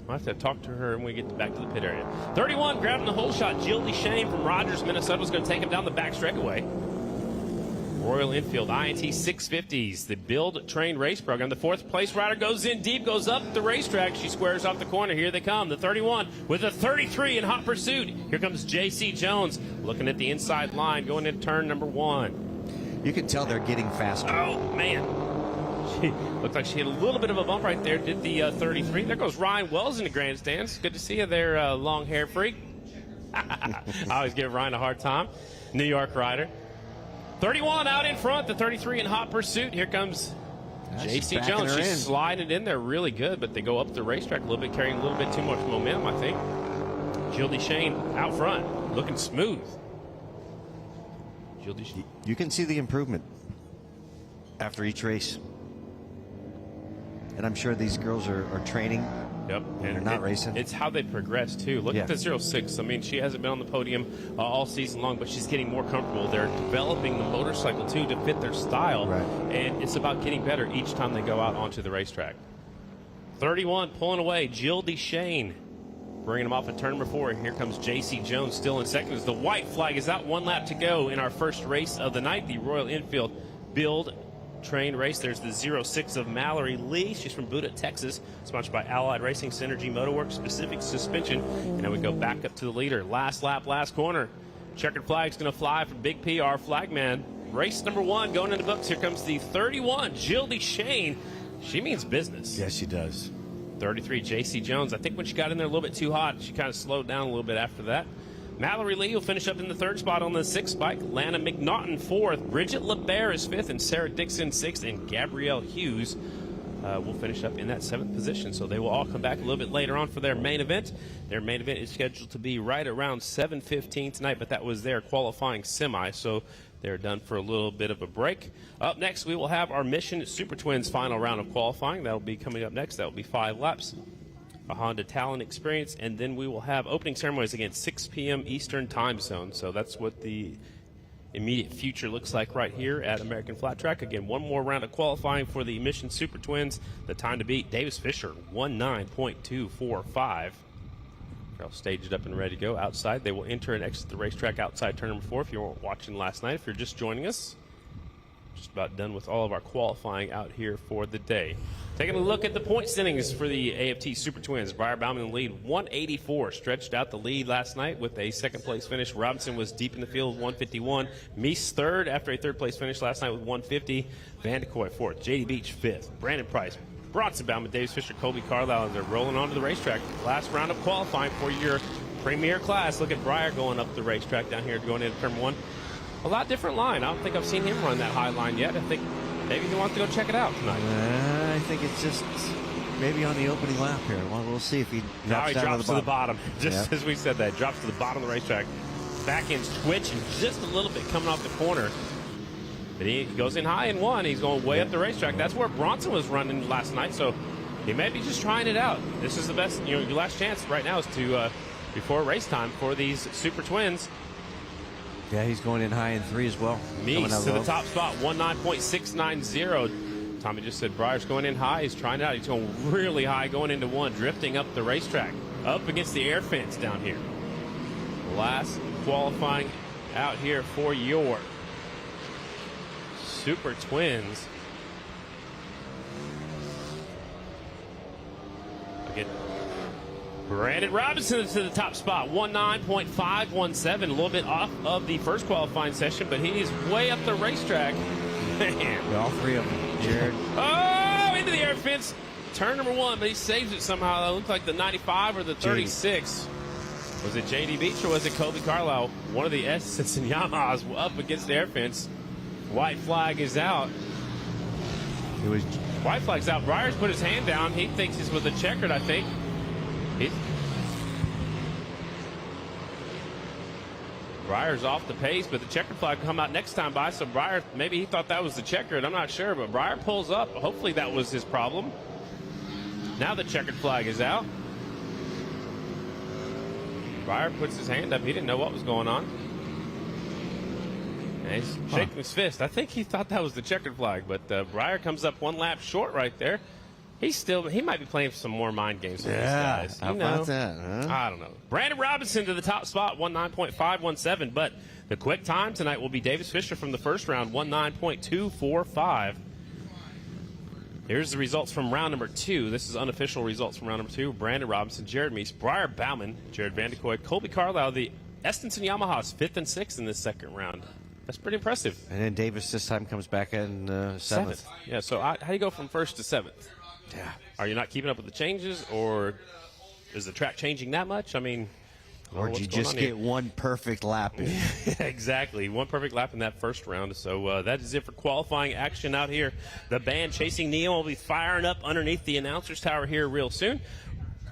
I'll have to talk to her when we get back to the pit area. 31, grabbing the whole shot. Jill DeShane from Rogers, Minnesota, is going to take him down the back straightaway. Royal Enfield INT 650s, the Build Train Race program. The 4th place rider goes in deep, goes up the racetrack. She squares off the corner. Here they come. The 31 with a 33 in hot pursuit. Here comes J.C. Jones looking at the inside line, going into turn number 1. You can tell they're getting faster. Oh, man. She looked like she had a little bit of a bump right there. Did the 33. There goes Ryan Wells in the grandstands. Good to see you there, long hair freak. I always give Ryan a hard time. New York rider. 31 out in front, the 33 in hot pursuit. Here comes J.C. Jones. She's sliding in there really good, but they go up the racetrack a little bit, carrying a little bit too much momentum, I think. Jill DeShane out front, looking smooth. Jill DeShane. You can see the improvement after each race. And I'm sure these girls are training. Yep. And they're not racing. It's how they progress, too. Look at the 06. I mean, she hasn't been on the podium all season long, but she's getting more comfortable. They're developing the motorcycle, too, to fit their style. Right. And it's about getting better each time they go out onto the racetrack. 31 pulling away. Jill DeShane bringing them off at turn number 4. Here comes J.C. Jones still in second as the white flag is out. 1 lap to go in our first race of the night, the Royal Enfield Build Train Race. There's the 06 of Mallory Lee. She's from Buda, Texas. Sponsored by Allied Racing, Synergy Motorworks, Specific Suspension. And then we go back up to the leader. Last lap, last corner. Checkered flag's going to fly from Big P, our flagman. Race number 1 going in the books. Here comes the 31, Jill DeShane. She means business. Yes, she does. 33, J.C. Jones. I think when she got in there a little bit too hot, she kind of slowed down a little bit after that. Mallory Lee will finish up in the 3rd spot on the 6th bike. Lana McNaughton 4th. Bridget LeBaire is 5th, and Sarah Dixon 6th, and Gabrielle Hughes will finish up in that 7th position. So they will all come back a little bit later on for their main event. Their main event is scheduled to be right around 7:15 tonight, but that was their qualifying semi, so they're done for a little bit of a break. Up next, we will have our Mission Super Twins final round of qualifying. That will be coming up next. That will be 5 laps. A Honda Talent experience, and then we will have opening ceremonies again 6 p.m. Eastern time zone. So that's what the immediate future looks like right here at American Flat Track. Again, 1 more round of qualifying for the Mission Super Twins. The time to beat Davis Fisher, 19.245. They're all staged up and ready to go outside. They will enter and exit the racetrack outside turn number 4 if you weren't watching last night. If you're just joining us, just about done with all of our qualifying out here for the day. Taking a look at the point standings for the AFT Super Twins. Briar Bauman in the lead, 184. Stretched out the lead last night with a second-place finish. Robinson was deep in the field, 151. Meese third after a third-place finish last night with 150. Vandekoy fourth. J.D. Beach fifth. Brandon Price, Bronson Bauman, Davis Fisher, Colby Carlisle, and they're rolling onto the racetrack. Last round of qualifying for your premier class. Look at Briar going up the racetrack down here, going into turn one. A lot different line. I don't think I've seen him run that high line yet. I think maybe he wants to go check it out tonight. I think it's just maybe on the opening lap here. We'll see if he drops now he down drops to the bottom. Just Yeah. as we said that. Drops to the bottom of the racetrack. Back end twitch and just a little bit coming off the corner. But he goes in high and one. He's going way up the racetrack. That's where Bronson was running last night. So he may be just trying it out. This is the best, your last chance right now is to, before race time for these Super Twins. Yeah, he's going in high in 3 as well. Meese to the top spot, 19.690. Tommy just said Briar's going in high. He's trying it out. He's going really high going into one, drifting up the racetrack, up against the air fence down here. Last qualifying out here for your Super Twins. Again, Brandon Robinson to the top spot, 19.517, a little bit off of the first qualifying session, but he's way up the racetrack. Man. All 3 of them, Jared. Oh, into the air fence. Turn number 1, but he saves it somehow. It looked like the 95 or the 36. Was it J.D. Beach or was it Colby Carlisle? One of the S's and Yamahas up against the air fence. White flag is out. White flag's out. Briar's put his hand down. He thinks he's with a checkered, I think. Briar's off the pace, but the checkered flag will come out next time by. So Briar, maybe he thought that was the checkered. I'm not sure, but Briar pulls up. Hopefully that was his problem. Now the checkered flag is out. Briar puts his hand up. He didn't know what was going on. And he's shaking his fist. I think he thought that was the checkered flag, but Briar comes up 1 lap short right there. He might be playing some more mind games with these guys. How about that, huh? I don't know. Brandon Robinson to the top spot, 19.517, but the quick time tonight will be Davis Fisher from the first round, 19.245. Here's the results from round number 2. This is unofficial results from round number 2. Brandon Robinson, Jared Meese, Briar Bauman, Jared Vandekoy, Colby Carlisle, the Estenson Yamahas, 5th and 6th in this second round. That's pretty impressive. And then Davis this time comes back in 7th. Yeah, so how do you go from 1st to 7th? Yeah. Are you not keeping up with the changes, or is the track changing that much? I mean, or did you just get one perfect lap in? Exactly. One perfect lap in that first round. So that is it for qualifying action out here. The band Chasing Neon will be firing up underneath the announcer's tower here real soon.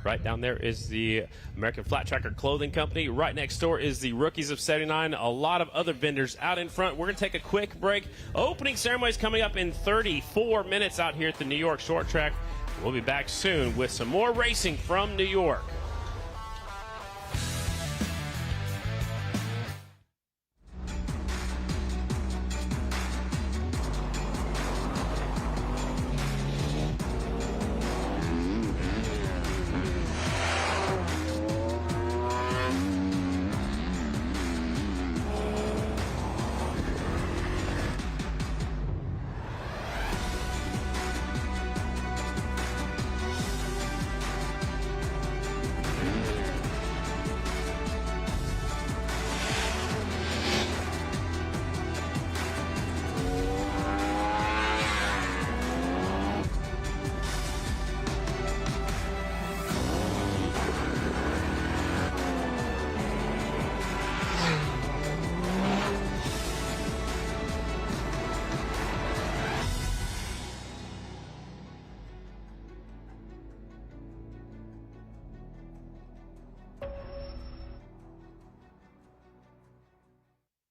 Right down there is the American Flat Tracker Clothing Company. Right next door is the Rookies of 79. A lot of other vendors out in front. We're going to take a quick break. Opening ceremonies coming up in 34 minutes out here at the New York Short Track. We'll be back soon with some more racing from New York.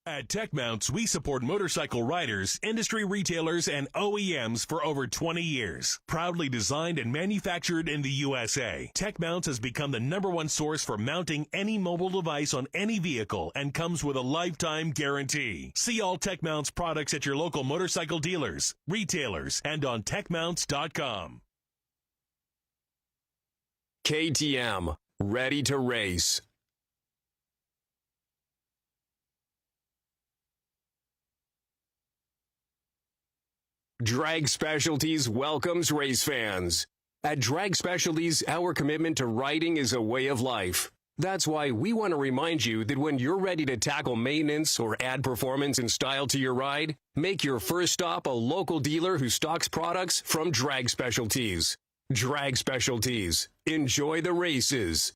At Tech Mounts, we support motorcycle riders, industry retailers, and OEMs for over 20 years. Proudly designed and manufactured in the USA, Tech Mounts has become the #1 source for mounting any mobile device on any vehicle and comes with a lifetime guarantee. See all Tech Mounts products at your local motorcycle dealers, retailers, and on techmounts.com. KTM, ready to race. Drag Specialties welcomes race fans. At Drag Specialties, our commitment to riding is a way of life. That's why we want to remind you that when you're ready to tackle maintenance or add performance and style to your ride, make your first stop a local dealer who stocks products from Drag Specialties. Drag Specialties. Enjoy the races.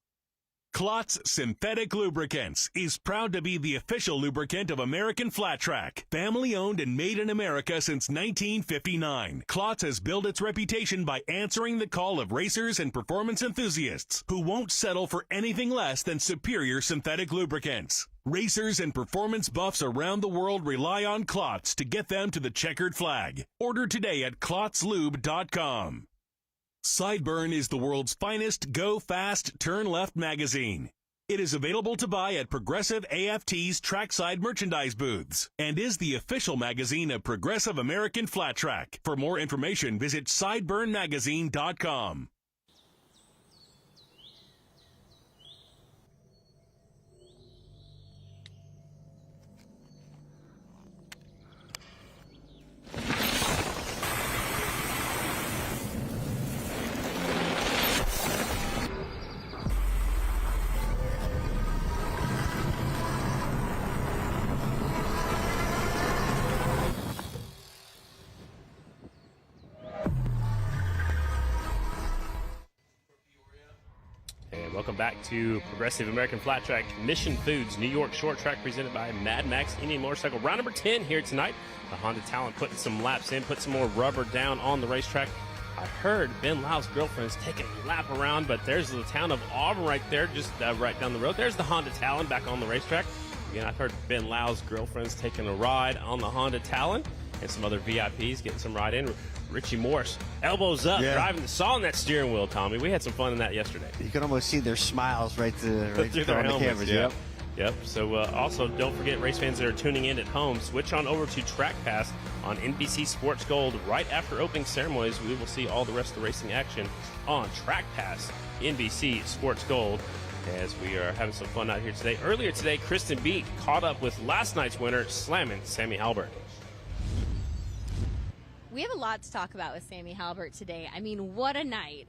Klotz Synthetic Lubricants is proud to be the official lubricant of American Flat Track. Family owned and made in America since 1959. Klotz has built its reputation by answering the call of racers and performance enthusiasts who won't settle for anything less than superior synthetic lubricants. Racers and performance buffs around the world rely on Klotz to get them to the checkered flag. Order today at klotzlube.com. Sideburn is the world's finest go fast, turn left magazine. It is available to buy at Progressive AFT's trackside merchandise booths and is the official magazine of Progressive American Flat Track. For more information, visit sideburnmagazine.com. Welcome back to Progressive American Flat Track Mission Foods New York Short Track, presented by Mad Max Indian Motorcycle. Round number 10 here tonight. The Honda Talent putting some laps in, put some more rubber down on the racetrack. I heard Ben Lau's girlfriend's taking a lap around, but there's the town of Auburn right there, just right down the road. There's the Honda Talent back on the racetrack. Again, I've heard Ben Lau's girlfriend's taking a ride on the Honda Talent, and some other VIPs getting some ride in. Richie Morse, elbows up, driving the saw on that steering wheel, Tommy. We had some fun in that yesterday. You can almost see their smiles right through on their the helmets, cameras. Yep. So also, don't forget, race fans that are tuning in at home, switch on over to TrackPass on NBC Sports Gold. Right after opening ceremonies, we will see all the rest of the racing action on TrackPass, NBC Sports Gold, as we are having some fun out here today. Earlier today, Kristen Beek caught up with last night's winner, slamming Sammy Halbert. We have a lot to talk about with Sammy Halbert today. I mean, what a night.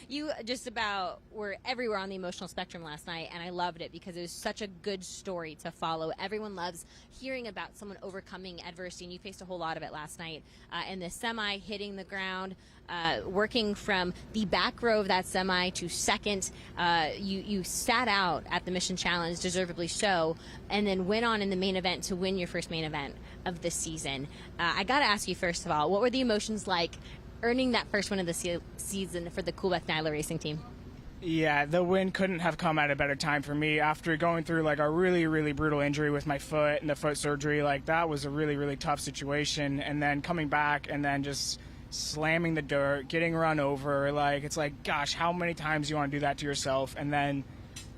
You just about were everywhere on the emotional spectrum last night, and I loved it because it was such a good story to follow. Everyone loves hearing about someone overcoming adversity, and you faced a whole lot of it last night. In the semi, hitting the ground, working from the back row of that semi to second. You sat out at the Mission Challenge, deservedly so, and then went on in the main event to win your first main event of the season. I got to ask you, first of all, what were the emotions like earning that first win of the season for the Coolbeck-Nyla racing team? Yeah, the win couldn't have come at a better time for me. After going through like a really, really brutal injury with my foot and the foot surgery, like that was a really, really tough situation. And then coming back and then just slamming the dirt, getting run over, like it's like, gosh, how many times do you want to do that to yourself? And then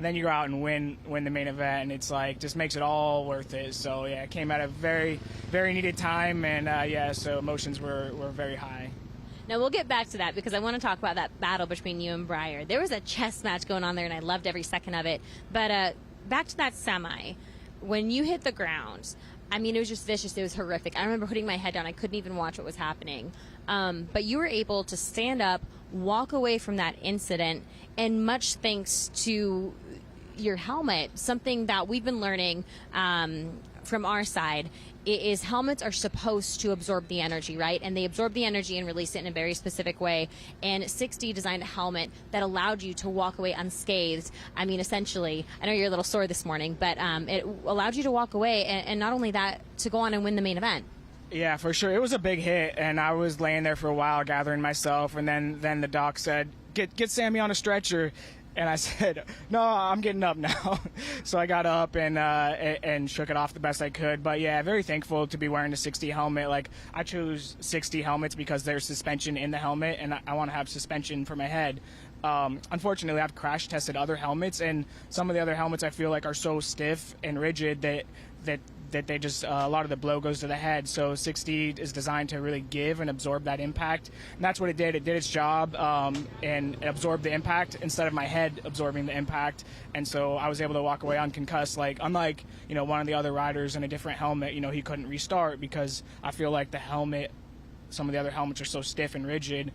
you go out and win the main event, and it's like just makes it all worth it. So yeah, it came at a very, very needed time, and so emotions were very high. Now, we'll get back to that because I want to talk about that battle between you and Breyer. There was a chess match going on there, and I loved every second of it. But back to that semi. When you hit the ground, I mean, it was just vicious. It was horrific. I remember putting my head down. I couldn't even watch what was happening. But you were able to stand up, walk away from that incident, and much thanks to your helmet, something that we've been learning from our side is helmets are supposed to absorb the energy, right? And they absorb the energy and release it in a very specific way. And 6D designed a helmet that allowed you to walk away unscathed. I mean, essentially, I know you're a little sore this morning, but it allowed you to walk away, and not only that, to go on and win the main event. Yeah, for sure. It was a big hit, and I was laying there for a while gathering myself, and then the doc said, get Sammy on a stretcher. And I said, no, I'm getting up now. So I got up and shook it off the best I could. But, yeah, very thankful to be wearing the 6D helmet. Like, I chose 6D helmets because there's suspension in the helmet, and I want to have suspension for my head. Unfortunately, I've crash tested other helmets, and some of the other helmets I feel like are so stiff and rigid that that they just a lot of the blow goes to the head. So 60 is designed to really give and absorb that impact, and that's what it did. It did its job and absorbed the impact instead of my head absorbing the impact, and so I was able to walk away unconcussed. Like, unlike one of the other riders in a different helmet, he couldn't restart because I feel like the helmet, some of the other helmets are so stiff and rigid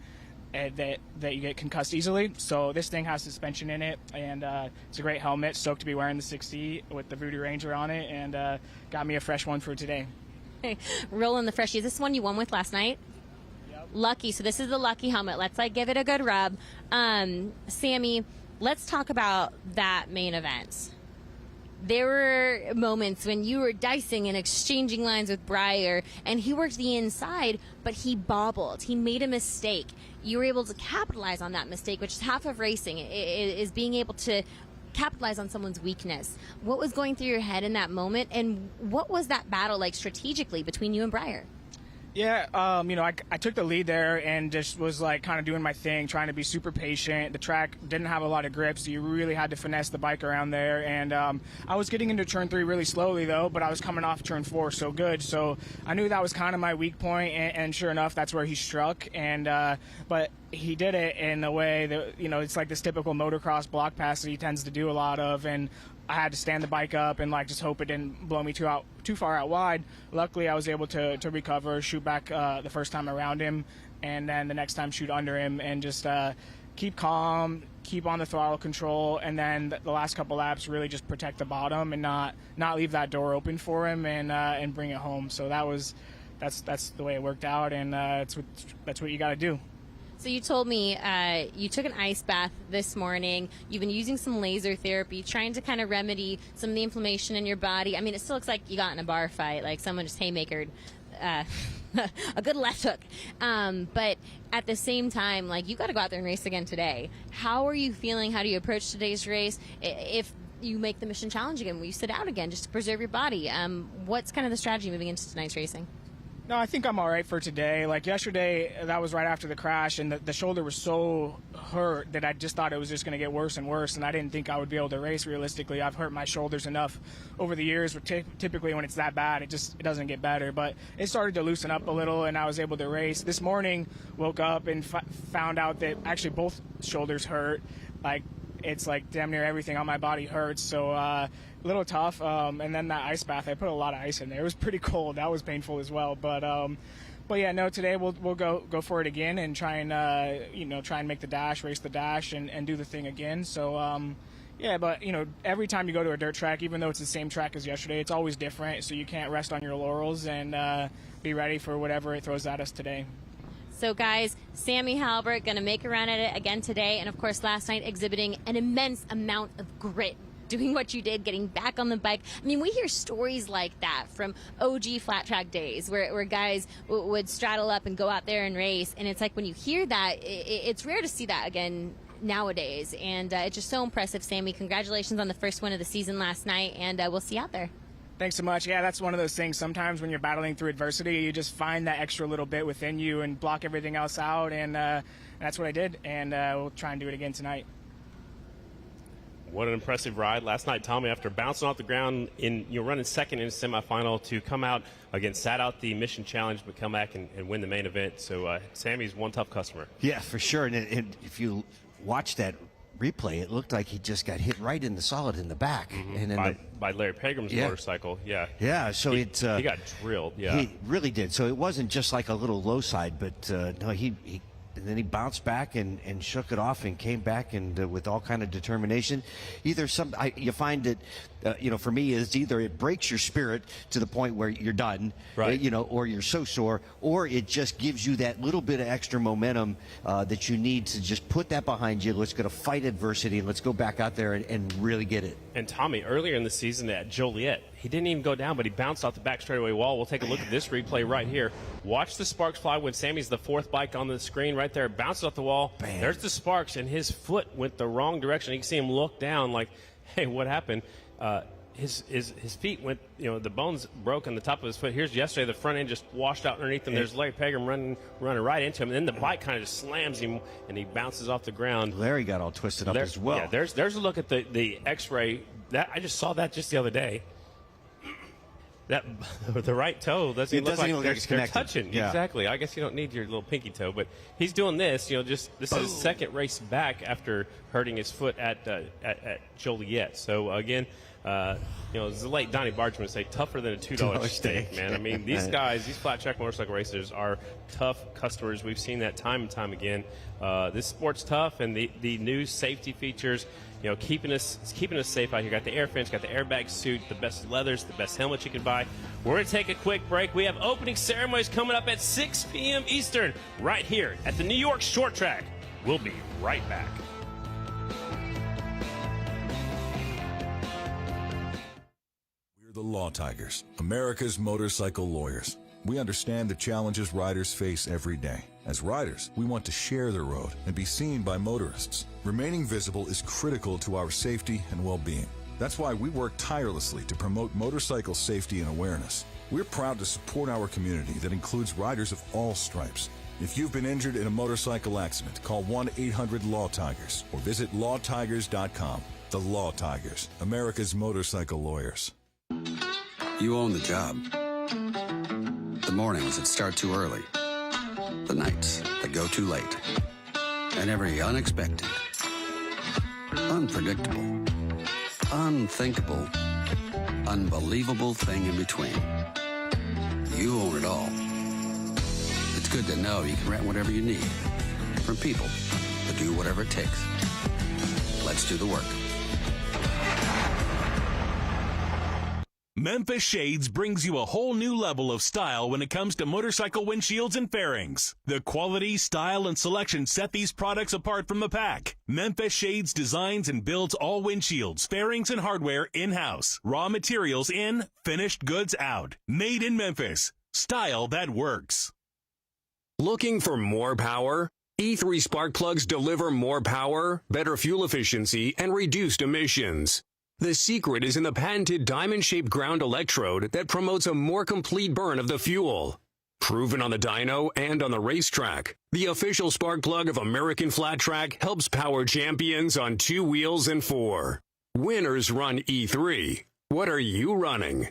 that you get concussed easily. So this thing has suspension in it, and it's a great helmet. Stoked to be wearing the 60 with the Voodoo Ranger on it, and got me a fresh one for today. Hey, rolling the freshies. This one you won with last night? Yep. Lucky. So this is the Lucky helmet. Let's give it a good rub. Sammy, let's talk about that main event. There were moments when you were dicing and exchanging lines with Breyer, and he worked the inside, but he bobbled. He made a mistake. You were able to capitalize on that mistake, which is half of racing, is being able to capitalize on someone's weakness. What was going through your head in that moment, and what was that battle like strategically between you and Breyer? Yeah, I took the lead there and just was kind of doing my thing, trying to be super patient. The track didn't have a lot of grip, so you really had to finesse the bike around there. And I was getting into turn 3 really slowly, though, but I was coming off turn 4 so good. So I knew that was kind of my weak point, and sure enough, that's where he struck. And but he did it in a way that, it's like this typical motocross block pass that he tends to do a lot of. And I had to stand the bike up and just hope it didn't blow me too far out wide. Luckily, I was able to recover, shoot back the first time around him, and then the next time shoot under him, and just keep calm, keep on the throttle control, and then the last couple laps really just protect the bottom and not leave that door open for him, and bring it home. So that's the way it worked out, and that's what you got to do. So you told me you took an ice bath this morning. You've been using some laser therapy, trying to kind of remedy some of the inflammation in your body. I mean, it still looks like you got in a bar fight, like someone just haymakered a good left hook. But at the same time, you got to go out there and race again today. How are you feeling? How do you approach today's race? If you make the mission challenge again, will you sit out again just to preserve your body? What's kind of the strategy moving into tonight's racing? No, I think I'm all right for today. Yesterday, that was right after the crash, and the shoulder was so hurt that I just thought it was just going to get worse and worse, and I didn't think I would be able to race realistically. I've hurt my shoulders enough over the years, but typically when it's that bad, it doesn't get better. But it started to loosen up a little, and I was able to race. This morning, woke up and found out that actually both shoulders hurt. It's damn near everything on my body hurts, so a little tough. And then that ice bath, I put a lot of ice in there. It was pretty cold. That was painful as well. But yeah, no, today we'll go for it again and try and make the dash, race the dash, and do the thing again. So yeah, but every time you go to a dirt track, even though it's the same track as yesterday, it's always different. So you can't rest on your laurels, and be ready for whatever it throws at us today. So, guys, Sammy Halbert going to make a run at it again today, and, of course, last night exhibiting an immense amount of grit, doing what you did, getting back on the bike. I mean, we hear stories like that from OG flat track days where guys would straddle up and go out there and race, and it's like when you hear that, it's rare to see that again nowadays, and it's just so impressive, Sammy. Congratulations on the first win of the season last night, and we'll see you out there. Thanks so much. Yeah, that's one of those things. Sometimes when you're battling through adversity, you just find that extra little bit within you and block everything else out, and that's what I did, and we'll try and do it again tonight. What an impressive ride last night, Tommy. After bouncing off the ground you're running second in the semifinal, to come out again, sat out the mission challenge, but come back and win the main event. So Sammy's one tough customer. Yeah, for sure. And if you watch that replay, it looked like he just got hit right in the solid in the back, and then by Larry Pegram's motorcycle. Yeah. So he got drilled. Yeah, he really did. So it wasn't just like a little low side, but no, he and then he bounced back and shook it off and came back and with all kind of determination. Either you find that for me is either it breaks your spirit to the point where you're done, right? Or you're so sore, or it just gives you that little bit of extra momentum that you need to just put that behind you. Let's go to fight adversity and let's go back out there and really get it. And Tommy, earlier in the season at Joliet, he didn't even go down, but he bounced off the back straightaway wall. We'll take a look at this replay right here. Watch the sparks fly when Sammy's the fourth bike on the screen right there. Bounced off the wall. Bam. There's the sparks, and his foot went the wrong direction. You can see him look down like, hey, what happened? His feet went, the bones broke on the top of his foot. Here's yesterday, the front end just washed out underneath him. There's Larry Pegram running right into him. And then the bike kind of just slams him, and he bounces off the ground. Larry got all twisted up as well. Yeah, there's a look at the X-ray. I just saw that just the other day. That the right toe doesn't It doesn't look look like like it's they're connected. touching. Yeah. Exactly. I guess you don't need your little pinky toe, but he's doing this. This is his second race back after hurting his foot at Joliet. So again, as the late Donnie Bartman would say, tougher than a $2 steak, man. I mean, these guys, these flat track motorcycle racers are tough customers. We've seen that time and time again. This sport's tough, and the new safety features, keeping us safe out here. Got the air fence, got the airbag suit, the best leathers, the best helmet you can buy. We're going to take a quick break. We have opening ceremonies coming up at 6 p.m. Eastern right here at the New York Short Track. We'll be right back. We're the Law Tigers, America's motorcycle lawyers. We understand the challenges riders face every day. As riders, we want to share the road and be seen by motorists. Remaining visible is critical to our safety and well-being. That's why we work tirelessly to promote motorcycle safety and awareness. We're proud to support our community that includes riders of all stripes. If you've been injured in a motorcycle accident, call 1-800-LAW-TIGERS or visit lawtigers.com. The Law Tigers, America's motorcycle lawyers. You own the job. The mornings that start too early. The nights that go too late. And every unexpected, unpredictable, unthinkable, unbelievable thing in between. You own it all. It's good to know you can rent whatever you need from people that do whatever it takes. Let's do the work. Memphis Shades brings you a whole new level of style when it comes to motorcycle windshields and fairings. The quality, style, and selection set these products apart from the pack. Memphis Shades designs and builds all windshields, fairings, and hardware in-house. Raw materials in, finished goods out. Made in Memphis. Style that works. Looking for more power? E3 spark plugs deliver more power, better fuel efficiency, and reduced emissions. The secret is in the patented diamond-shaped ground electrode that promotes a more complete burn of the fuel. Proven on the dyno and on the racetrack, the official spark plug of American Flat Track helps power champions on 2 wheels and 4. Winners run E3. What are you running?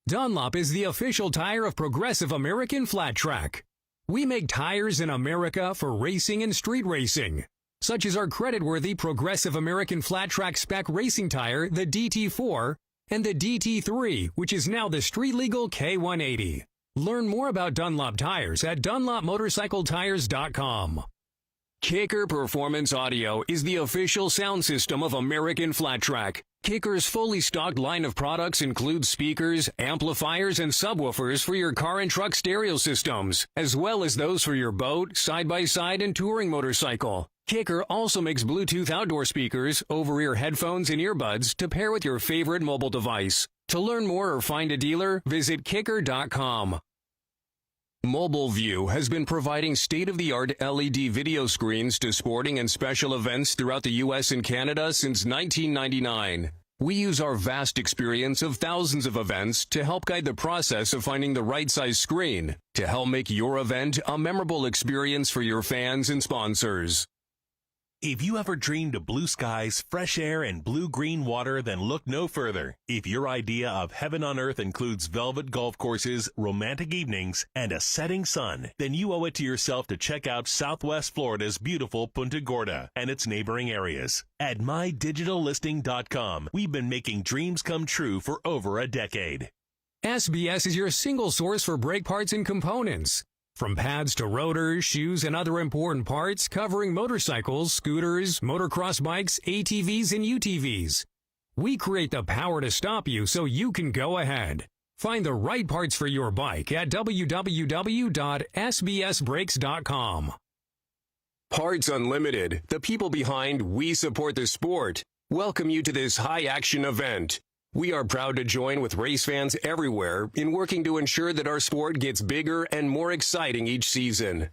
Dunlop is the official tire of Progressive American Flat Track. We make tires in America for racing and street racing, such as our creditworthy Progressive American Flat Track Spec racing tire, the DT4, and the DT3, which is now the street-legal K180. Learn more about Dunlop tires at dunlopmotorcycletires.com. Kicker Performance Audio is the official sound system of American Flat Track. Kicker's fully stocked line of products includes speakers, amplifiers, and subwoofers for your car and truck stereo systems, as well as those for your boat, side-by-side, and touring motorcycle. Kicker also makes Bluetooth outdoor speakers, over-ear headphones, and earbuds to pair with your favorite mobile device. To learn more or find a dealer, visit kicker.com. Mobile View has been providing state-of-the-art LED video screens to sporting and special events throughout the U.S. and Canada since 1999. We use our vast experience of thousands of events to help guide the process of finding the right size screen to help make your event a memorable experience for your fans and sponsors. If you ever dreamed of blue skies, fresh air, and blue-green water, then look no further. If your idea of heaven on earth includes velvet golf courses, romantic evenings, and a setting sun, then you owe it to yourself to check out Southwest Florida's beautiful Punta Gorda and its neighboring areas. At mydigitallisting.com, we've been making dreams come true for over a decade. SBS is your single source for brake parts and components. From pads to rotors, shoes, and other important parts covering motorcycles, scooters, motocross bikes, ATVs, and UTVs. We create the power to stop you so you can go ahead. Find the right parts for your bike at www.sbsbrakes.com. Parts Unlimited, the people behind We Support the Sport, welcome you to this high-action event. We are proud to join with race fans everywhere in working to ensure that our sport gets bigger and more exciting each season.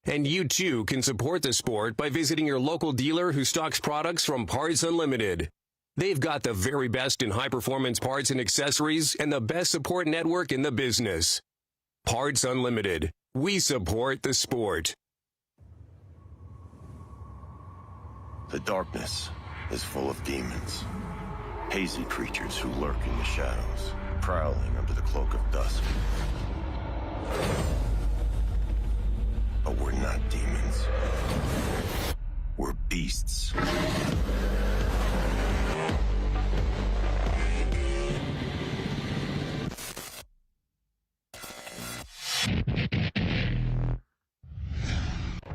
And you too can support the sport by visiting your local dealer who stocks products from Parts Unlimited. They've got the very best in high-performance parts and accessories and the best support network in the business. Parts Unlimited. We support the sport. The darkness is full of demons. Hazy creatures who lurk in the shadows, prowling under the cloak of dusk. But we're not demons. We're beasts.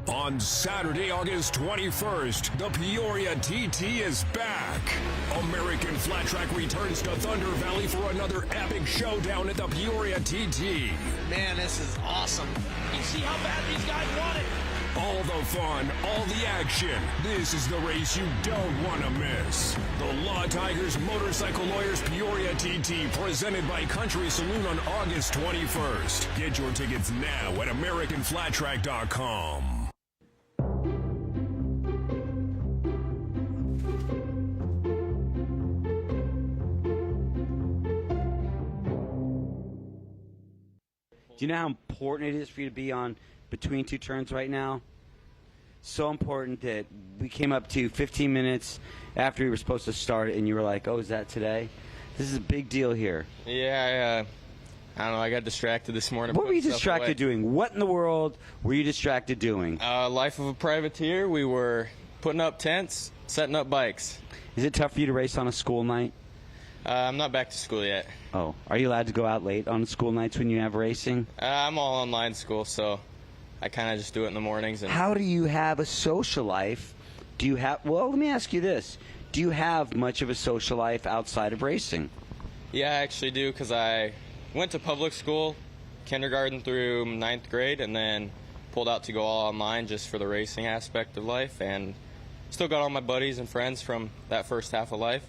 On Saturday, August 21st, the Peoria TT is back. American Flat Track returns to Thunder Valley for another epic showdown at the Peoria TT. Man, this is awesome. You see how bad these guys want it. All the fun, all the action. This is the race you don't want to miss. The Law Tigers Motorcycle Lawyers Peoria TT, presented by Country Saloon on August 21st. Get your tickets now at AmericanFlatTrack.com. Do you know how important it is for you to be on between two turns right now? So important that we came up to 15 minutes after we were supposed to start, and you were like, oh, is that today? This is a big deal here. Yeah, I don't know. I got distracted this morning. What were you distracted doing? What in the world were you distracted doing? Life of a privateer. We were putting up tents, setting up bikes. Is it tough for you to race on a school night? I'm not back to school yet. Oh, are you allowed to go out late on school nights when you have racing? I'm all online school, so I kind of just do it in the mornings. And how do you have a social life? Do you have? Well, let me ask you this: do you have much of a social life outside of racing? Yeah, I actually do, because I went to public school, kindergarten through 9th grade, and then pulled out to go all online just for the racing aspect of life, and still got all my buddies and friends from that first half of life.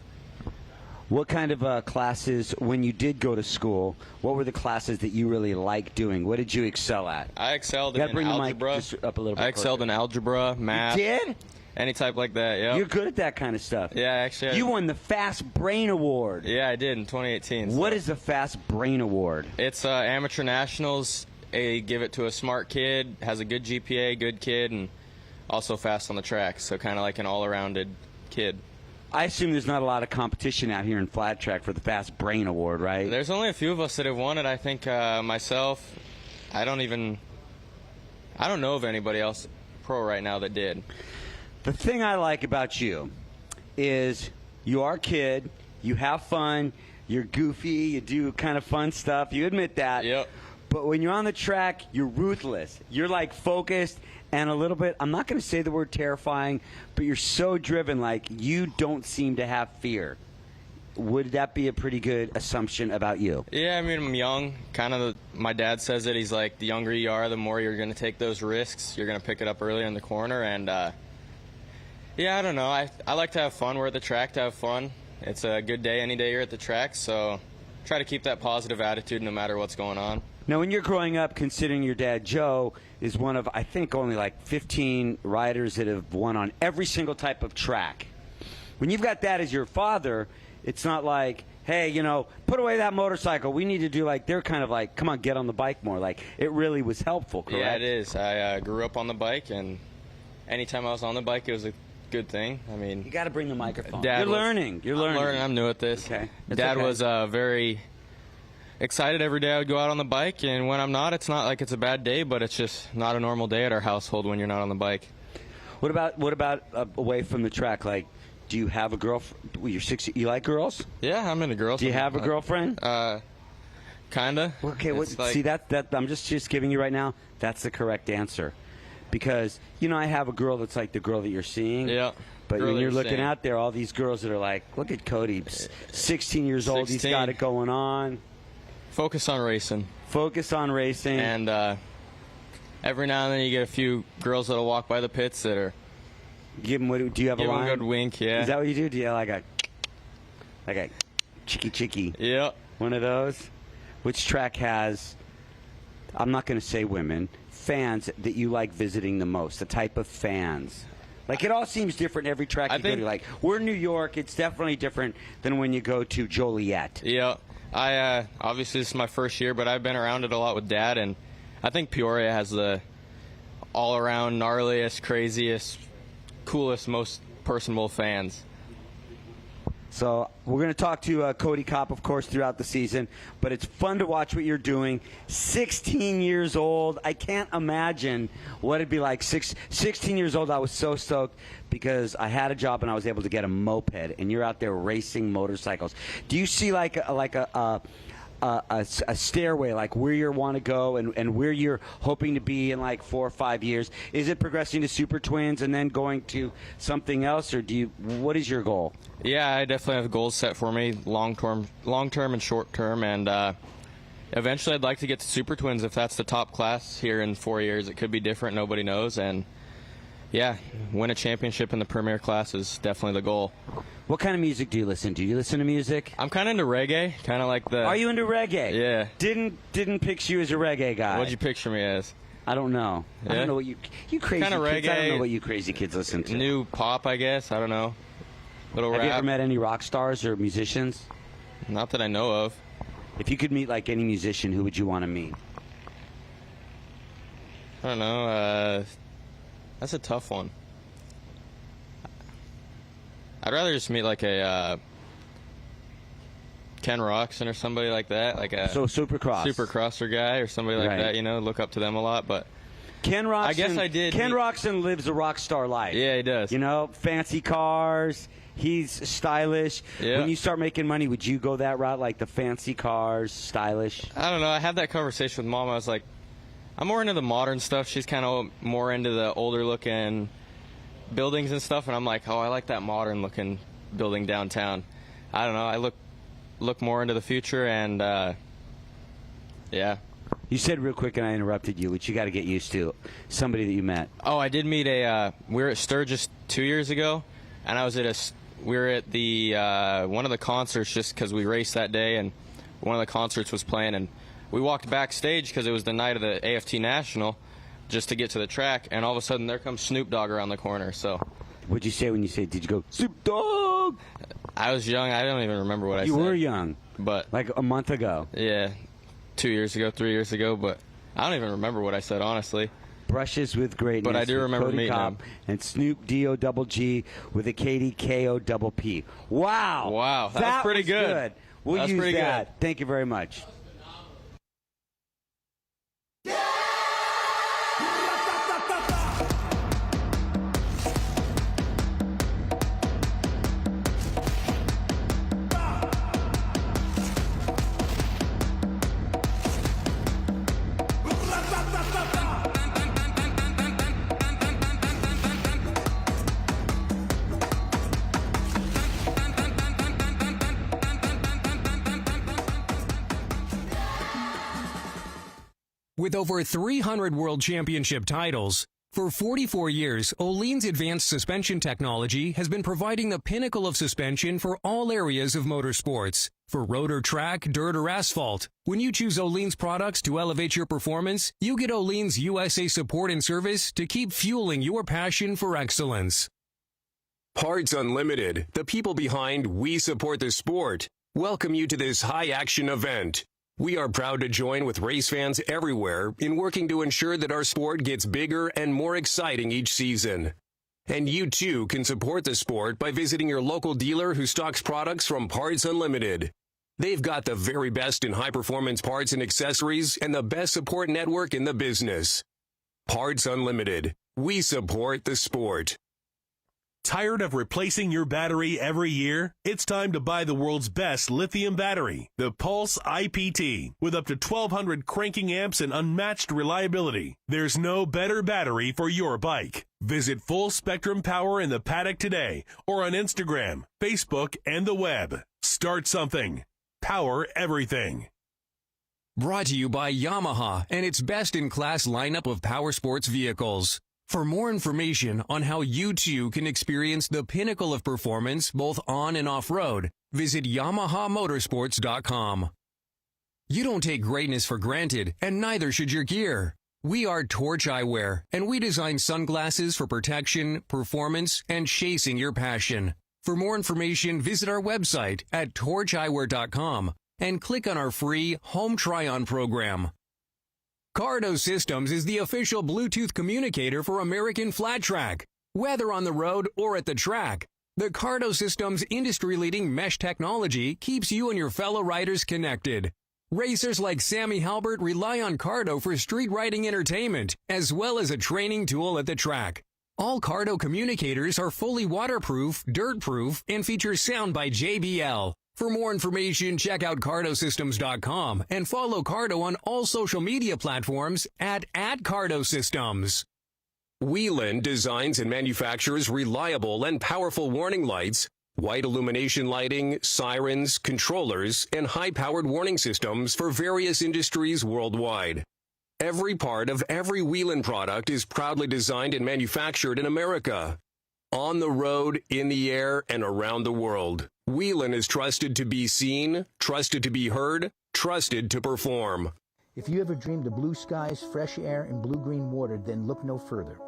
What kind of classes, when you did go to school, what were the classes that you really liked doing? What did you excel at? I excelled in bring algebra. The mic just up a little bit I excelled closer. in algebra, math. You did? Any type like that, yeah. You're good at that kind of stuff. Yeah, actually. You won the Fast Brain Award. Yeah, I did in 2018. What is the Fast Brain Award? It's amateur nationals. They give it to a smart kid, has a good GPA, good kid, and also fast on the track. So kind of like an all-arounded kid. I assume there's not a lot of competition out here in flat track for the Fast Brain Award, right? There's only a few of us that have won it. I think myself, I don't know of anybody else pro right now that did. The thing I like about you is you are a kid, you have fun, you're goofy, you do kind of fun stuff. You admit that. Yep. But when you're on the track, you're ruthless. You're like focused and a little bit, I'm not going to say the word terrifying, but you're so driven, like you don't seem to have fear. Would that be a pretty good assumption about you? Yeah, I mean, I'm young. My dad says it. He's like, the younger you are, the more you're going to take those risks. You're going to pick it up earlier in the corner. And, yeah, I don't know. I like to have fun. We're at the track to have fun. It's a good day any day you're at the track. So try to keep that positive attitude no matter what's going on. Now, when you're growing up, considering your dad, Joe, is one of, I think, only like 15 riders that have won on every single type of track. When you've got that as your father, it's not like, hey, put away that motorcycle. We need to do they're kind of like, come on, get on the bike more. Like, it really was helpful, correct? Yeah, it is. I grew up on the bike, and anytime I was on the bike, it was a good thing. I mean, you got to bring the microphone. You're learning. I'm new at this. Okay. Dad was very excited every day I would go out on the bike, and when I'm not, it's not like it's a bad day, but it's just not a normal day at our household when you're not on the bike. What about away from the track? Like, do you have a girlfriend? You're 60. You like girls? Yeah, I'm into girls. Do you have a girlfriend? Kinda. Okay. See that I'm just giving you right now. That's the correct answer, because I have a girl that's like the girl that you're seeing. Yeah. But when you're looking out there, all these girls that are like, look at Cody, 16 years old. He's got it going on. Focus on racing. Focus on racing. And every now and then you get a few girls that'll walk by the pits that are. Do you have a line? Give them a good wink, yeah. Is that what you do? Do you have like a chicky? Yeah. One of those? Which track has, I'm not going to say women, fans that you like visiting the most? The type of fans? Like, it all seems different every track you go to. Like, we're in New York. It's definitely different than when you go to Joliet. Yeah. Obviously, this is my first year, but I've been around it a lot with Dad, and I think Peoria has the all-around gnarliest, craziest, coolest, most personable fans. So we're going to talk to Cody Kopp, of course, throughout the season. But it's fun to watch what you're doing. 16 years old. I can't imagine what it'd be like. 16 years old, I was so stoked because I had a job and I was able to get a moped. And you're out there racing motorcycles. Do you see like a stairway, like where you want to go and where you're hoping to be in like 4 or 5 years? Is it progressing to Super Twins and then going to something else, or what is your goal? Yeah, I definitely have goals set for me, long term and short term, and eventually I'd like to get to Super Twins if that's the top class here in 4 years. It could be different, nobody knows, and yeah, win a championship in the premier class is definitely the goal. What kind of music do you listen to? Do you listen to music? I'm kind of into reggae, kind of like the... Are you into reggae? Yeah. Didn't picture you as a reggae guy. What'd you picture me as? I don't know. Yeah? I don't know what you crazy kind of kids. reggae, I don't know what you crazy kids listen to. New pop, I guess. I don't know. Little Have rap. you ever met any rock stars or musicians? Not that I know of. If you could meet like any musician, who would you want to meet? I don't know. That's a tough one. I'd rather just meet like a Ken Roxon or somebody like that, like a supercrosser guy or somebody like that. You know, look up to them a lot. But Ken Roxon, I guess I did. Ken Roxon lives a rock star life. Yeah, he does. You know, fancy cars. He's stylish. Yeah. When you start making money, would you go that route, like the fancy cars, stylish? I don't know. I had that conversation with Mom. I was like, I'm more into the modern stuff. She's kind of more into the older looking buildings and stuff, and I'm like, oh, I like that modern looking building downtown. I don't know. I look more into the future, and yeah. You said real quick, and I interrupted you, which you got to get used to. Somebody that you met. Oh, I did meet we were at Sturgis 2 years ago, and I was we were at the one of the concerts just because we raced that day, and one of the concerts was playing, and we walked backstage because it was the night of the AFT National, just to get to the track, and all of a sudden there comes Snoop Dogg around the corner. So, what'd you say when you said, did you go, Snoop Dogg? I was young. I don't even remember what I said. You were young. But like a month ago. Yeah, 2 years ago, 3 years ago, but I don't even remember what I said, honestly. Brushes with Greatness. But I do remember Cody meeting Kopp him. And Snoop D-O-double-G with a Katie K-O-double-P. Wow. Wow, that was pretty good. We'll That's use pretty that. good. Thank you very much. With over 300 World Championship titles, for 44 years, Öhlins advanced suspension technology has been providing the pinnacle of suspension for all areas of motorsports. For road or track, dirt or asphalt, when you choose Öhlins products to elevate your performance, you get Öhlins USA support and service to keep fueling your passion for excellence. Parts Unlimited, the people behind We Support the Sport, welcome you to this high-action event. We are proud to join with race fans everywhere in working to ensure that our sport gets bigger and more exciting each season. And you too can support the sport by visiting your local dealer who stocks products from Parts Unlimited. They've got the very best in high-performance parts and accessories and the best support network in the business. Parts Unlimited. We support the sport. Tired of replacing your battery every year? It's time to buy the world's best lithium battery, the Pulse IPT, with up to 1,200 cranking amps and unmatched reliability. There's no better battery for your bike. Visit Full Spectrum Power in the paddock today or on Instagram, Facebook, and the web. Start something. Power everything. Brought to you by Yamaha and its best-in-class lineup of power sports vehicles. For more information on how you too can experience the pinnacle of performance both on and off-road, visit YamahaMotorsports.com. You don't take greatness for granted, and neither should your gear. We are Torch Eyewear, and we design sunglasses for protection, performance, and chasing your passion. For more information, visit our website at torcheyewear.com and click on our free Home Try-On program. Cardo Systems is the official Bluetooth communicator for American Flat Track. Whether on the road or at the track, The Cardo System's industry-leading mesh technology keeps you and your fellow riders connected. Racers like Sammy Halbert rely on Cardo for street riding entertainment, as well as a training tool at the track. All Cardo communicators are fully waterproof, dirt-proof, and feature sound by JBL. For more information, check out cardosystems.com and follow Cardo on all social media platforms at @CardoSystems. Whelen designs and manufactures reliable and powerful warning lights, white illumination lighting, sirens, controllers, and high-powered warning systems for various industries worldwide. Every part of every Whelen product is proudly designed and manufactured in America. On the road, in the air, and around the world, Whelen is trusted to be seen, trusted to be heard, trusted to perform. If you ever dreamed of blue skies, fresh air, and blue-green water, then look no further.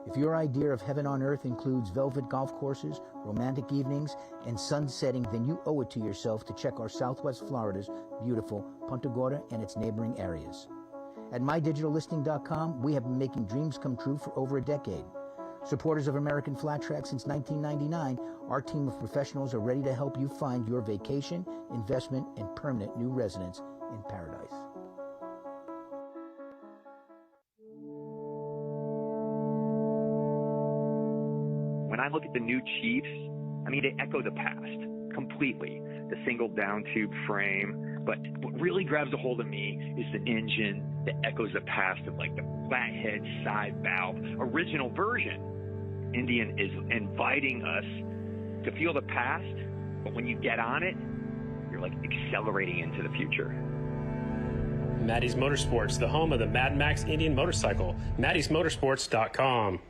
If your idea of heaven on earth includes velvet golf courses, romantic evenings, and sun setting, then you owe it to yourself to check our Southwest Florida's beautiful Punta Gorda and its neighboring areas. At mydigitallisting.com, we have been making dreams come true for over a decade. Supporters of American Flat Track since 1999, our team of professionals are ready to help you find your vacation, investment, and permanent new residence in paradise. When I look at the new Chiefs, I mean, they echo the past completely. The single down tube frame. But what really grabs a hold of me is the engine that echoes the past of like the flathead side valve original version. Indian is inviting us to feel the past, but when you get on it, you're like accelerating into the future. Maddie's Motorsports, the home of the Mad Max Indian motorcycle. Maddie'sMotorsports.com.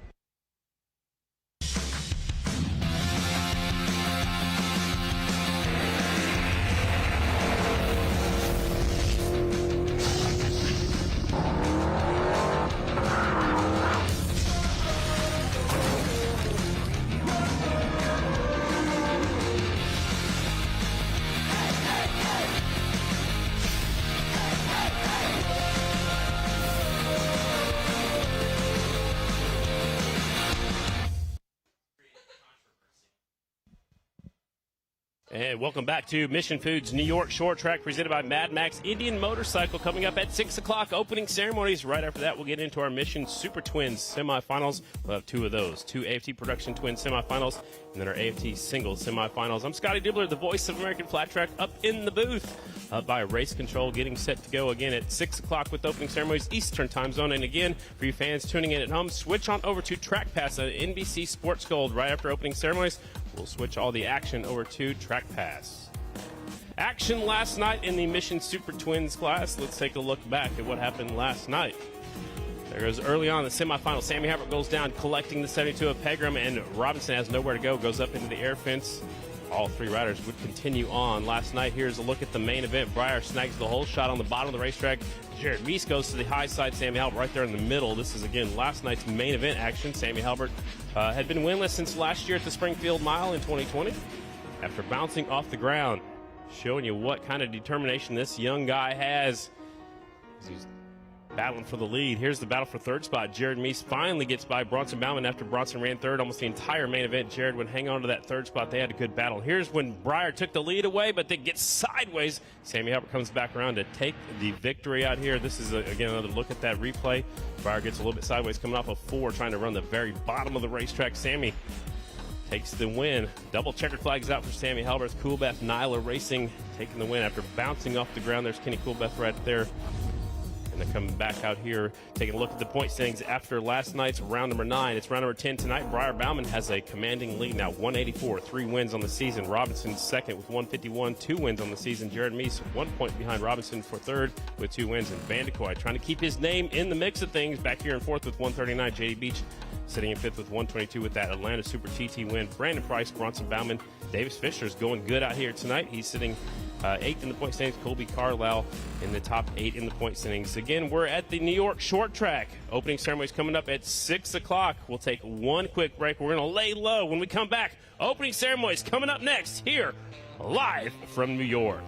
And welcome back to Mission Foods New York Short Track, presented by Mad Max Indian Motorcycle. Coming up at 6 o'clock, opening ceremonies. Right after that, we'll get into our Mission Super Twins semifinals. We'll have two of those, two AFT Production Twins semifinals, and then our AFT Singles semifinals. I'm Scotty Dibbler, the voice of American Flat Track, up in the booth, up by Race Control, getting set to go again at 6 o'clock with opening ceremonies, Eastern Time Zone. And again, for you fans tuning in at home, switch on over to TrackPass on NBC Sports Gold right after opening ceremonies. We'll switch all the action over to TrackPass. Action last night in the Mission Super Twins class. Let's take a look back at what happened last night. There goes early on in the semifinal. Sammy Halbert goes down, collecting the 72 of Pegram, and Robinson has nowhere to go, goes up into the air fence. All three riders would continue on. Last night, here's a look at the main event. Breyer snags the whole shot on the bottom of the racetrack. Jared Meese goes to the high side. Sammy Halbert right there in the middle. This is, again, last night's main event action. Sammy Halbert had been winless since last year at the Springfield Mile in 2020 after bouncing off the ground. Showing you what kind of determination this young guy has. He's battling for the lead. Here's the battle for third spot. Jared Meese finally gets by Bronson Bauman after Bronson ran third almost the entire main event. Jared would hang on to that third spot. They had a good battle. Here's when Breyer took the lead away, but then gets sideways. Sammy Halbert comes back around to take the victory out here. This is, again, another look at that replay. Breyer gets a little bit sideways, coming off of 4, trying to run the very bottom of the racetrack. Sammy takes the win. Double checkered flags out for Sammy Halbert. Coolbeth Nyla Racing taking the win after bouncing off the ground. There's Kenny Coolbeth right there. And they're coming back out here, taking a look at the point standings after last night's round number 9. It's round number 10 tonight. Breyer Bauman has a commanding lead now, 184, 3 wins on the season. Robinson's second with 151, 2 wins on the season. Jared Meese 1 point behind Robinson for third with 2 wins. And Van de Kooi trying to keep his name in the mix of things, back here in fourth with 139. J.D. Beach sitting in fifth with 122 with that Atlanta Super TT win. Brandon Price, Bronson Bauman, Davis Fisher's going good out here tonight. He's sitting 8th in the point standings. Colby Carlisle in the top 8 in the point standings. Again, we're at the New York Short Track. Opening ceremonies coming up at 6 o'clock. We'll take one quick break. We're going to lay low when we come back. Opening ceremonies coming up next here, live from New York.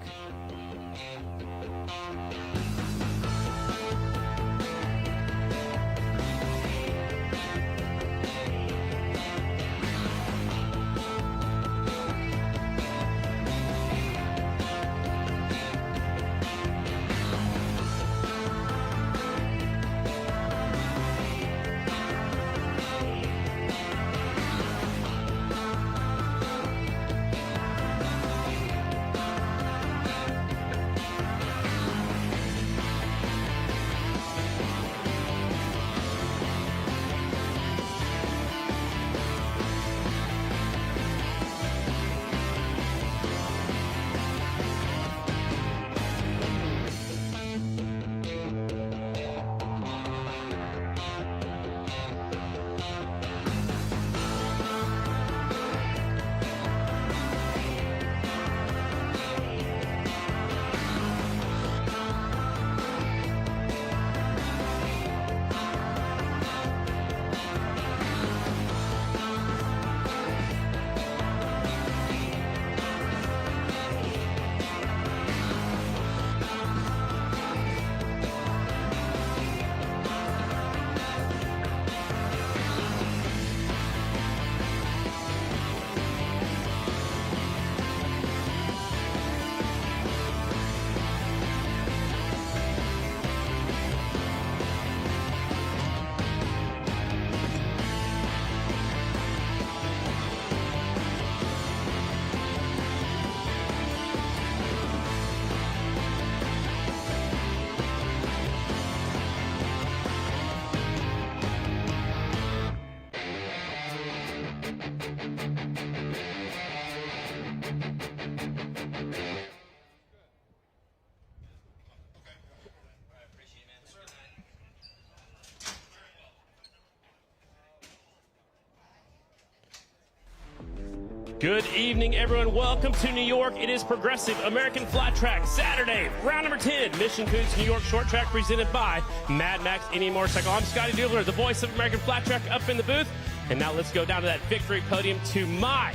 Good evening, everyone. Welcome to New York. It is Progressive American Flat Track Saturday, round number 10, Mission Foods New York Short Track, presented by Mad Max Indian Motorcycle. I'm Scotty Dubler, the voice of American Flat Track, up in the booth. And now let's go down to that victory podium to my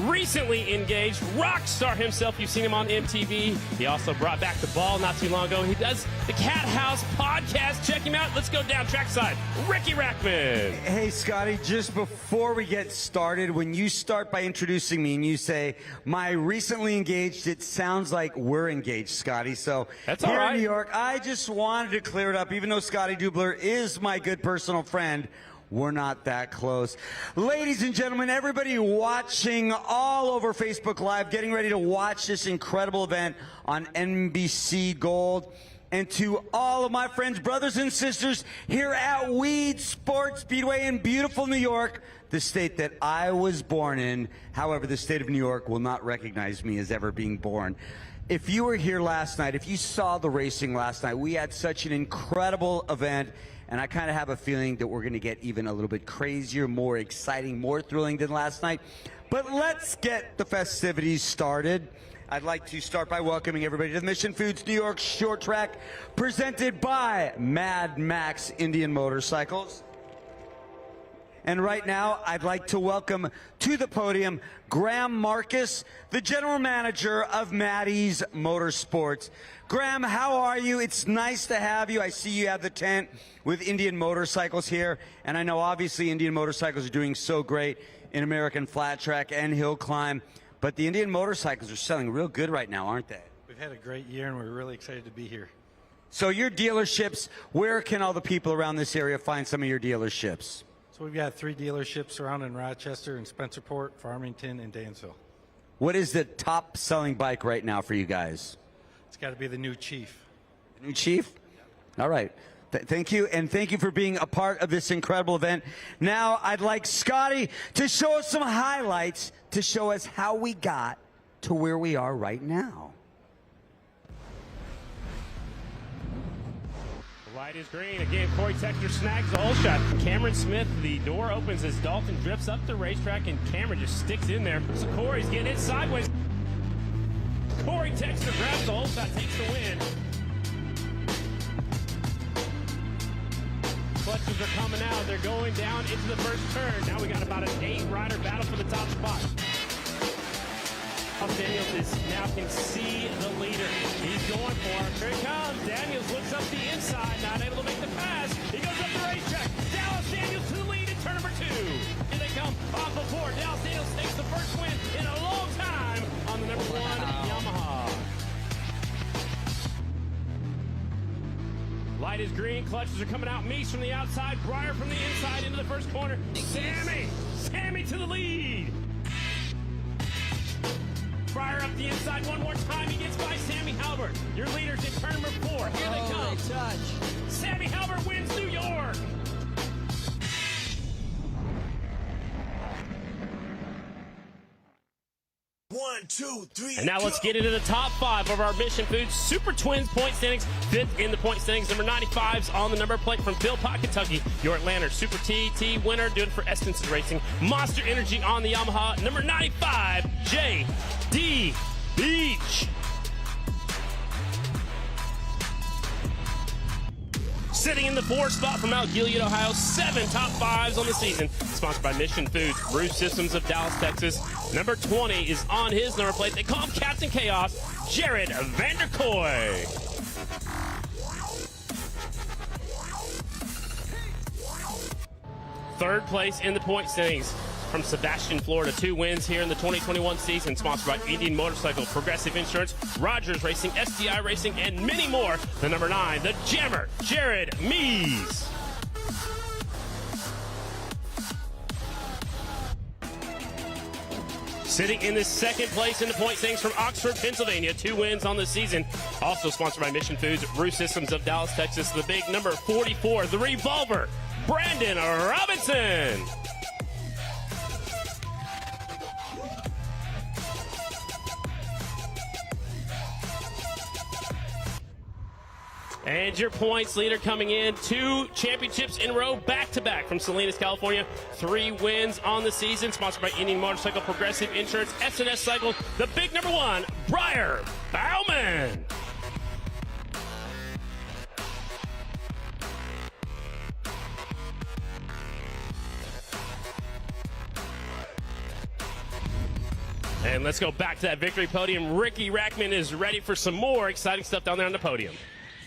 recently engaged rock star himself. You've seen him on MTV. He also brought back the ball not too long ago. He does the Cat House podcast. Check him out. Let's go down trackside. Ricky Rackman. Hey, Scotty, just before we get started, when you start by introducing me and you say, my recently engaged, it sounds like we're engaged, Scotty. So that's here all right. in New York, I just wanted to clear it up. Even though Scotty Dubler is my good personal friend, we're not that close. Ladies and gentlemen, everybody watching all over Facebook Live, getting ready to watch this incredible event on NBC Gold. And to all of my friends, brothers and sisters here at Weedsport Speedway in beautiful New York, the state that I was born in. However, the state of New York will not recognize me as ever being born. If you were here last night, if you saw the racing last night, we had such an incredible event. And I kind of have a feeling that we're going to get even a little bit crazier, more exciting, more thrilling than last night. But let's get the festivities started. I'd like to start by welcoming everybody to the Mission Foods New York Short Track, presented by Mad Max Indian Motorcycles. And right now, I'd like to welcome to the podium Graham Marcus, the general manager of Maddie's Motorsports. Graham, how are you? It's nice to have you. I see you have the tent with Indian Motorcycles here, and I know obviously Indian Motorcycles are doing so great in American Flat Track and Hill Climb, but the Indian Motorcycles are selling real good right now, aren't they? We've had a great year, and we're really excited to be here. So your dealerships, where can all the people around this area find some of your dealerships? So we've got 3 dealerships around in Rochester and Spencerport, Farmington, and Dansville. What is the top selling bike right now for you guys? It's got to be the new Chief. The new Chief? All right. Thank you, and thank you for being a part of this incredible event. Now, I'd like Scotty to show us some highlights to show us how we got to where we are right now. The light is green. Again, Corey Texter snags the hole shot. Cameron Smith, the door opens as Dalton drifts up the racetrack, and Cameron just sticks in there. So Corey's getting it sideways. Corey Texter grabs the hole shot, takes the win. Clutches are coming out. They're going down into the first turn. Now we got about an 8-rider battle for the top spot. Daniels now can see the leader. He's going for it. Here he comes. Daniels looks up the inside, not able to make the pass. He goes up the racetrack. Dallas Daniels to the lead in turn number 2. Here they come off the board. Dallas Daniels takes the first win in a long time on the number 1 Yamaha. Light is green. Clutches are coming out. Meese from the outside. Breyer from the inside into the first corner. Sammy to the lead. Breyer up the inside one more time. He gets by Sammy Halbert. Your leaders in turn number 4. Here they come. Sammy Halbert wins New York. One, two, three. And now let's get into the top 5 of our Mission Foods Super Twins point standings. 5th in the point standings, number 95's on the number plate from Philpott, Kentucky. Your Atlanta Super TT winner, doing it for Estenson Racing. Monster Energy on the Yamaha, number 95, J.D. Beach. Sitting in the 4th spot from Mount Gilead, Ohio, 7 top 5s on the season. Sponsored by Mission Foods, Bruce Systems of Dallas, Texas. Number 20 is on his number plate. They call him Captain Chaos, Jared Vanderkoy. Third place in the point standings from Sebastian, Florida. 2 wins here in the 2021 season, sponsored by Indian Motorcycle, Progressive Insurance, Rogers Racing, STI Racing, and many more. The number 9, the Jammer, Jared Mees. Sitting in the 2nd place in the point standings from Oxford, Pennsylvania. 2 wins on the season. Also sponsored by Mission Foods, Bruce Systems of Dallas, Texas. The big number 44, the Revolver, Brandon Robinson. And your points leader coming in, 2 championships in a row, back-to-back from Salinas, California. 3 wins on the season, sponsored by Indian Motorcycle, Progressive Insurance, S&S Cycle, the big number 1, Briar Bauman. And let's go back to that victory podium. Ricky Rackman is ready for some more exciting stuff down there on the podium.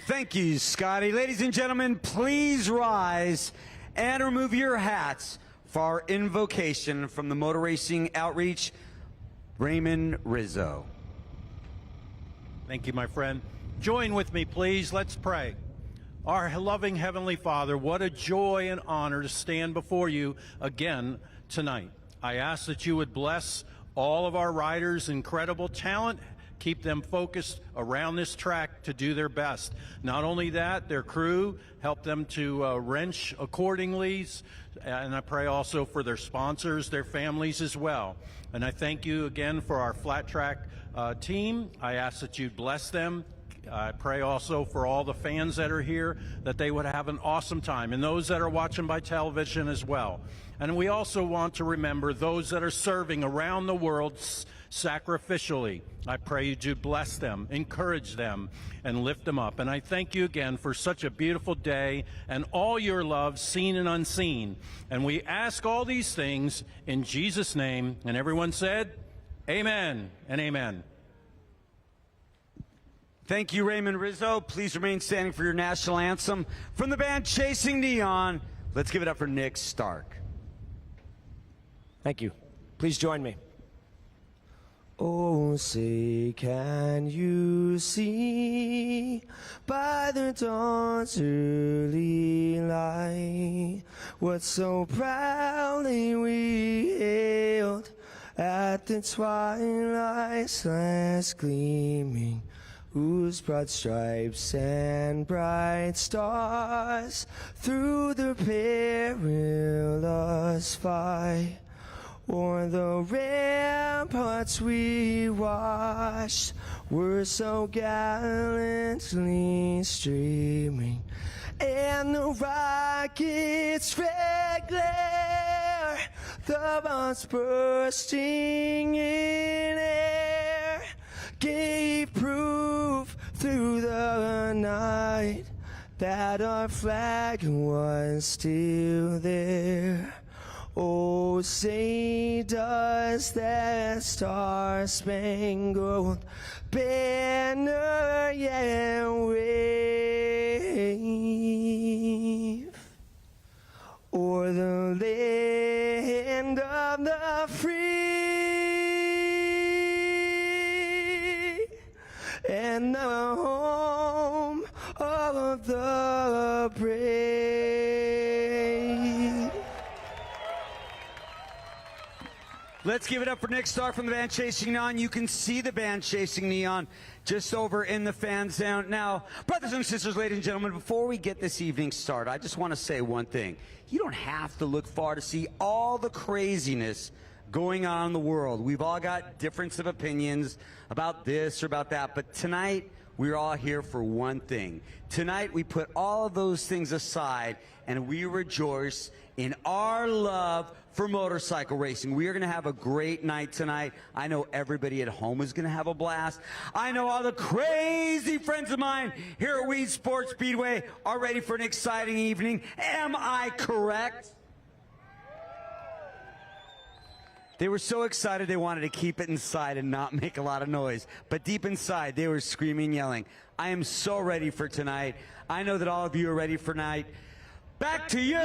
Thank you, Scotty. Ladies and gentlemen, please rise and remove your hats for our invocation from the Motor Racing Outreach, Raymond Rizzo. Thank you, my friend. Join with me, please. Let's pray. Our loving Heavenly Father, what a joy and honor to stand before you again tonight. I ask that you would bless all of our riders' incredible talent. Keep them focused around this track to do their best. Not only that, their crew, help them to wrench accordingly. And I pray also for their sponsors, their families as well. And I thank you again for our flat track team. I ask that you bless them. I pray also for all the fans that are here, that they would have an awesome time, and those that are watching by television as well. And we also want to remember those that are serving around the world sacrificially. I pray you do bless them, encourage them, and lift them up. And I thank you again for such a beautiful day and all your love, seen and unseen. And we ask all these things in Jesus' name. And everyone said, amen and amen. Thank you, Raymond Rizzo. Please remain standing for your national anthem. From the band Chasing Neon, let's give it up for Nick Stark. Thank you. Please join me. Oh, say, can you see by the dawn's early light what so proudly we hailed at the twilight's last gleaming, whose broad stripes and bright stars through the perilous fight o'er the ramparts we watched were so gallantly streaming, and the rocket's red glare, the bombs bursting in air, gave proof through the night that our flag was still there. Oh, say does that star-spangled banner yet wave o'er the land of the free and the home of the brave? Let's give it up for Nick Stark from the band Chasing Neon. You can see the band Chasing Neon just over in the fan zone. Now, brothers and sisters, ladies and gentlemen, before we get this evening started, I just want to say one thing. You don't have to look far to see all the craziness going on in the world. We've all got difference of opinions about this or about that, but tonight we're all here for one thing. Tonight we put all of those things aside and we rejoice in our love for motorcycle racing. We are going to have a great night tonight. I know everybody at home is going to have a blast. I know all the crazy friends of mine here at Weedsport Speedway are ready for an exciting evening. Am I correct? They were so excited they wanted to keep it inside and not make a lot of noise. But deep inside, they were screaming, yelling. I am so ready for tonight. I know that all of you are ready for tonight. Back to you,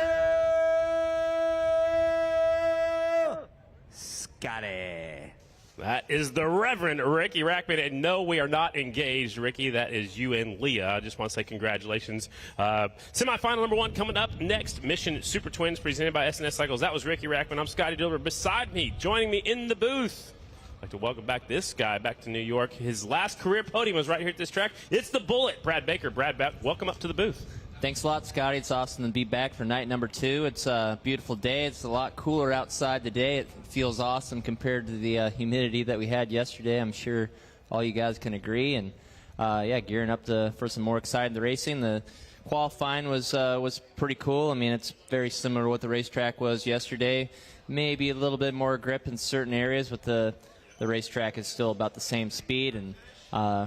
Scotty. That is the Reverend Ricky Rackman. And no, we are not engaged, Ricky. That is you and Leah. I just want to say congratulations. Semifinal number 1 coming up next. Mission Super Twins presented by S&S Cycles. That was Ricky Rackman. I'm Scotty Dilber. Beside me, joining me in the booth, I'd like to welcome back this guy back to New York. His last career podium was right here at this track. It's the Bullet, Brad Baker. Brad, welcome up to the booth. Thanks a lot, Scotty. It's awesome to be back for night number 2. It's a beautiful day. It's a lot cooler outside today. It feels awesome compared to the humidity that we had yesterday. I'm sure all you guys can agree. And gearing up for some more exciting racing. The qualifying was pretty cool. I mean, it's very similar to what the racetrack was yesterday. Maybe a little bit more grip in certain areas, but the racetrack is still about the same speed, and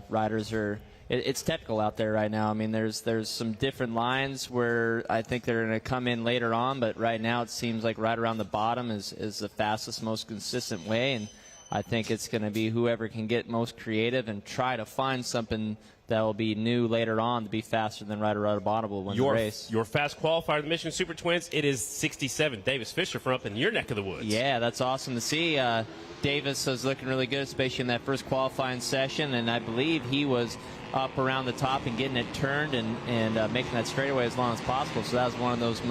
riders are. It's technical out there right now. I mean, there's some different lines where I think they're going to come in later on, but right now it seems like right around the bottom is the fastest, most consistent way, and I think it's going to be whoever can get most creative and try to find something that will be new later on to be faster than right around the bottom will win the race. Your fast qualifier, the Mission Super Twins, it is 67. Davis Fisher from up in your neck of the woods. Yeah, that's awesome to see. Davis was looking really good, especially in that first qualifying session, and I believe he was up around the top and getting it turned and making that straightaway as long as possible. So that was one of those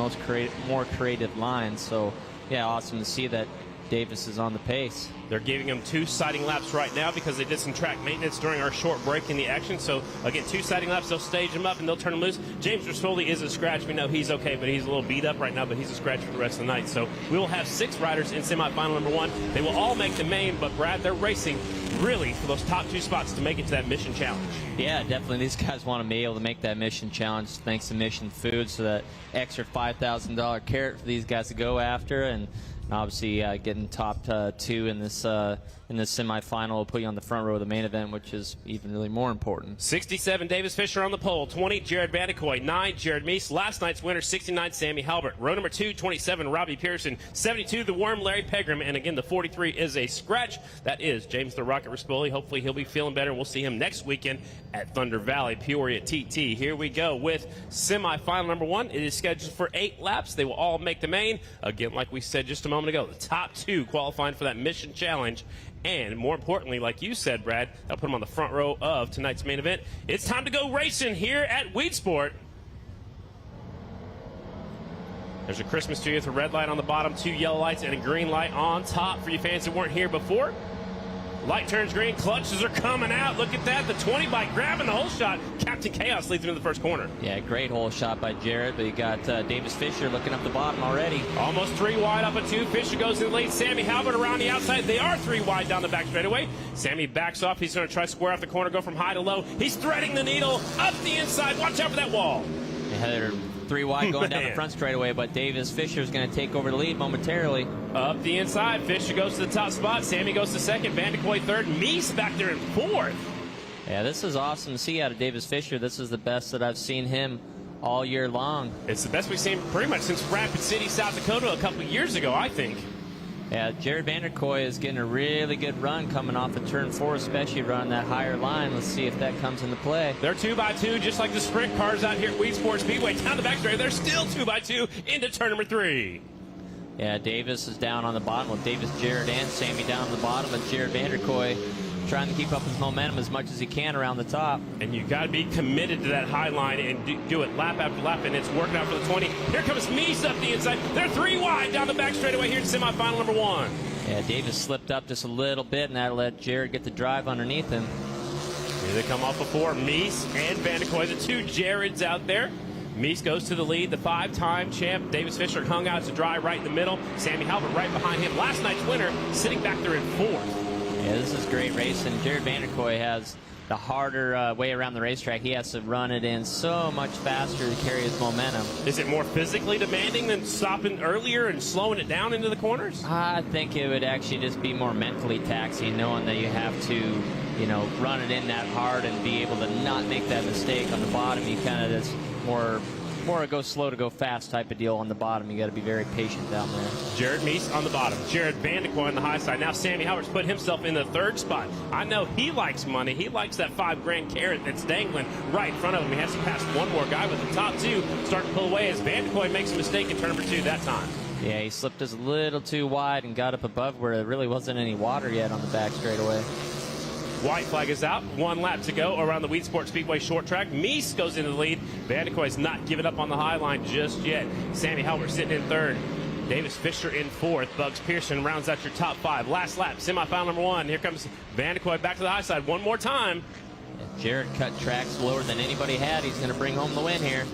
more creative lines. So, yeah, awesome to see that Davis is on the pace. They're giving him 2 sighting laps right now because they did some track maintenance during our short break in the action. So, again, 2 sighting laps, they'll stage him up and they'll turn him loose. James Rispoli is a scratch. We know he's okay, but he's a little beat up right now, but he's a scratch for the rest of the night. So we will have 6 riders in semifinal number 1. They will all make the main, but, Brad, they're racing really for those top 2 spots to make it to that Mission Challenge. Yeah, definitely. These guys want to be able to make that Mission Challenge thanks to Mission Food, so that extra $5,000 carrot for these guys to go after, and obviously getting top 2 in this semifinal will put you on the front row of the main event, which is even really more important. 67, Davis Fisher on the pole. 20, Jared Vandekoy. 9, Jared Meese. Last night's winner, 69, Sammy Halbert. Row number 2, 27, Robbie Pearson. 72, the Worm, Larry Pegram. And again, the 43 is a scratch. That is James the Rocket Rispoli. Hopefully he'll be feeling better. We'll see him next weekend at Thunder Valley, Peoria TT. Here we go with semifinal number 1. It is scheduled for 8 laps. They will all make the main. Again, like we said just a moment ago, the top 2 qualifying for that Mission Challenge. And more importantly, like you said, Brad, that'll put them on the front row of tonight's main event. It's time to go racing here at Weedsport. There's a Christmas tree with a red light on the bottom, 2 yellow lights, and a green light on top for you fans that weren't here before. Light turns green, clutches are coming out. Look at that, the 20 bike grabbing the hole shot. Captain Chaos leads into the first corner. Yeah, great hole shot by Jared, but you got Davis Fisher looking up the bottom already. Almost 3 wide up at 2. Fisher goes in the lead. Sammy Halbert around the outside. They are 3 wide down the back straightaway. Sammy backs off. He's going to try to square off the corner, go from high to low. He's threading the needle up the inside. Watch out for that wall. Yeah, they're 3 wide going down the front straightaway, but Davis Fisher is going to take over the lead momentarily. Up the inside, Fisher goes to the top spot. Sammy goes to second. Vandekoy third. Meese back there in 4th. Yeah, this is awesome to see out of Davis Fisher. This is the best that I've seen him all year long. It's the best we've seen pretty much since Rapid City, South Dakota a couple of years ago, I think. Yeah, Jared Vanderkoy is getting a really good run coming off of turn 4, especially running that higher line. Let's see if that comes into play. They're 2x2, just like the sprint cars out here at Weedsport Speedway. Down the back straight, they're still 2x2 into turn number 3. Yeah, Davis is down on the bottom with Davis, Jared, and Sammy down on the bottom, and Jared Vanderkoy trying to keep up his momentum as much as he can around the top. And you got to be committed to that high line and do it lap after lap, and it's working out for the 20. Here comes Meese up the inside. They're 3 wide down the back straightaway here in semifinal number 1. Yeah, Davis slipped up just a little bit, and that let Jared get the drive underneath him. Here they come off before Meese and Vandekoy, the 2 Jareds out there. Meese goes to the lead, the 5-time champ. Davis Fisher hung out to dry right in the middle. Sammy Halbert right behind him. Last night's winner sitting back there in 4th. Yeah, this is great racing. Jared Vanderkoy has the harder way around the racetrack. He has to run it in so much faster to carry his momentum. Is it more physically demanding than stopping earlier and slowing it down into the corners? I think it would actually just be more mentally taxing, knowing that you have to, run it in that hard and be able to not make that mistake on the bottom. You kind of just more a go slow to go fast type of deal on the bottom. You got to be very patient down there. Jared Meese on the bottom. Jared Vandekoy on the high side. Now Sammy Halbert's put himself in the 3rd spot. I know he likes money. He likes that $5,000 carrot that's dangling right in front of him. He has to pass one more guy, but the top 2 start to pull away as Vandekoy makes a mistake in turn number 2 that time. Yeah, he slipped just a little too wide and got up above where there really wasn't any water yet on the back straightaway. White flag is out. 1 lap to go around the Weedsport Speedway short track. Meese goes into the lead. Vandekoy's not giving up on the high line just yet. Sammy Halbert sitting in 3rd. Davis Fisher in 4th. Bugs Pearson rounds out your top 5. Last lap, semifinal number 1. Here comes Vandekoy back to the high side one more time. Yeah, Jared cut tracks lower than anybody had. He's going to bring home the win here.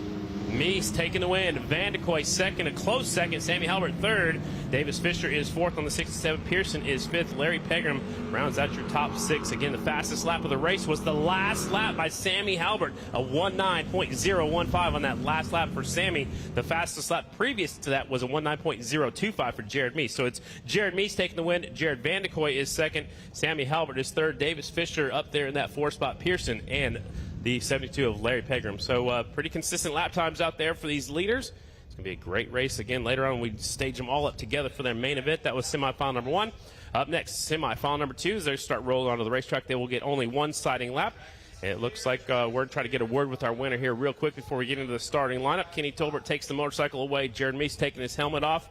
Meese taking the win. Van de Kooi second, a close second. Sammy Halbert third. Davis Fisher is fourth on the 67. Pearson is fifth. Larry Pegram rounds out your top six. Again, the fastest lap of the race was the last lap by Sammy Halbert, a 19.015 on that last lap for Sammy. The fastest lap previous to that was a 19.025 for Jared Meese. So it's Jared Meese taking the win. Jared Van de Kooi is second. Sammy Halbert is third. Davis Fisher up there in that four spot. Pearson and the 72 of Larry Pegram. So pretty consistent lap times out there for these leaders. It's going to be a great race. Again, later on we stage them all up together for their main event. That was semifinal number one. Up next, semifinal number two, as they start rolling onto the racetrack, they will get only one sighting lap. And it looks like we're trying to get a word with our winner here real quick before we get into the starting lineup. Kenny Tolbert takes the motorcycle away. Jared Meese taking his helmet off.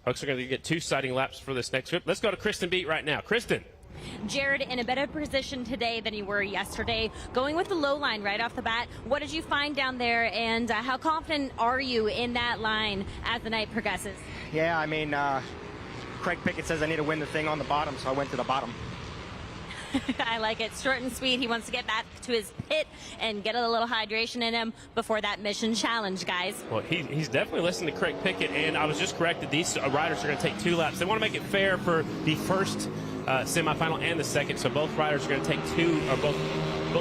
Folks are going to get two sighting laps for this next trip. Let's go to Kristen Beat right now. Kristen. Jared, in a better position today than you were yesterday, going with the low line right off the bat. What did you find down there, and how confident are you in that line as the night progresses? Yeah, I mean, Craig Pickett says I need to win the thing on the bottom, so I went to the bottom. I like it. Short and sweet. He wants to get back to his pit and get a little hydration in him before that mission challenge, guys. Well, he's definitely listening to Craig Pickett, and I was just corrected. These riders are going to take two laps. They want to make it fair for the first semifinal and the second, so both riders are going to take two, or both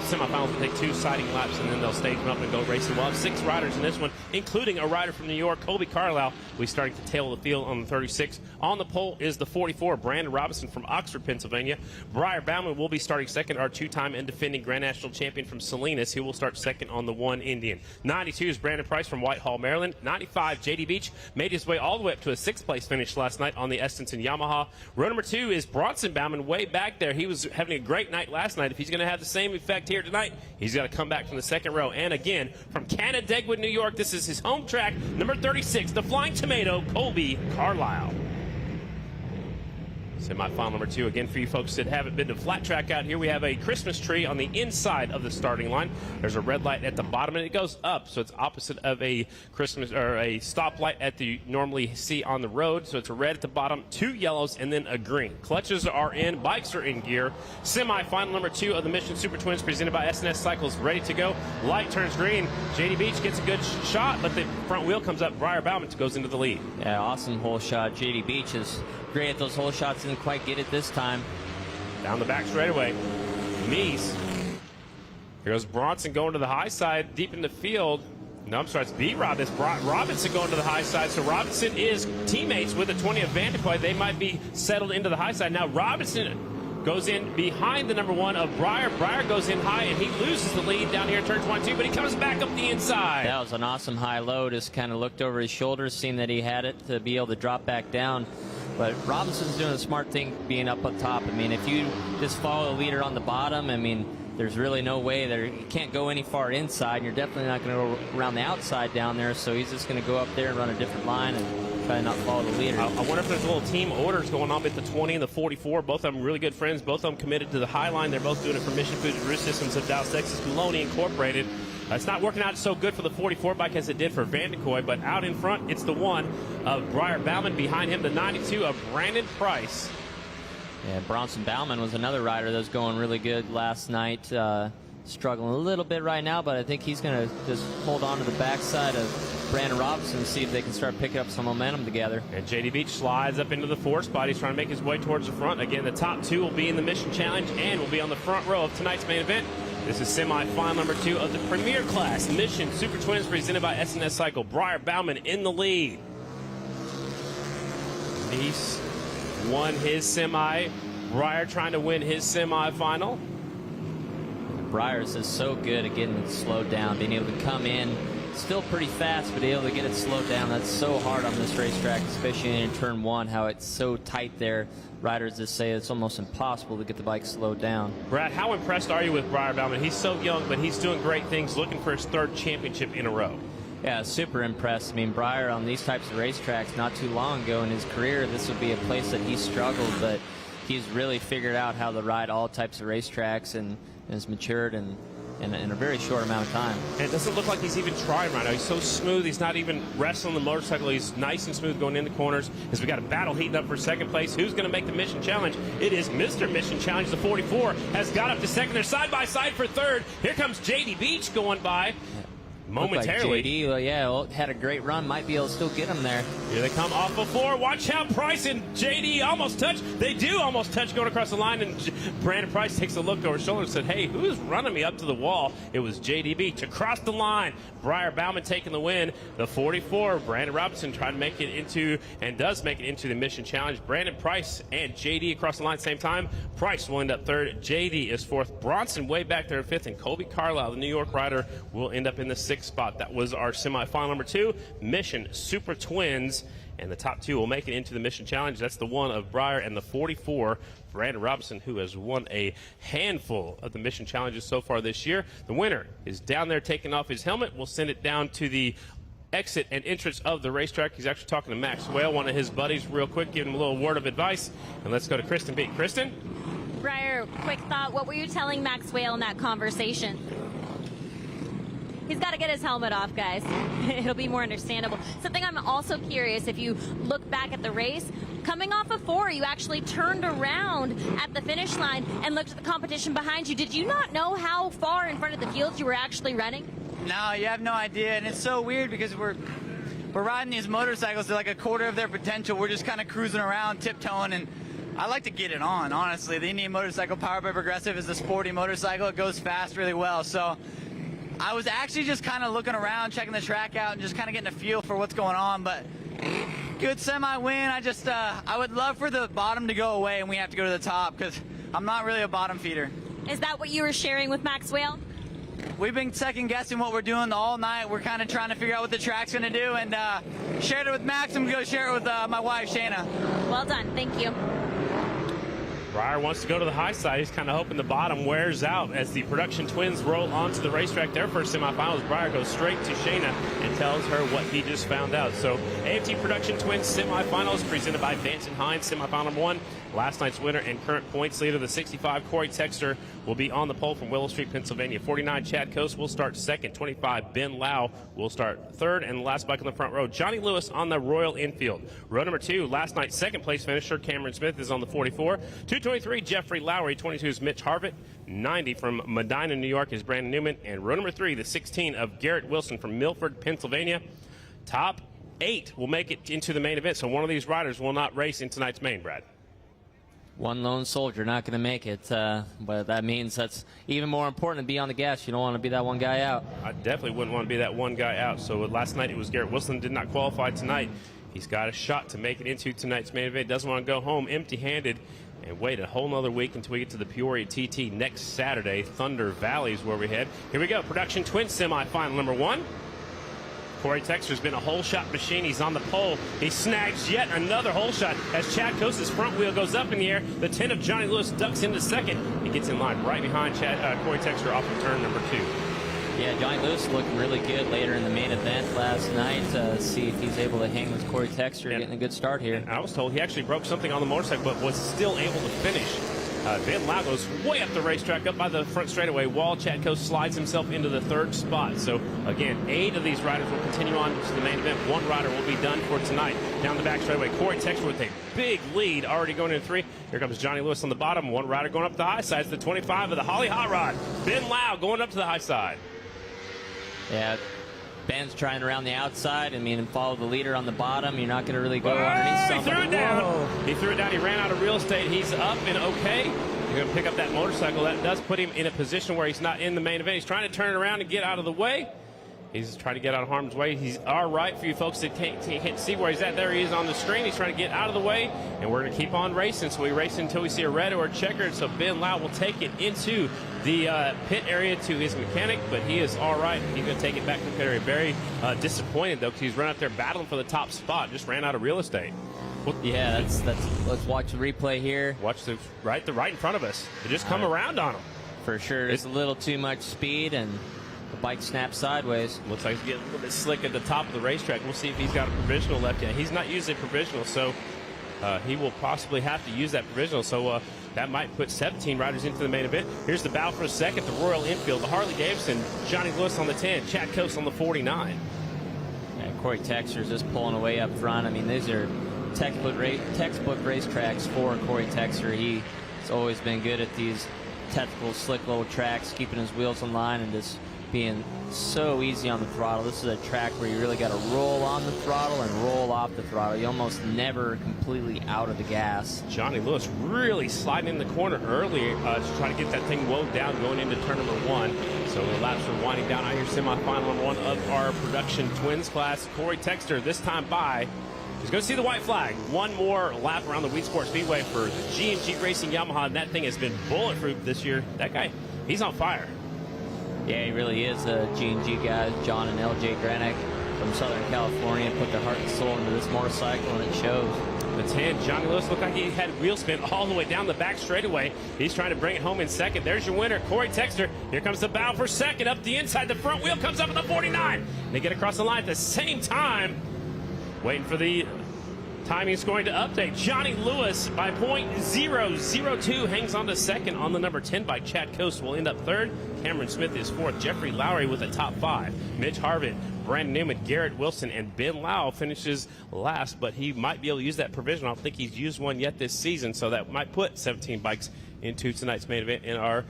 semifinals will take two sighting laps, and then they'll stage them up and go racing. We'll have 6 riders in this one, including a rider from New York, Colby Carlisle. We're starting to tail the field on the 36. On the pole is the 44, Brandon Robinson from Oxford, Pennsylvania. Briar Bauman will be starting second, our two-time and defending Grand National champion from Salinas, who will start second on the 1 Indian. 92 is Brandon Price from Whitehall, Maryland. 95, J.D. Beach made his way all the way up to a 6th-place finish last night on the Estenson Yamaha. Row number 2 is Bronson Bauman, way back there. He was having a great night last night. If he's going to have the same effect here tonight, he's got to come back from the second row. And again, from Canandaigua, New York, this is his home track, number 36, the Flying Tomato, Colby Carlisle. Semi-final number 2, again, for you folks that haven't been to flat track out here, we have a Christmas tree on the inside of the starting line. There's a red light at the bottom, and it goes up, so it's opposite of a Christmas or a stoplight that you normally see on the road. So it's a red at the bottom, 2 yellows, and then a green. Clutches are in, bikes are in gear. Semi-final number 2 of the Mission Super Twins presented by SNS Cycles, ready to go. Light turns green. J.D. Beach gets a good shot, but the front wheel comes up. Briar Bauman goes into the lead. Yeah, awesome hole shot. J.D. Beach is great at those hole shots. Didn't quite get it this time. Down the back straightaway. Meese. Here goes Bronson going to the high side, deep in the field. No, I'm sorry, it's B-Rob. It's Robinson going to the high side. So Robinson is teammates with the 20 of Van de Kooi. They might be settled into the high side. Now Robinson goes in behind the number 1 of Briar. Briar goes in high, and he loses the lead down here, turns 1-2, but he comes back up the inside. That was an awesome high low. Just kind of looked over his shoulders, seen that he had it to be able to drop back down. But Robinson's doing a smart thing being up top. I mean, if you just follow the leader on the bottom, I mean, there's really no way there. You can't go any far inside, and you're definitely not going to go around the outside down there. So he's just going to go up there and run a different line and try to not follow the leader. I wonder if there's a little team orders going on with the 20 and the 44. Both of them really good friends. Both of them committed to the high line. They're both doing it for Mission Foods and Roost Systems of Dallas, Texas, Maloney Incorporated. It's not working out so good for the 44 bike as it did for Van de Kooi, but out in front, it's the 1 of Briar Bauman. Behind him, the 92 of Brandon Price. Yeah, Bronson Bauman was another rider that was going really good last night. Struggling a little bit right now, but I think he's going to just hold on to the backside of Brandon Robinson and see if they can start picking up some momentum together. And J.D. Beach slides up into the 4 spot. He's trying to make his way towards the front. Again, the top 2 will be in the Mission Challenge and will be on the front row of tonight's main event. This is semi-final number 2 of the Premier Class Mission Super Twins presented by SNS Cycle. Briar Bauman in the lead. Meese won his semi. Briar trying to win his semi-final. Briar's is so good at getting it slowed down, being able to come in still pretty fast, but able to get it slowed down. That's so hard on this racetrack, especially in turn 1, how it's so tight there. Riders just say it's almost impossible to get the bike slowed down. Brad, how impressed are you with Briar Bauman? He's so young, but he's doing great things, looking for his 3rd championship in a row. Yeah, super impressed. I mean, Briar on these types of racetracks not too long ago in his career, this would be a place that he struggled, but he's really figured out how to ride all types of racetracks and has matured in a very short amount of time. And it doesn't look like he's even trying right now. He's so smooth. He's not even wrestling the motorcycle. He's nice and smooth going in the corners. As we got a battle heating up for 2nd place. Who's going to make the Mission Challenge? It is Mr. Mission Challenge. The 44 has got up to 2nd. They're side by side for 3rd. Here comes J.D. Beach going by. momentarily. Like JD, well, yeah, well, had a great run. Might be able to still get him there. Here they come off of 4. Watch out, Price and JD almost touch. They do almost touch going across the line, and Brandon Price takes a look over his shoulder and said, hey, who's running me up to the wall? It was JD Beach. Across the line, Briar Bauman taking the win. The 44, Brandon Robinson trying to make it into, and does make it into the Mission Challenge. Brandon Price and JD across the line at the same time. Price will end up 3rd. JD is 4th. Bronson way back there in 5th, and Colby Carlisle, the New York rider, will end up in the 6th spot. That was our semifinal number 2, Mission Super Twins, and the top 2 will make it into the Mission Challenge. That's the one of Briar and the 44, Brandon Robinson, who has won a handful of the Mission Challenges so far this year. The winner is down there taking off his helmet. We'll send it down to the exit and entrance of the racetrack. He's actually talking to Max Whale, one of his buddies, real quick, giving him a little word of advice. And let's go to Kristen B. Kristen? Briar, quick thought. What were you telling Max Whale in that conversation? He's got to get his helmet off, guys. It'll be more understandable. Something I'm also curious, if you look back at the race, coming off of 4, you actually turned around at the finish line and looked at the competition behind you. Did you not know how far in front of the field you were actually running? No, you have no idea, and it's so weird because we're riding these motorcycles to like a quarter of their potential. We're just kind of cruising around, tiptoeing, and I like to get it on, honestly. The Indian motorcycle powered by Progressive is a sporty motorcycle. It goes fast really well, so I was actually just kind of looking around, checking the track out, and just kind of getting a feel for what's going on, but good semi-win. I would love for the bottom to go away and we have to go to the top because I'm not really a bottom feeder. Is that what you were sharing with Max Whale? We've been second-guessing what we're doing all night. We're kind of trying to figure out what the track's going to do, and shared it with Max. I'm going to go share it with my wife, Shayna. Well done. Thank you. Briar wants to go to the high side. He's kind of hoping the bottom wears out as the production twins roll onto the racetrack. Their first semifinals, Briar goes straight to Shayna and tells her what he just found out. So AFT Production Twins semifinals presented by Vance and Hines, semifinal number 1. Last night's winner and current points leader, the 65, Corey Texter, will be on the pole from Willow Street, Pennsylvania. 49, Chad Coast will start 2nd. 25, Ben Lau will start 3rd. And the last bike on the front row, Johnny Lewis on the Royal Enfield. Row number 2, last night's second place finisher, Cameron Smith, is on the 44. 223, Jeffrey Lowry. 22 is Mitch Harvitt. 90 from Medina, New York, is Brandon Newman. And row number 3, the 16 of Garrett Wilson from Milford, Pennsylvania. Top 8 will make it into the main event. So one of these riders will not race in tonight's main, Brad. One lone soldier not going to make it, but that means that's even more important to be on the gas. You don't want to be that one guy out. I definitely wouldn't want to be that one guy out. So last night it was Garrett Wilson, did not qualify tonight. He's got a shot to make it into tonight's main event. Doesn't want to go home empty-handed and wait a whole nother week until we get to the Peoria TT next Saturday. Thunder Valley is where we head. Here we go, Production Twins semifinal number 1. Corey Texter's been a hole shot machine. He's on the pole. He snags yet another hole shot as Chad Coast's front wheel goes up in the air. The 10 of Johnny Lewis ducks into 2nd. He gets in line right behind Corey Texter off of turn number 2. Yeah, Johnny Lewis looking really good later in the main event last night. See if he's able to hang with Corey Texter, getting a good start here. I was told he actually broke something on the motorcycle, but was still able to finish. Ben Lau goes way up the racetrack, up by the front straightaway wall. Chad Coast slides himself into the 3rd spot. So, again, 8 of these riders will continue on to the main event. 1 rider will be done for tonight. Down the back straightaway, Corey Texter with a big lead, already going into 3. Here comes Johnny Lewis on the bottom. 1 rider going up the high side. It's the 25 of the Holly Hot Rod. Ben Lau going up to the high side. Yeah, Ben's trying around the outside. I mean, and follow the leader on the bottom. You're not going to really go underneath somebody. He threw it down. He threw it down. He ran out of real estate. He's up and okay. You're going to pick up that motorcycle. That does put him in a position where he's not in the main event. He's trying to turn it around and get out of the way. He's trying to get out of harm's way. He's all right for you folks that can't see where he's at. There he is on the screen. He's trying to get out of the way, and we're going to keep on racing. So we race until we see a red or a checkered. So Ben Lau will take it into the pit area to his mechanic, but he is all right. He's going to take it back to the pit area. Very disappointed, though, because he's run out there battling for the top spot. Just ran out of real estate. Well, yeah, let's watch the replay here. Watch the right in front of us. They just come around on him. For sure. It's a little too much speed, and the bike snaps sideways. Looks like he's getting a little bit slick at the top of the racetrack. We'll see if he's got a provisional left yet. He's not using provisional, so he will possibly have to use that provisional. So that might put 17 riders into the main event. Here's the battle for 2nd, the Royal Enfield, the Harley-Davidson, Johnny Lewis on the 10, Chad Coast on the 49. And Corey Texter's just pulling away up front. I mean, these are textbook racetracks for Corey Texter. He's always been good at these technical, slick little tracks, keeping his wheels in line and just being so easy on the throttle. This is a track where you really got to roll on the throttle and roll off the throttle. You almost never completely out of the gas. Johnny Lewis really sliding in the corner early to try to get that thing wound down going into turn number 1. So the laps are winding down out here. Semifinal number 1 of our production twins class. Corey Texter this time by. He's going to see the white flag. One more lap around the Weedsport Speedway for the G&G Racing Yamaha. And that thing has been bulletproof this year. That guy, he's on fire. Yeah, he really is. G&G guys, John and LJ Granick from Southern California, put their heart and soul into this motorcycle, and it shows. The 10, Johnny Lewis looked like he had wheel spin all the way down the back straightaway. He's trying to bring it home in second. There's your winner, Corey Texter. Here comes the battle for second. Up the inside, the front wheel comes up at the 49. They get across the line at the same time. Waiting for the timing scoring to update. Johnny Lewis by .002 hangs on to second on the number 10 bike. Chad Coast will end up third. Cameron Smith is fourth. Jeffrey Lowry with a top 5. Mitch Harvitt, Brandon Newman, Garrett Wilson, and Ben Lau finishes last, but he might be able to use that provisional. I don't think he's used one yet this season, so that might put 17 bikes into tonight's main event in our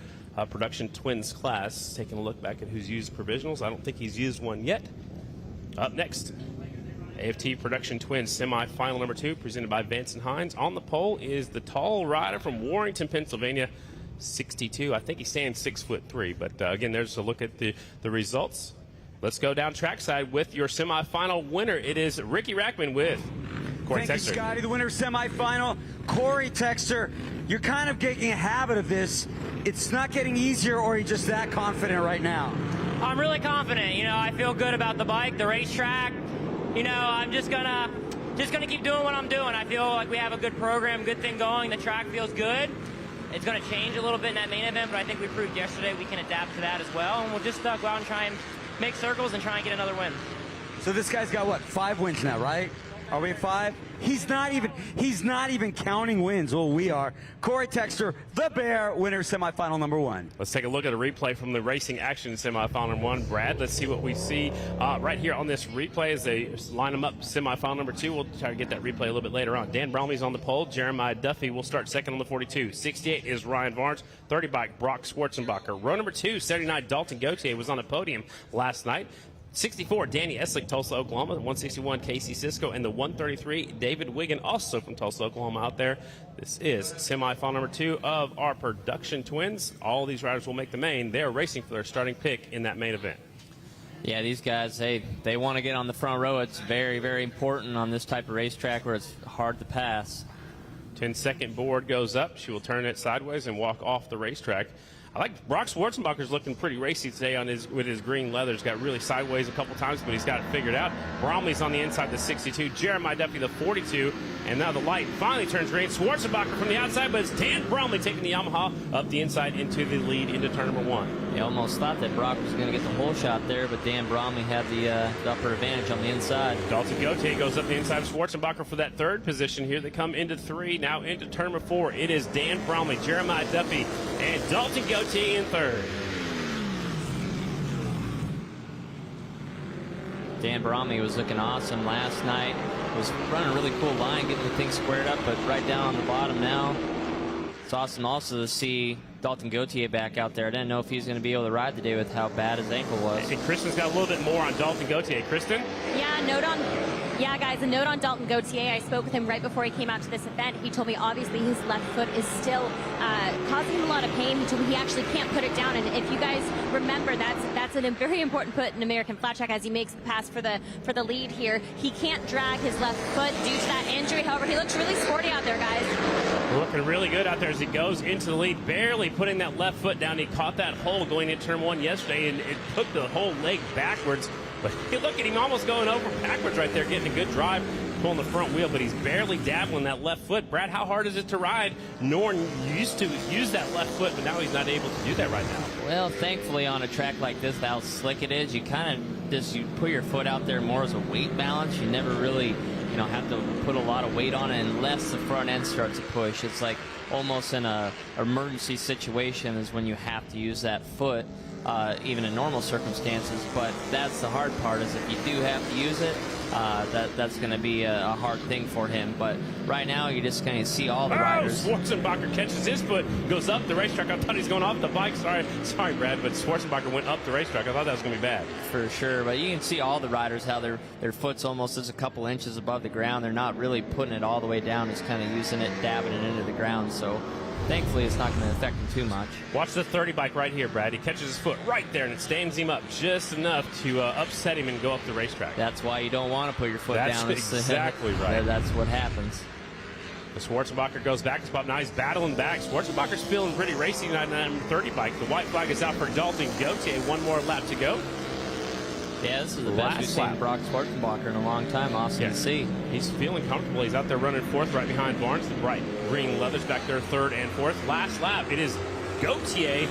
production twins class. Taking a look back at who's used provisionals. I don't think he's used one yet. Up next, AFT Production Twins semifinal number 2, presented by Vance and Hines. On the pole is the tall rider from Warrington, Pennsylvania, 62. I think he's saying 6'3", but again, there's a look at the results. Let's go down trackside with your semifinal winner. It is Ricky Rackman with Corey Texter. Thank you, Scotty. The winner of semifinal, Corey Texter. You're kind of getting a habit of this. It's not getting easier, or are you just that confident right now? I'm really confident. You know, I feel good about the bike, the racetrack. You know, I'm just gonna keep doing what I'm doing. I feel like we have a good program, good thing going. The track feels good. It's gonna change a little bit in that main event, but I think we proved yesterday we can adapt to that as well. And we'll just go out and try and make circles and try and get another win. So this guy's got what, 5 wins now, right? Are we at 5? He's not even counting wins. Well, we are. Corey Texter, the Bear, winner semifinal number 1. Let's take a look at a replay from the racing action semifinal number 1. Brad, let's see what we see right here on this replay as they line them up semifinal number 2. We'll try to get that replay a little bit later on. Dan Bromley's on the pole. Jeremiah Duffy will start second on the 42. 68 is Ryan Barnes. 30 bike Brock Schwarzenbacher. Row number 2, 79 Dalton Gauthier was on the podium last night. 64, Danny Eslick, Tulsa, Oklahoma. 161, Casey Sisko. And the 133, David Wiggin, also from Tulsa, Oklahoma, out there. This is semifinal number 2 of our production twins. All these riders will make the main. They're racing for their starting pick in that main event. Yeah, these guys, they want to get on the front row. It's very, very important on this type of racetrack where it's hard to pass. 10-second board goes up. She will turn it sideways and walk off the racetrack. I like Brock Schwarzenbacher's looking pretty racy today with his green leathers. Got really sideways a couple times, but he's got it figured out. Bromley's on the inside, the 62. Jeremiah Duffy, the 42. And now the light finally turns green. Schwarzenbacher from the outside, but it's Dan Bromley taking the Yamaha up the inside into the lead into turn number 1. You almost thought that Brock was going to get the whole shot there, but Dan Bromley had the upper advantage on the inside. Dalton Gauthier goes up the inside of Schwarzenbacher for that third position. Here they come into 3, now into turn number 4. It is Dan Bromley, Jeremiah Duffy, and Dalton Gauthier in third. Dan Bromley was looking awesome last night. Was running a really cool line, getting the thing squared up, but right down on the bottom now. It's awesome also to see Dalton Gauthier back out there. I didn't know if he's going to be able to ride today with how bad his ankle was. And Kristen's got a little bit more on Dalton Gauthier. Kristen? Yeah, guys, a note on Dalton Gauthier. I spoke with him right before he came out to this event. He told me obviously his left foot is still causing him a lot of pain. He told me he actually can't put it down. And if you guys remember, that's a very important put in American Flat Track as he makes the pass for the lead here. He can't drag his left foot due to that injury. However, he looks really sporty out there, guys. Looking really good out there as he goes into the lead, barely putting that left foot down. He caught that hole going into turn 1 yesterday, and it took the whole leg backwards. But look at him almost going over backwards right there, getting a good drive, pulling the front wheel, but he's barely dabbling that left foot. Brad, how hard is it to ride? Norton used to use that left foot, but now he's not able to do that right now. Well, thankfully on a track like this, how slick it is, you kind of you put your foot out there more as a weight balance. You never really have to put a lot of weight on it unless the front end starts to push. It's like almost in a emergency situation is when you have to use that foot. even in normal circumstances. But that's the hard part, is if you do have to use it, that's going to be a hard thing for him. But right now, you just kind of see all the riders. Schwarzenbacher catches his foot, goes up the racetrack. I thought he was going off the bike. Sorry, Brad, but Schwarzenbacher went up the racetrack. I thought that was going to be bad. For sure, but you can see all the riders how their foot's almost just a couple inches above the ground. They're not really putting it all the way down. It's kind of using it, dabbing it into the ground. So thankfully, it's not going to affect him too much. Watch the 30 bike right here, Brad. He catches his foot right there, and it stands him up just enough to upset him and go up the racetrack. That's why you don't want to put your foot down. That's exactly right. That's what happens. The Schwarzenbacher goes back to spot. Now he's battling back. Schwarzenbacher's feeling pretty racy on that 30 bike. The white flag is out for Dalton Gauthier. One more lap to go. Yeah, this is the best we've seen Brock Schwarzenbacher in a long time. Awesome to see. He's feeling comfortable. He's out there running fourth right behind Barnes. The bright green leathers back there third and fourth. Last lap, it is Gauthier.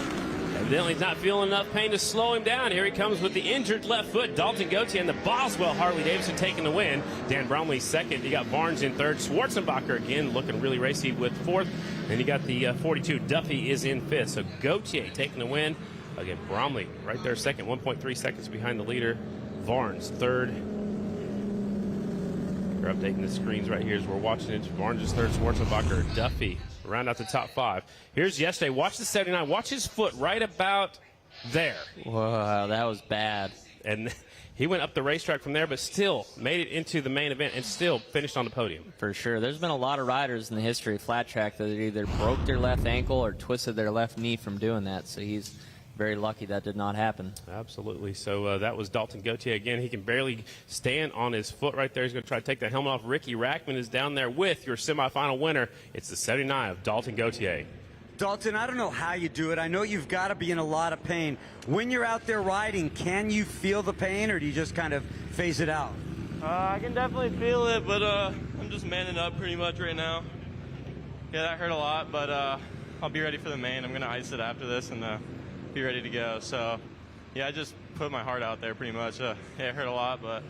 Evidently he's not feeling enough pain to slow him down. Here he comes with the injured left foot. Dalton Gauthier and the Boswell Harley-Davidson taking the win. Dan Bromley second. You got Barnes in third. Schwarzenbacher again looking really racy with fourth. Then you got the 42. Duffy is in fifth. So Gauthier taking the win. Again, Bromley right there second, 1.3 seconds behind the leader. Barnes third. We're updating the screens right here as we're watching it. Barnes is third, Schwarzenbacher, Duffy round out the top five. Here's yesterday. Watch the 79. Watch his foot right about there. Wow, that was bad. And he went up the racetrack from there, but still made it into the main event and still finished on the podium. For sure. There's been a lot of riders in the history of flat track that either broke their left ankle or twisted their left knee from doing that. So he's very lucky that did not happen. Absolutely. So that was Dalton Gauthier again. He can barely stand on his foot right there. He's going to try to take that helmet off. Ricky Rackman is down there with your semifinal winner. It's the 79 of Dalton Gauthier. Dalton, I don't know how you do it. I know you've got to be in a lot of pain. When you're out there riding, can you feel the pain, or do you just kind of phase it out? I can definitely feel it, but I'm just manning up pretty much right now. Yeah, that hurt a lot, but I'll be ready for the main. I'm going to ice it after this and be ready to go. So, yeah, I just put my heart out there pretty much. Yeah, it hurt a lot, but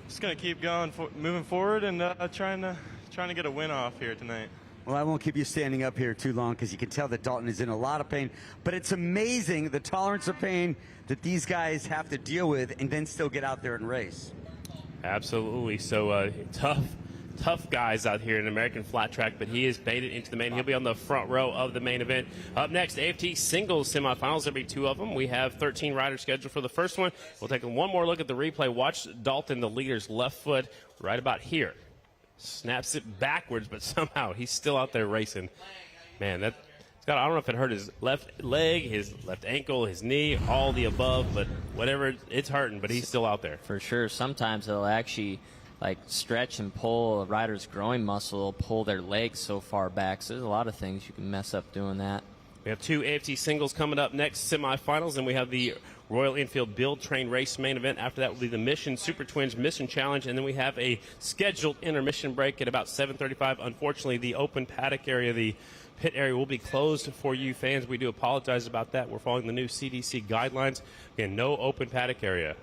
just going to keep going, moving forward, and trying to get a win off here tonight. Well, I won't keep you standing up here too long because you can tell that Dalton is in a lot of pain. But it's amazing the tolerance of pain that these guys have to deal with and then still get out there and race. Absolutely. So tough guys out here in American Flat Track, but he has made it into the main. He'll be on the front row of the main event. Up next, AFT singles semifinals. There'll be two of them. We have 13 riders scheduled for the first one. We'll take one more look at the replay. Watch Dalton, the leader's left foot, right about here. Snaps it backwards, but somehow he's still out there racing. Man, I don't know if it hurt his left leg, his left ankle, his knee, all the above, but whatever, it's hurting, but he's still out there. For sure. Sometimes it'll actually stretch and pull a rider's groin muscle, pull their legs so far back. So there's a lot of things you can mess up doing that. We have two AFT singles coming up next, semifinals, and we have the Royal Enfield Build Train Race main event. After that will be the Mission Super Twins Mission Challenge, and then we have a scheduled intermission break at about 7:35. Unfortunately, the open paddock area, the pit area, will be closed for you fans. We do apologize about that. We're following the new CDC guidelines. Again, no open paddock area.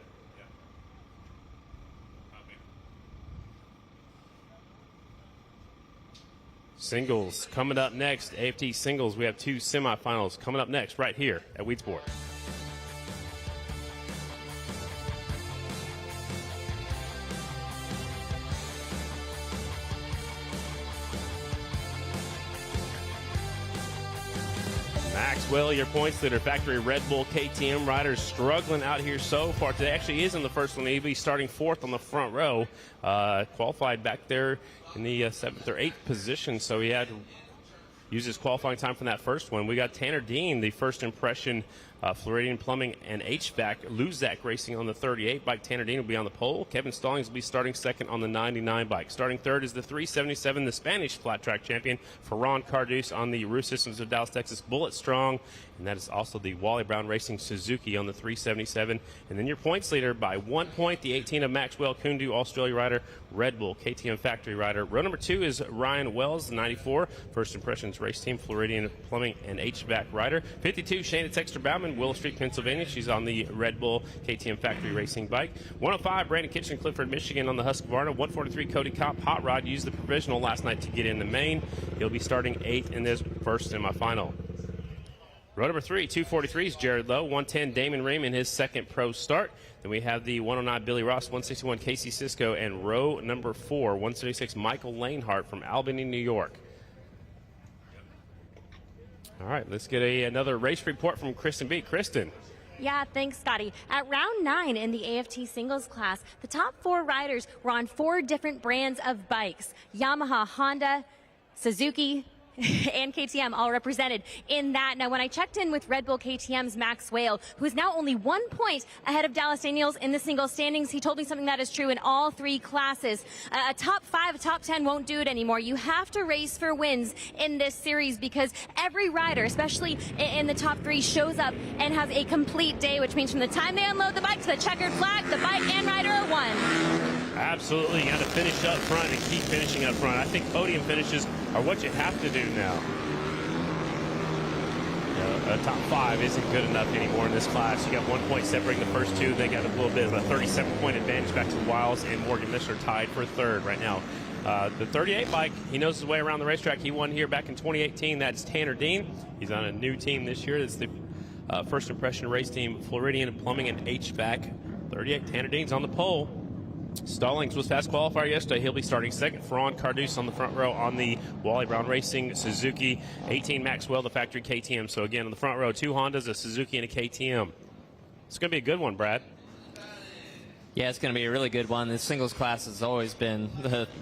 Singles coming up next. AFT singles, we have two semifinals coming up next right here at Weedsport. Maxwell, your points leader, factory Red Bull KTM riders struggling out here so far today. Actually is in the first one. He'll be starting fourth on the front row. Qualified back there in the 7th or 8th position, so he had to use his qualifying time from that first one. We got Tanner Dean, the first impression Floridian Plumbing and HVAC, Luzak Racing on the 38 bike. Tanner Dean will be on the pole. Kevin Stallings will be starting second on the 99 bike. Starting third is the 377, the Spanish flat track champion, Ferran Cardus on the Roost Systems of Dallas, Texas, Bullet Strong. And that is also the Wally Brown Racing Suzuki on the 377. And then your points leader by 1 point, the 18 of Maxwell Kundu, Australia rider, Red Bull KTM factory rider. Row number 2 is Ryan Wells, the 94, First Impressions Race Team, Floridian Plumbing and HVAC rider. 52, Shayna Texter Bauman, Willow Street, Pennsylvania. She's on the Red Bull KTM factory racing bike. 105, Brandon Kitchen, Clifford, Michigan on the Husqvarna. 143, Cody Kopp, Hot Rod, used the provisional last night to get in the main. He'll be starting 8th in this first semifinal. Row number 3, 243 is Jared Lowe. 110, Damon Ream in his second pro start. Then we have the 109, Billy Ross. 161, Casey Cisco. And row number 4, 176, Michael Lanehart from Albany, New York. All right, let's get another race report from Kristen B. Kristen. Yeah, thanks, Scotty. At round 9 in the AFT singles class, the top 4 riders were on 4 different brands of bikes. Yamaha, Honda, Suzuki, and KTM all represented in that. Now, when I checked in with Red Bull KTM's Max Whale, who is now only 1 point ahead of Dallas Daniels in the singles standings, he told me something that is true in all 3 classes. A top 5, a top 10 won't do it anymore. You have to race for wins in this series because every rider, especially in the top 3, shows up and has a complete day, which means from the time they unload the bike to the checkered flag, the bike and rider are won. Absolutely, you got to finish up front and keep finishing up front. I think podium finishes are what you have to do now. A top 5 isn't good enough anymore in this class. You got 1 point separating the first 2. They got a little bit of a 37-point advantage back to Wiles and Morgan Mishler tied for 3rd right now. The 38 bike, he knows his way around the racetrack. He won here back in 2018. That's Tanner Dean. He's on a new team this year. It's the first impression race team, Floridian Plumbing and HVAC. 38, Tanner Dean's on the pole. Stallings was fast qualifier yesterday. He'll be starting 2nd. Ferran Cardus on the front row on the Wally Brown Racing Suzuki. 18, Maxwell, the factory KTM. So again, on the front row, 2 Hondas, a Suzuki, and a KTM. It's going to be a good one, Brad. Yeah, it's going to be a really good one. The singles class has always been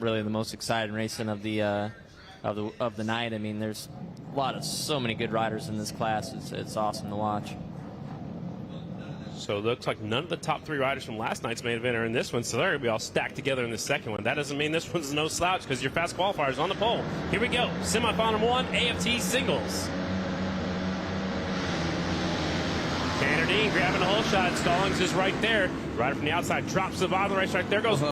really the most exciting racing of the night. I mean, there's so many good riders in this class. It's awesome to watch. So it looks like none of the top 3 riders from last night's main event are in this one, so they're going to be all stacked together in the second one. That doesn't mean this one's no slouch because your fast qualifiers on the pole. Here we go. Semifinal 1, AFT singles. Tanner Dean grabbing a hole shot. Stallings is right there. Rider from the outside drops the bottom of the racetrack. There goes